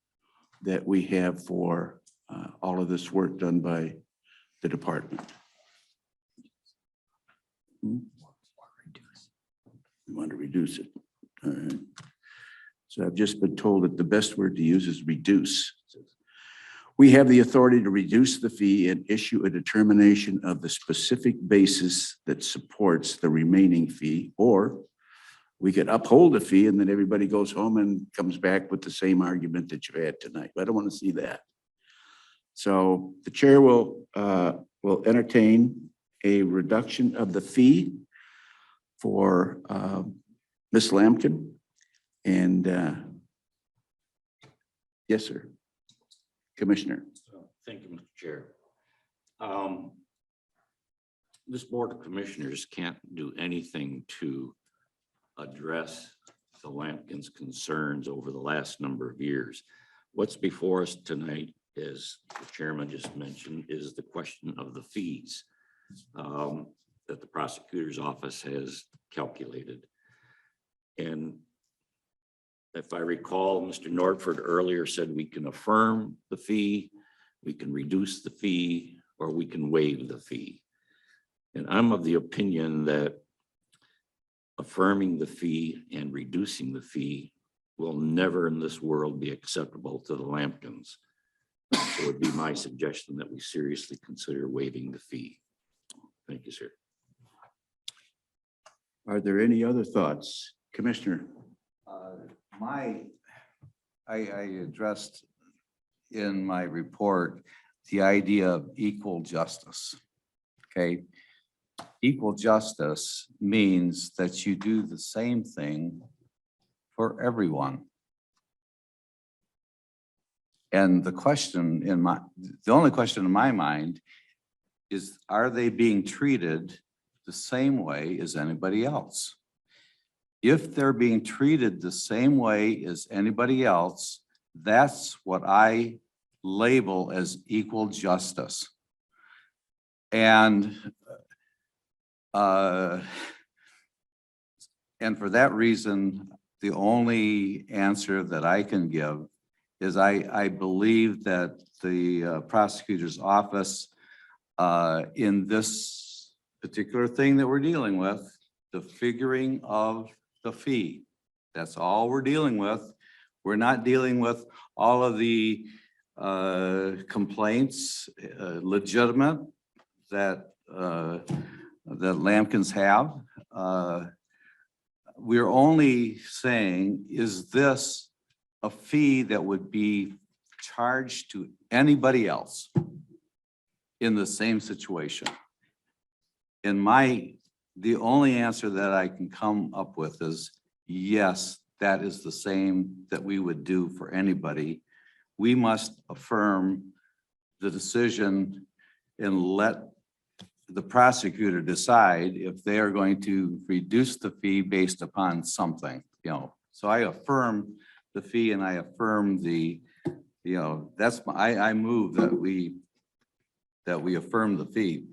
that we have for all of this work done by the department. We want to reduce it. All right. So I've just been told that the best word to use is reduce. We have the authority to reduce the fee and issue a determination of the specific basis that supports the remaining fee, or we could uphold the fee and then everybody goes home and comes back with the same argument that you had tonight. I don't want to see that. So the chair will entertain a reduction of the fee for Ms. Lampkin. And yes, sir. Commissioner.
Thank you, Mr. Chair. this Board of Commissioners can't do anything to address the Lampkins' concerns over the last number of years. What's before us tonight, as the chairman just mentioned, is the question of the fees that the prosecutor's office has calculated. And if I recall, Mr. Nordford earlier said we can affirm the fee, we can reduce the fee, or we can waive the fee. And I'm of the opinion that affirming the fee and reducing the fee will never in this world be acceptable to the Lampkins. So it would be my suggestion that we seriously consider waiving the fee. Thank you, sir.
Are there any other thoughts? Commissioner?
I addressed in my report the idea of equal justice. Okay. Equal justice means that you do the same thing for everyone. And the only question in my mind is, are they being treated the same way as anybody else? If they're being treated the same way as anybody else, that's what I label as equal justice. And for that reason, the only answer that I can give is I believe that the prosecutor's office in this particular thing that we're dealing with, the figuring of the fee, that's all we're dealing with. We're not dealing with all of the complaints, legitimate, that Lampkins have. We're only saying, is this a fee that would be charged to anybody else in the same situation? The only answer that I can come up with is yes, that is the same that we would do for anybody. We must affirm the decision and let the prosecutor decide if they are going to reduce the fee based upon something, So I affirm the fee and I affirm I move that we affirm the fee.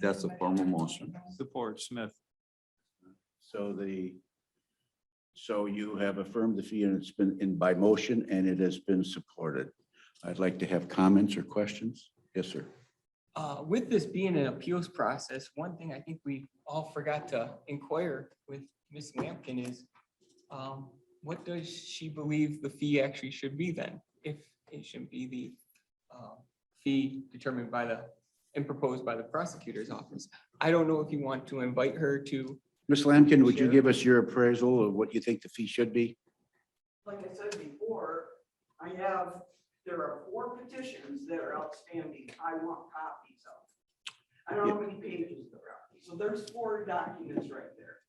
That's a formal motion.
Support Smith.
So you have affirmed the fee and it's been by motion and it has been supported. I'd like to have comments or questions. Yes, sir.
With this being an appeals process, one thing I think we all forgot to inquire with Ms. Lampkin is, what does she believe the fee actually should be then? If it shouldn't be the fee determined and proposed by the prosecutor's office. I don't know if you want to invite her to.
Ms. Lampkin, would you give us your appraisal of what you think the fee should be?
Like I said before, there are 4 petitions that are outstanding. I want copies of. I don't know how many pages there are. So there's 4 documents right there.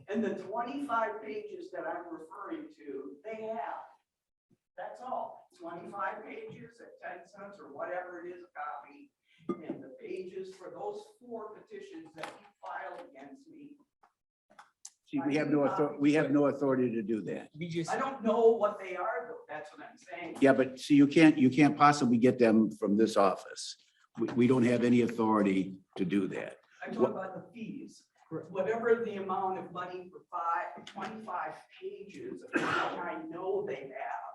And the 25 pages that I'm referring to, they have. That's all. 25 pages at 10 cents or whatever it is a copy. And the pages for those 4 petitions that you filed against me.
See, we have no authority to do that.
I don't know what they are, though. That's what I'm saying.
Yeah, but see, you can't possibly get them from this office. We don't have any authority to do that.
I'm talking about the fees. Whatever the amount of money for 25 pages, which I know they have.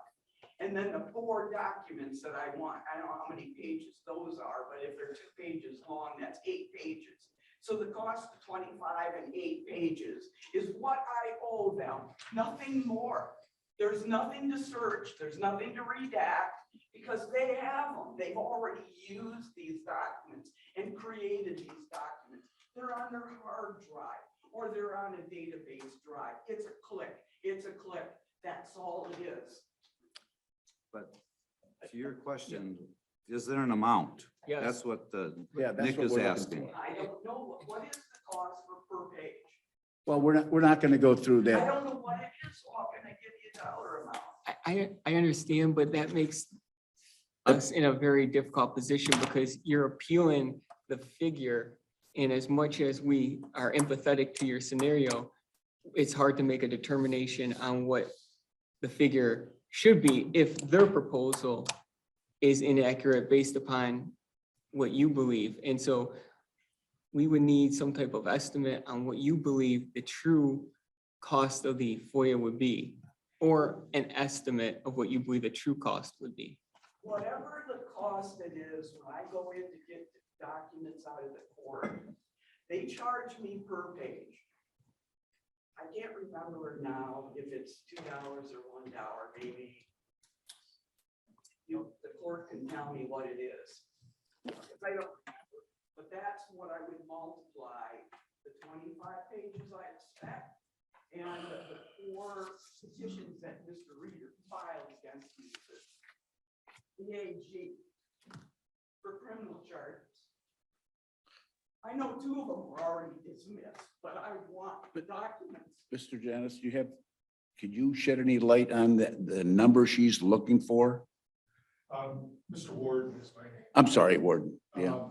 And then the 4 documents that I want, I don't know how many pages those are, but if they're 2 pages long, that's 8 pages. So the cost of 25 and 8 pages is what I owe them, nothing more. There's nothing to search, there's nothing to redact, because they have them. They've already used these documents and created these documents. They're on their hard drive or they're on a database drive. It's a click, that's all it is.
But to your question, is there an amount?
Yes.
That's what
that's
Nick
what
is
we're looking
asking.
I don't know, what is the cost per page?
Well, we're not going to go through
I
that.
don't know what it is, so how can I give you a dollar amount?
I understand, but that makes us in a very difficult position because you're appealing the figure. And as much as we are empathetic to your scenario, it's hard to make a determination on what the figure should be if their proposal is inaccurate based upon what you believe. And so we would need some type of estimate on what you believe the true cost of the FOIA would be, or an estimate of what you believe the true cost would be.
Whatever the cost it is, when I go in to get the documents out of the court, they charge me per page. I can't remember now if it's $2 or $1, maybe. The court can tell me what it is. Because I don't remember, but that's what I would multiply the 25 pages I expect and the 4 petitions that Mr. Reader filed against me, the AG, for criminal charges. I know 2 of them were already dismissed, but I want the documents.
Mr. Janice, could you shed any light on the number she's looking for?
Mr. Ward is my name.
I'm sorry, Warden. Yeah.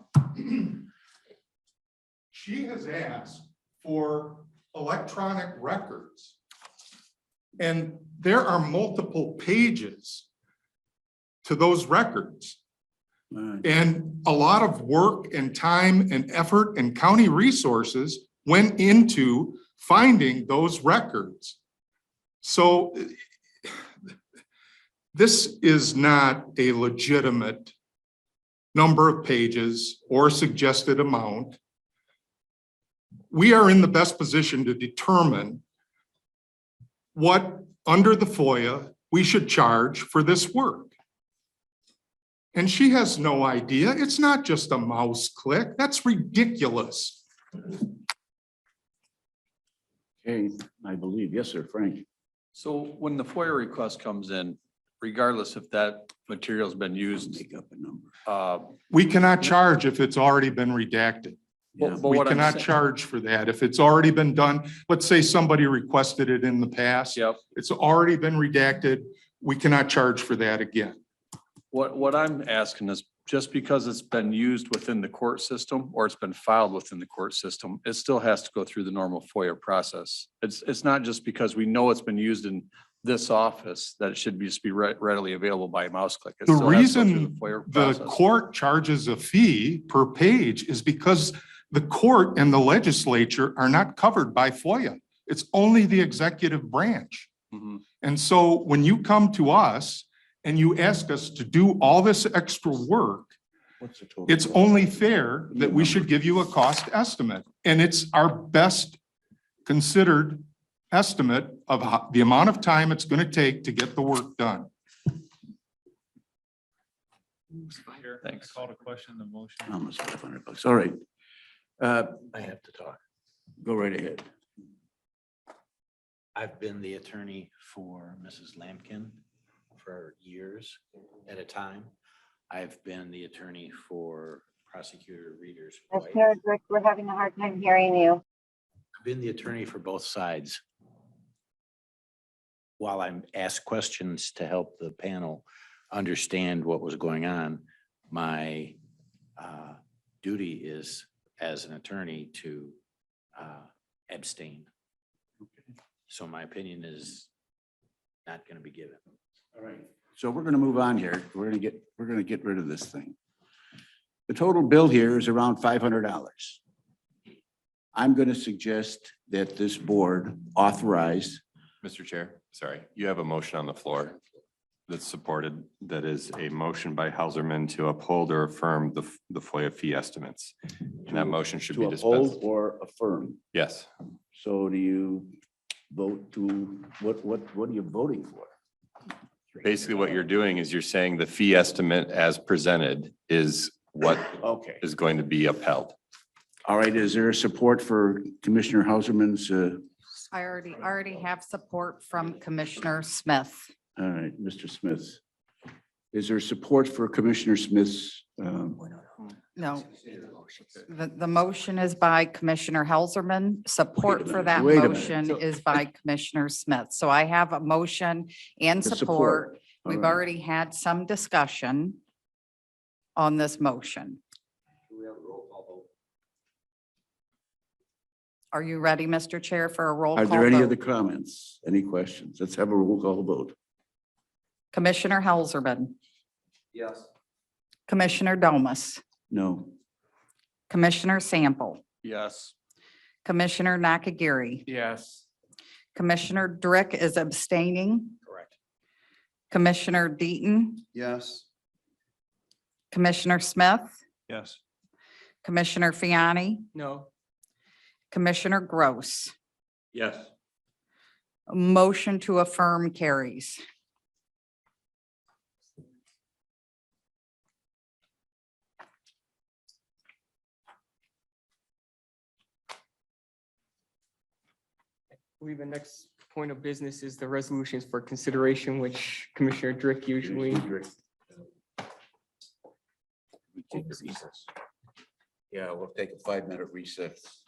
She has asked for electronic records. And there are multiple pages to those records. And a lot of work and time and effort and county resources went into finding those records. So this is not a legitimate number of pages or suggested amount. We are in the best position to determine what, under the FOIA, we should charge for this work. And she has no idea. It's not just a mouse click. That's ridiculous.
Okay, I believe. Yes, sir, Frank.
So when the FOIA request comes in, regardless if that material's been used,
Make up a number.
We cannot charge if it's already been redacted.
but
We
what I'm
cannot
saying-
charge for that. If it's already been done, let's say somebody requested it in the past.
Yep.
It's already been redacted. We cannot charge for that again.
What I'm asking is, just because it's been used within the court system or it's been filed within the court system, it still has to go through the normal FOIA process. It's not just because we know it's been used in this office that it should just be readily available by a mouse click. It
The
still has to go through
reason
FOIA
the
process.
court charges a fee per page is because the court and the legislature are not covered by FOIA. It's only the executive branch.
Mhm.
And so when you come to us and you ask us to do all this extra work,
What's the total?
it's only fair that we should give you a cost estimate. And it's our best considered estimate of the amount of time it's going to take to get the work done.
Thanks.
Call to question the motion.
Almost $500. All right.
I have to talk.
Go right ahead.
I've been the attorney for Mrs. Lampkin for years at a time. I've been the attorney for Prosecutor Reader's wife.
Mr. Rick, we're having a hard time hearing you.
I've been the attorney for both sides. While I'm asked questions to help the panel understand what was going on, my duty is, as an attorney, to abstain. So my opinion is not going to be given.
All right. So we're going to move on here. We're going to get rid of this thing. The total bill here is around $500. I'm going to suggest that this board authorize.
Mr. Chair, sorry, you have a motion on the floor that's supported. That is a motion by Hauserman to uphold or affirm the FOIA fee estimates. And that motion should be
To uphold
dispensed.
or affirm.
Yes.
So do you vote to, what are you voting for?
Basically, what you're doing is you're saying the fee estimate as presented is what
Okay.
is going to be upheld.
All right. Is there support for Commissioner Hauserman's?
I already have support from Commissioner Smith.
All right, Mr. Smith. Is there support for Commissioner Smith's?
No. The motion is by Commissioner Helserman. Support for that
Wait a minute.
motion is by Commissioner Smith. So I have a motion and
The support.
support.
All
We've
right.
already had some discussion. on this motion? Are you ready, Mr. Chair, for a roll call
Are there any
vote?
other comments? Any questions? Let's have a roll call vote.
Commissioner Helserman,
Yes.
Commissioner Domas,
No.
Commissioner Sample,
Yes.
Commissioner Nakagiri,
Yes.
Commissioner Drick is abstaining,
Correct.
Commissioner Deaton,
Yes.
Commissioner Smith,
Yes.
Commissioner Fiani,
No.
Commissioner Gross.
Yes.
Motion to affirm carries.
I believe the next point of business is the resolutions for consideration, which Commissioner Drick usually.
Yeah, we'll take a 5-minute recess.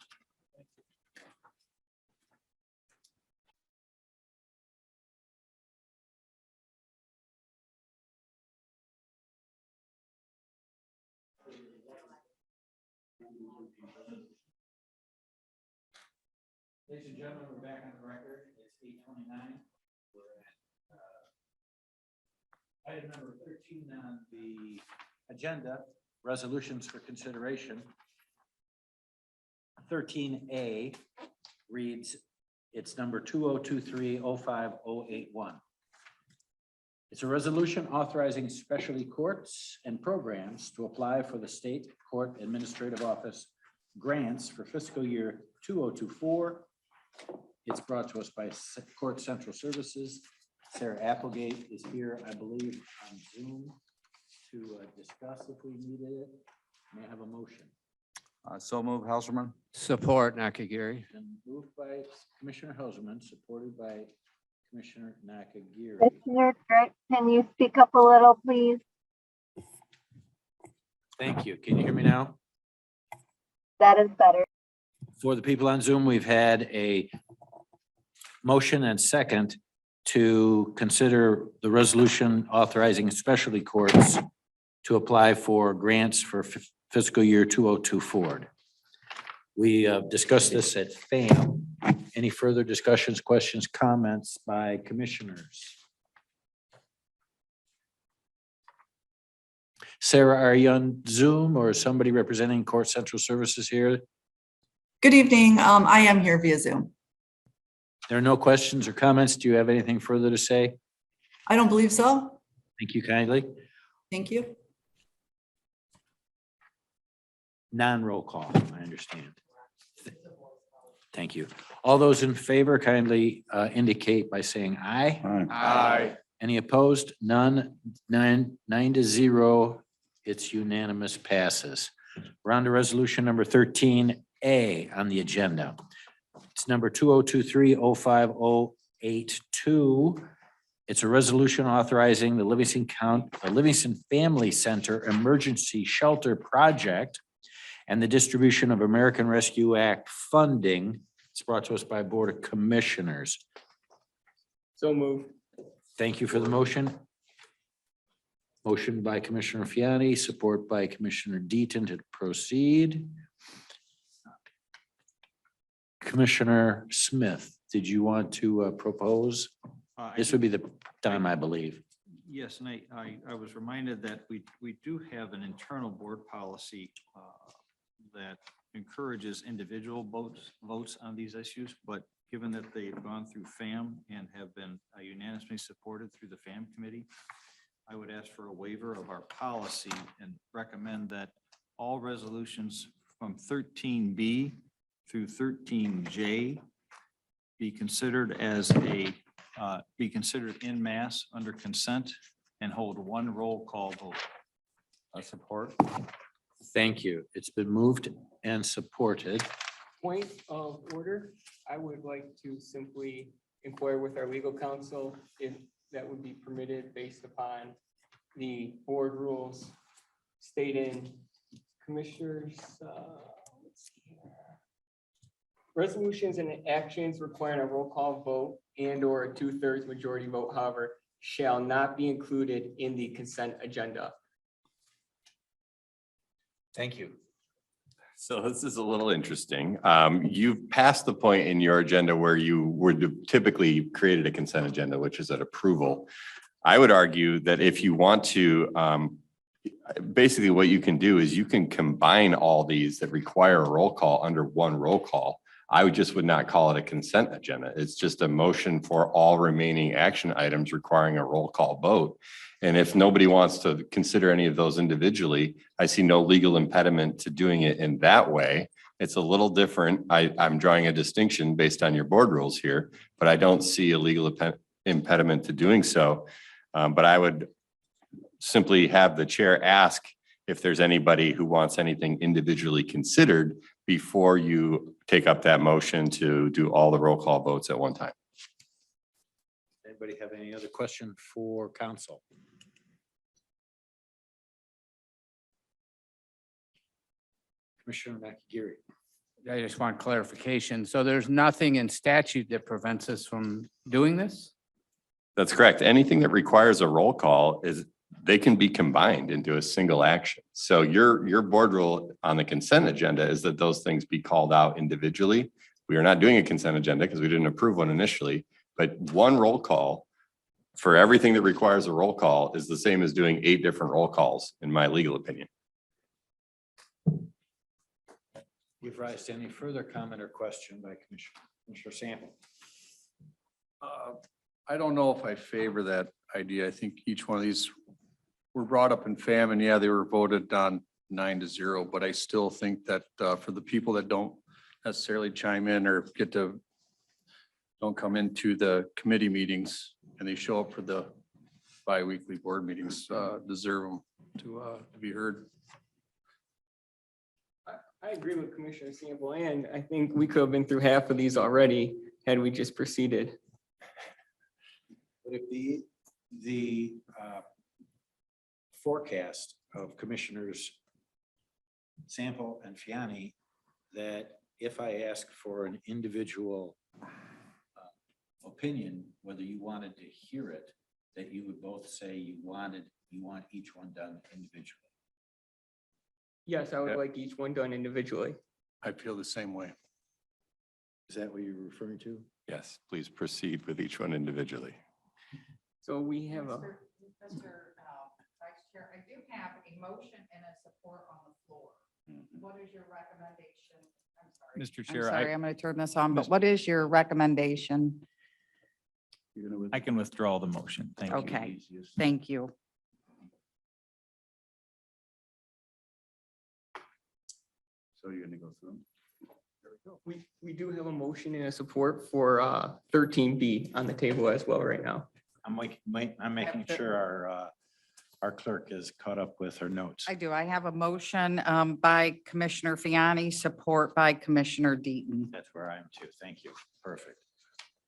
Ladies and gentlemen, we're back on the record. It's 8:29. Item number 13 on the agenda, resolutions for consideration. 13A reads, it's number 2023-05081. It's a resolution authorizing specialty courts and programs to apply for the State Court Administrative Office grants for fiscal year 2024. It's brought to us by Court Central Services. Sarah Applegate is here, I believe, on Zoom to discuss if we needed it. May I have a motion?
So move, Helserman.
Support Nakagiri.
And moved by Commissioner Helserman, supported by Commissioner Nakagiri.
Commissioner Drick, can you speak up a little, please?
Thank you. Can you hear me now?
That is better.
For the people on Zoom, we've had a motion and second to consider the resolution authorizing specialty courts to apply for grants for fiscal year 2024. We discussed this at FAM. Any further discussions, questions, comments by commissioners? Sarah, are you on Zoom or is somebody representing Court Central Services here?
Good evening. I am here via Zoom.
There are no questions or comments. Do you have anything further to say?
I don't believe so.
Thank you kindly.
Thank you.
Non-roll call, I understand. Thank you. All those in favor kindly indicate by saying aye.
Aye.
Any opposed? None. 9-0. It's unanimous, passes. We're on to resolution number 13A on the agenda. It's number 2023-05082. It's a resolution authorizing the Livingston Family Center Emergency Shelter Project and the distribution of American Rescue Act funding. It's brought to us by Board of Commissioners.
So moved.
Thank you for the motion. Motion by Commissioner Fiani, support by Commissioner Deaton to proceed. Commissioner Smith, did you want to propose? This would be the time, I believe.
Yes, and I was reminded that we do have an internal board policy that encourages individual votes on these issues, but given that they've gone through FAM and have been unanimously supported through the FAM committee, I would ask for a waiver of our policy and recommend that all resolutions from 13B through 13J be considered in mass under consent and hold one roll call vote.
Support. Thank you. It's been moved and supported.
Point of order, I would like to simply inquire with our legal counsel if that would be permitted based upon the board rules stating commissioners. Let's see here. Resolutions and actions requiring a roll call vote and or a 2/3 majority vote, however, shall not be included in the consent agenda.
Thank you.
So this is a little interesting. You've passed the point in your agenda where you would typically created a consent agenda, which is an approval. I would argue that if you want to, basically what you can do is you can combine all these that require a roll call under one roll call. I would not call it a consent agenda. It's just a motion for all remaining action items requiring a roll call vote. And if nobody wants to consider any of those individually, I see no legal impediment to doing it in that way. It's a little different. I'm drawing a distinction based on your board rules here, but I don't see a legal impediment to doing so. But I would simply have the chair ask if there's anybody who wants anything individually considered before you take up that motion to do all the roll call votes at one time.
Anybody have any other question for council? Commissioner Nakagiri.
I just want clarification. So there's nothing in statute that prevents us from doing this?
That's correct. Anything that requires a roll call they can be combined into a single action. So your board rule on the consent agenda is that those things be called out individually. We are not doing a consent agenda because we didn't approve one initially, but one roll call for everything that requires a roll call is the same as doing 8 different roll calls, in my legal opinion.
You've raised any further comment or question by Commissioner Sample?
I don't know if I favor that idea. I think each one of these were brought up in FAM, and yeah, they were voted on 9-0, but I still think that for the people that don't necessarily chime in or don't come into the committee meetings and they show up for the bi-weekly board meetings, deserve them to be heard.
I agree with Commissioner Sample, and I think we could have been through half of these already had we just proceeded.
Would it be the forecast of Commissioners Sample and Fiani that if I ask for an individual opinion, whether you wanted to hear it, that you would both say you want each one done individually?
Yes, I would like each one done individually.
I feel the same way.
Is that what you're referring to?
Yes, please proceed with each one individually.
So we have a.
Mr. Vice Chair, I do have a motion and a support on the floor. What is your recommendation? I'm sorry.
Mr. Chair,
I'm going to turn this on, but what is your recommendation?
I can withdraw the motion. Thank you.
Okay, thank you.
So you're gonna go through them?
We do have a motion and a support for 13B on the table as well right now.
I'm making sure our clerk is caught up with her notes.
I do. I have a motion by Commissioner Fiani, support by Commissioner Deaton.
That's where I am too. Thank you. Perfect.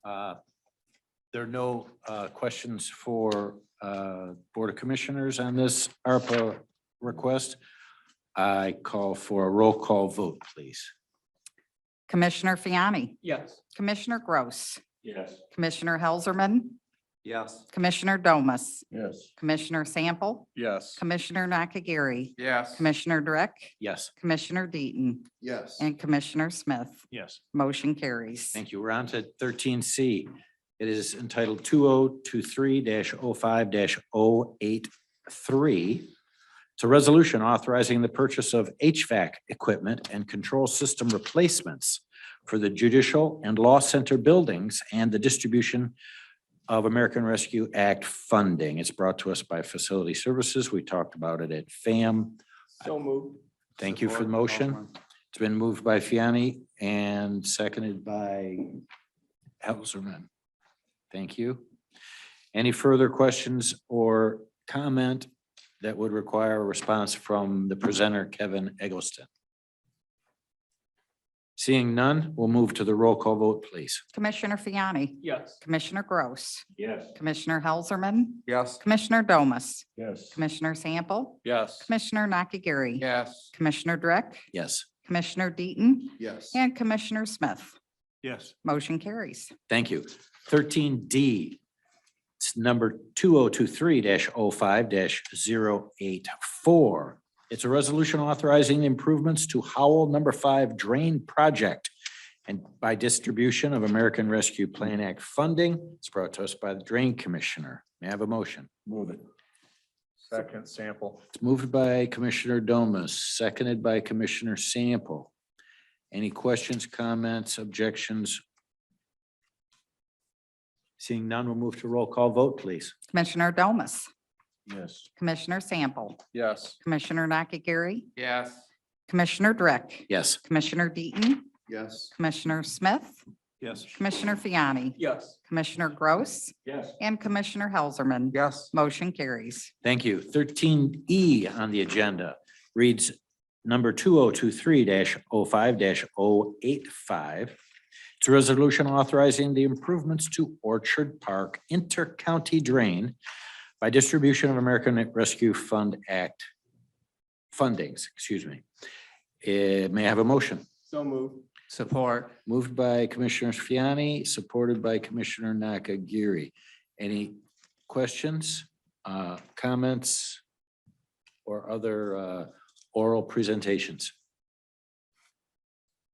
There are no questions for Board of Commissioners on this ARPA request. I call for a roll call vote, please.
Commissioner Fiani,
Yes.
Commissioner Gross,
Yes.
Commissioner Helserman,
Yes.
Commissioner Domas,
Yes.
Commissioner Sample,
Yes.
Commissioner Nakagiri,
Yes.
Commissioner Drick,
Yes.
Commissioner Deaton,
Yes.
and Commissioner Smith.
Yes.
Motion carries.
Thank you. We're on to 13C. It is entitled 2023-05-083. It's a resolution authorizing the purchase of HVAC equipment and control system replacements for the Judicial and Law Center buildings and the distribution of American Rescue Act funding. It's brought to us by Facility Services. We talked about it at FAM.
So moved.
Thank you for the motion. It's been moved by Fiani and seconded by Helserman. Thank you. Any further questions or comment that would require a response from the presenter, Kevin Eggleston? Seeing none, we'll move to the roll call vote, please.
Commissioner Fiani,
Yes.
Commissioner Gross,
Yes.
Commissioner Helserman,
Yes.
Commissioner Domas,
Yes.
Commissioner Sample,
Yes.
Commissioner Nakagiri,
Yes.
Commissioner Drick,
Yes.
Commissioner Deaton,
Yes.
and Commissioner Smith.
Yes.
Motion carries.
Thank you. 13D, it's number 2023-05-084.
It's a resolution authorizing improvements to Howell Number 5 Drain Project and by distribution of American Rescue Plan Act funding. It's brought to us by the Drain Commissioner. May I have a motion?
Move it. Second, Sample.
It's moved by Commissioner Domas, seconded by Commissioner Sample. Any questions, comments, objections? Seeing none, we'll move to roll call vote, please.
Commissioner Domas,
Yes.
Commissioner Sample,
Yes.
Commissioner Nakagiri,
Yes.
Commissioner Drick,
Yes.
Commissioner Deaton,
Yes.
Commissioner Smith,
Yes.
Commissioner Fiani,
Yes.
Commissioner Gross,
Yes.
and Commissioner Helserman.
Yes.
Motion carries.
Thank you. 13E on the agenda reads number 2023-05-085. It's a resolution authorizing the improvements to Orchard Park Inter-County Drain by distribution of American Rescue Fund Act fundings, excuse me. May I have a motion?
So moved.
Support.
Moved by Commissioner Fiani, supported by Commissioner Nakagiri. Any questions, comments, or other oral presentations?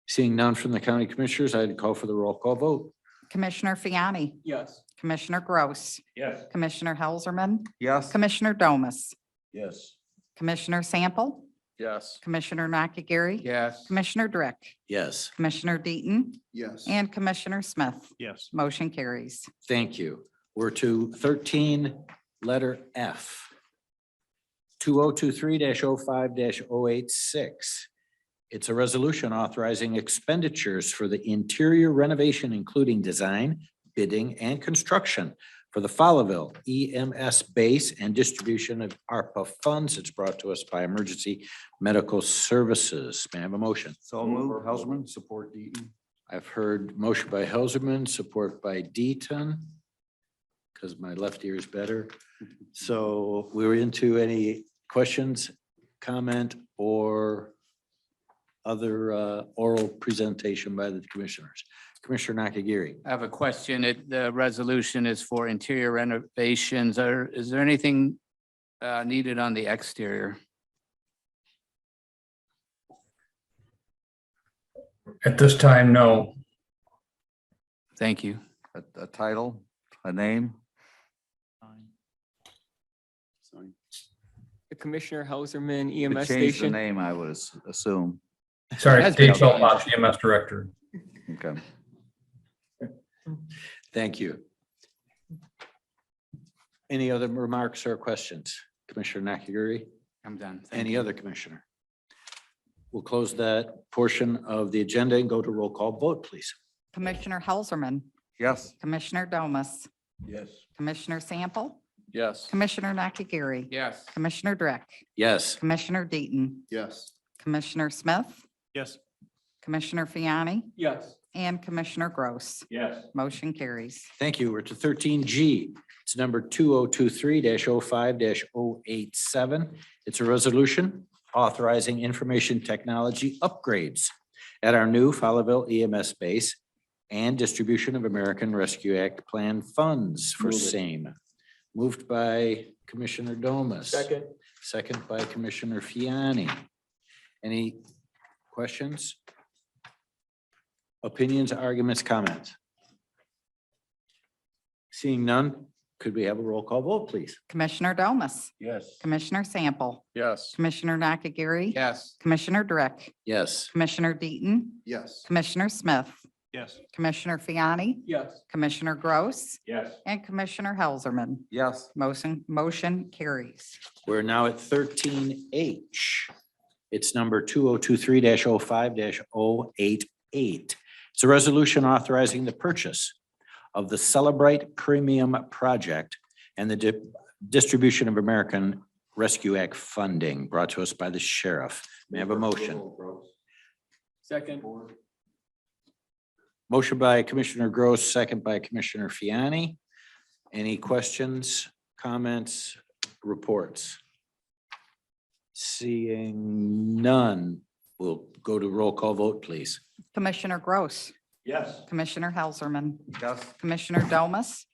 Seeing none from the county commissioners, I'd call for the roll call vote.
Commissioner Fiani,
Yes.
Commissioner Gross,
Yes.
Commissioner Helserman,
Yes.
Commissioner Domas,
Yes.
Commissioner Sample,
Yes.
Commissioner Nakagiri,
Yes.
Commissioner Drick,
Yes,
Commissioner Deaton,
Yes.
and Commissioner Smith.
Yes.
Motion carries.
thank you. We're to 13, letter F. 2023-05-086. It's a resolution authorizing expenditures for the interior renovation, including design, bidding, and construction for the Fowlerville EMS base and distribution of ARPA funds. It's brought to us by Emergency Medical Services. May I have a motion?
So moved, Helserman, support Deaton.
I've heard motion by Helserman, support by Deaton, because my left ear is better. So we're into any questions, comment, or other oral presentation by the commissioners. Commissioner Nakagiri.
I have a question. The resolution is for interior renovations. Is there anything needed on the exterior?
At this time, no.
Thank you.
A title, a name?
The Commissioner Helserman
You could
EMS
change the
station.
name, I would assume.
Sorry,
Has been
Dave Philpott,
changed.
EMS Director.
Okay.
Thank you. Any other remarks or questions? Commissioner Nakagiri?
I'm done. Thank
Any
you.
other commissioner? We'll close that portion of the agenda and go to roll call vote, please.
Commissioner Helserman,
Yes.
Commissioner Domas,
Yes.
Commissioner Sample,
Yes.
Commissioner Nakagiri,
Yes.
Commissioner Drick,
Yes,
Commissioner Deaton,
Yes.
Commissioner Smith,
Yes.
Commissioner Fiani,
Yes.
and Commissioner Gross.
Yes.
Motion carries.
thank you. We're to 13G. It's number 2023-05-087. It's a resolution authorizing information technology upgrades at our new Fowlerville EMS base and distribution of American Rescue Act Plan funds for
Move it.
same. Moved by Commissioner Domas.
Second.
Second by Commissioner Fiani. Any questions? Opinions, arguments, comments? Seeing none, could we have a roll call vote, please?
Commissioner Domas,
Yes.
Commissioner Sample,
Yes.
Commissioner Nakagiri,
Yes.
Commissioner Drick,
Yes,
Commissioner Deaton,
Yes.
Commissioner Smith,
Yes.
Commissioner Fiani,
Yes.
Commissioner Gross,
Yes.
and Commissioner Helserman.
Yes.
Motion carries.
we're now at 13H. It's number 2023-05-088. It's a resolution authorizing the purchase of the Celebrate Premium Project and the distribution of American Rescue Act funding brought to us by the sheriff. May I have a motion?
Second.
Motion by Commissioner Gross, second by Commissioner Fiani. Any questions, comments, reports? Seeing none, we'll go to roll call vote, please.
Commissioner Gross,
Yes.
Commissioner Helserman,
Yes.
Commissioner Domas,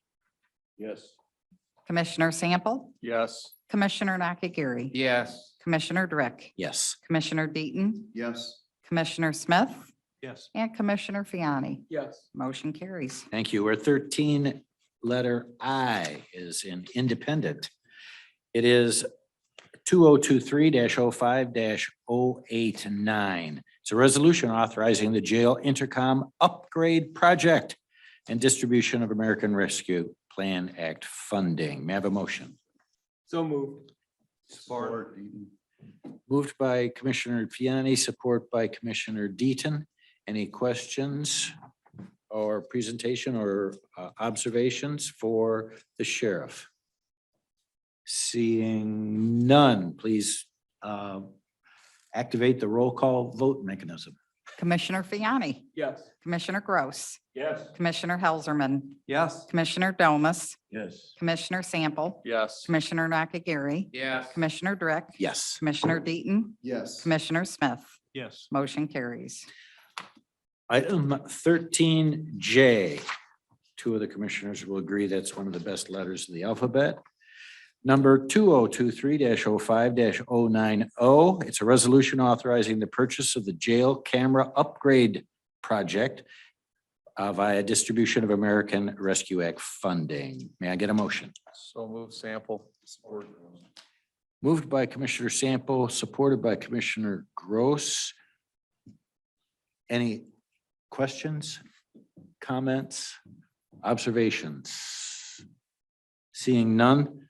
Yes.
Commissioner Sample,
Yes.
Commissioner Nakagiri,
Yes.
Commissioner Drick,
Yes.
Commissioner Deaton,
Yes.
Commissioner Smith,
Yes.
and Commissioner Fiani.
Yes.
Motion carries.
Thank you. Our 13 letter I is in independent. It is 2023-05-089. It's a resolution authorizing the jail intercom upgrade project and distribution of American Rescue Plan Act funding. May I have a motion?
So moved.
Support.
Moved by Commissioner Fiani, support by Commissioner Deaton. Any questions or presentation or observations for the sheriff? Seeing none, please activate the roll call vote mechanism.
Commissioner Fiani,
Yes.
Commissioner Gross,
Yes.
Commissioner Helserman,
Yes.
Commissioner Domas,
Yes.
Commissioner Sample,
Yes.
Commissioner Nakagiri,
Yes.
Commissioner Drick,
Yes.
Commissioner Deaton,
Yes.
Commissioner Smith.
Yes.
Motion carries.
Item 13J. Two of the commissioners will agree that's one of the best letters of the alphabet. Number 2023-05-090. It's a resolution authorizing the purchase of the jail camera upgrade project via distribution of American Rescue Act funding. May I get a motion?
So move Sample. Support.
Moved by Commissioner Sample, supported by Commissioner Gross. Any questions, comments, observations? Seeing none,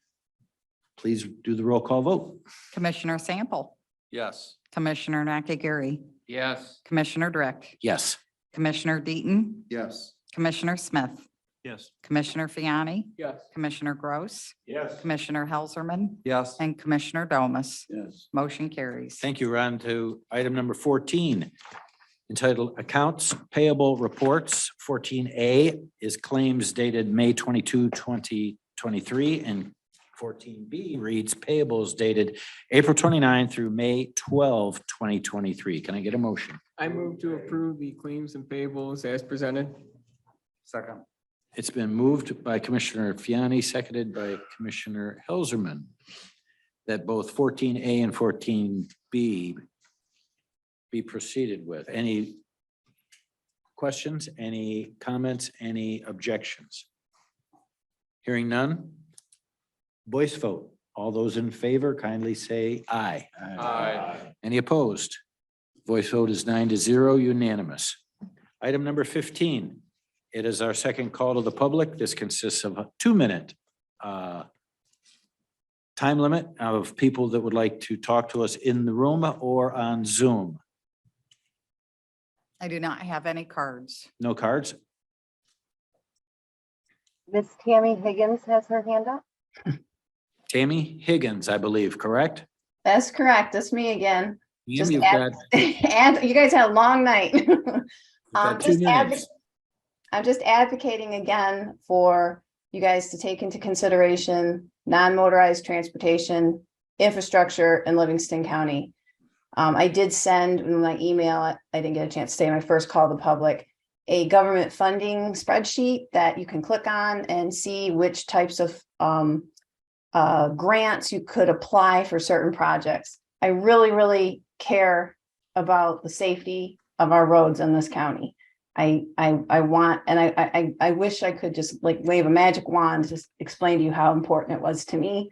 please do the roll call vote.
Commissioner Sample,
Yes.
Commissioner Nakagiri,
Yes.
Commissioner Drick,
Yes.
Commissioner Deaton,
Yes.
Commissioner Smith,
Yes.
Commissioner Fiani,
Yes.
Commissioner Gross,
Yes.
Commissioner Helserman,
Yes.
and Commissioner Domas.
Yes.
Motion carries.
Thank you. We're on to item number 14, entitled Accounts Payable Reports. 14A is claims dated May 22, 2023, and 14B reads payables dated April 29 through May 12, 2023. Can I get a motion?
I move to approve the claims and payables as presented.
Second.
It's been moved by Commissioner Fiani, seconded by Commissioner Helserman, that both 14A and 14B be proceeded with. Any questions, any comments, any objections? Hearing none. Voice vote. All those in favor kindly say aye.
Aye.
Any opposed? Voice vote is 9-0, unanimous. Item number 15. It is our second call to the public. This consists of a 2-minute time limit of people that would like to talk to us in the room or on Zoom.
I do not have any cards.
No cards?
Miss Tammy Higgins has her hand up.
Tammy Higgins, I believe, correct?
That's correct. That's me again.
Ma'am,
Just
you've
add-
got,
And you guys had a long night.
you've got 2
Just
minutes.
I'm just advocating again for you guys to take into consideration non-motorized transportation infrastructure in Livingston County. I did send in my email, I didn't get a chance to say my first call to the public, a government funding spreadsheet that you can click on and see which types of grants you could apply for certain projects. I really, really care about the safety of our roads in this county. I want, and I wish I could just like wave a magic wand to explain to you how important it was to me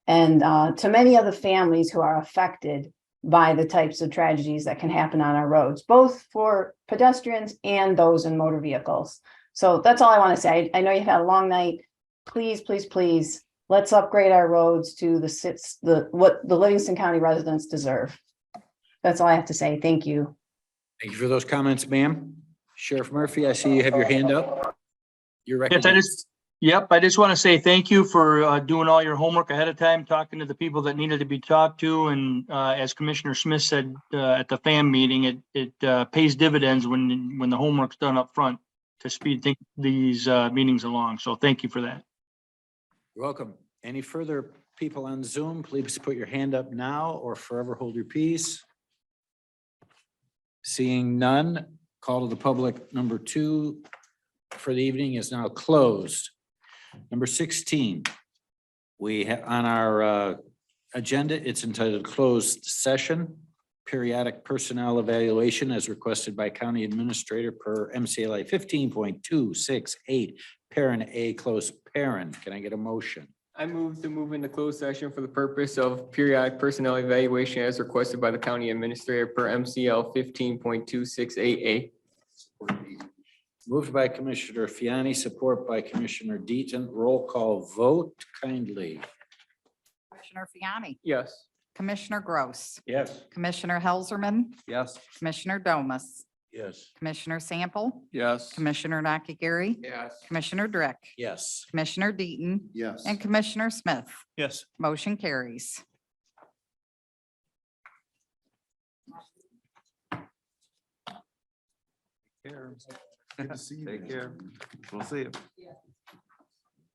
and to many other families who are affected by the types of tragedies that can happen on our roads, both for pedestrians and those in motor vehicles. So that's all I want to say. I know you've had a long night. Please, please, please, let's upgrade our roads to what the Livingston County residents deserve. That's all I have to say. Thank you.
Thank you for those comments, ma'am. Sheriff Murphy, I see you have your hand up. You're
Yes,
recognized.
I just want to say thank you for doing all your homework ahead of time, talking to the people that needed to be talked to. And as Commissioner Smith said at the FAM meeting, it pays dividends when the homework's done up front to speed these meetings along. So thank you for that.
You're welcome. Any further people on Zoom, please put your hand up now or forever hold your peace. Seeing none, call to the public number 2 for the evening is now closed. Number 16, We have on our agenda, it's entitled closed session, periodic personnel evaluation as requested by county administrator per MCLA 15.268, parent A, close parent. Can I get a motion?
I move to move into closed session for the purpose of periodic personnel evaluation as requested by the county administrator per MCL 15.268A.
Moved by Commissioner Fiani, support by Commissioner Deaton. Roll call vote kindly.
Commissioner Fiani,
Yes.
Commissioner Gross,
Yes.
Commissioner Helserman,
Yes.
Commissioner Domas,
Yes.
Commissioner Sample,
Yes.
Commissioner Nakagiri,
Yes.
Commissioner Drick,
Yes.
Commissioner Deaton,
Yes.
and Commissioner Smith.
Yes.
Motion carries.
Good to see you.
Take
guys.
care. We'll see you.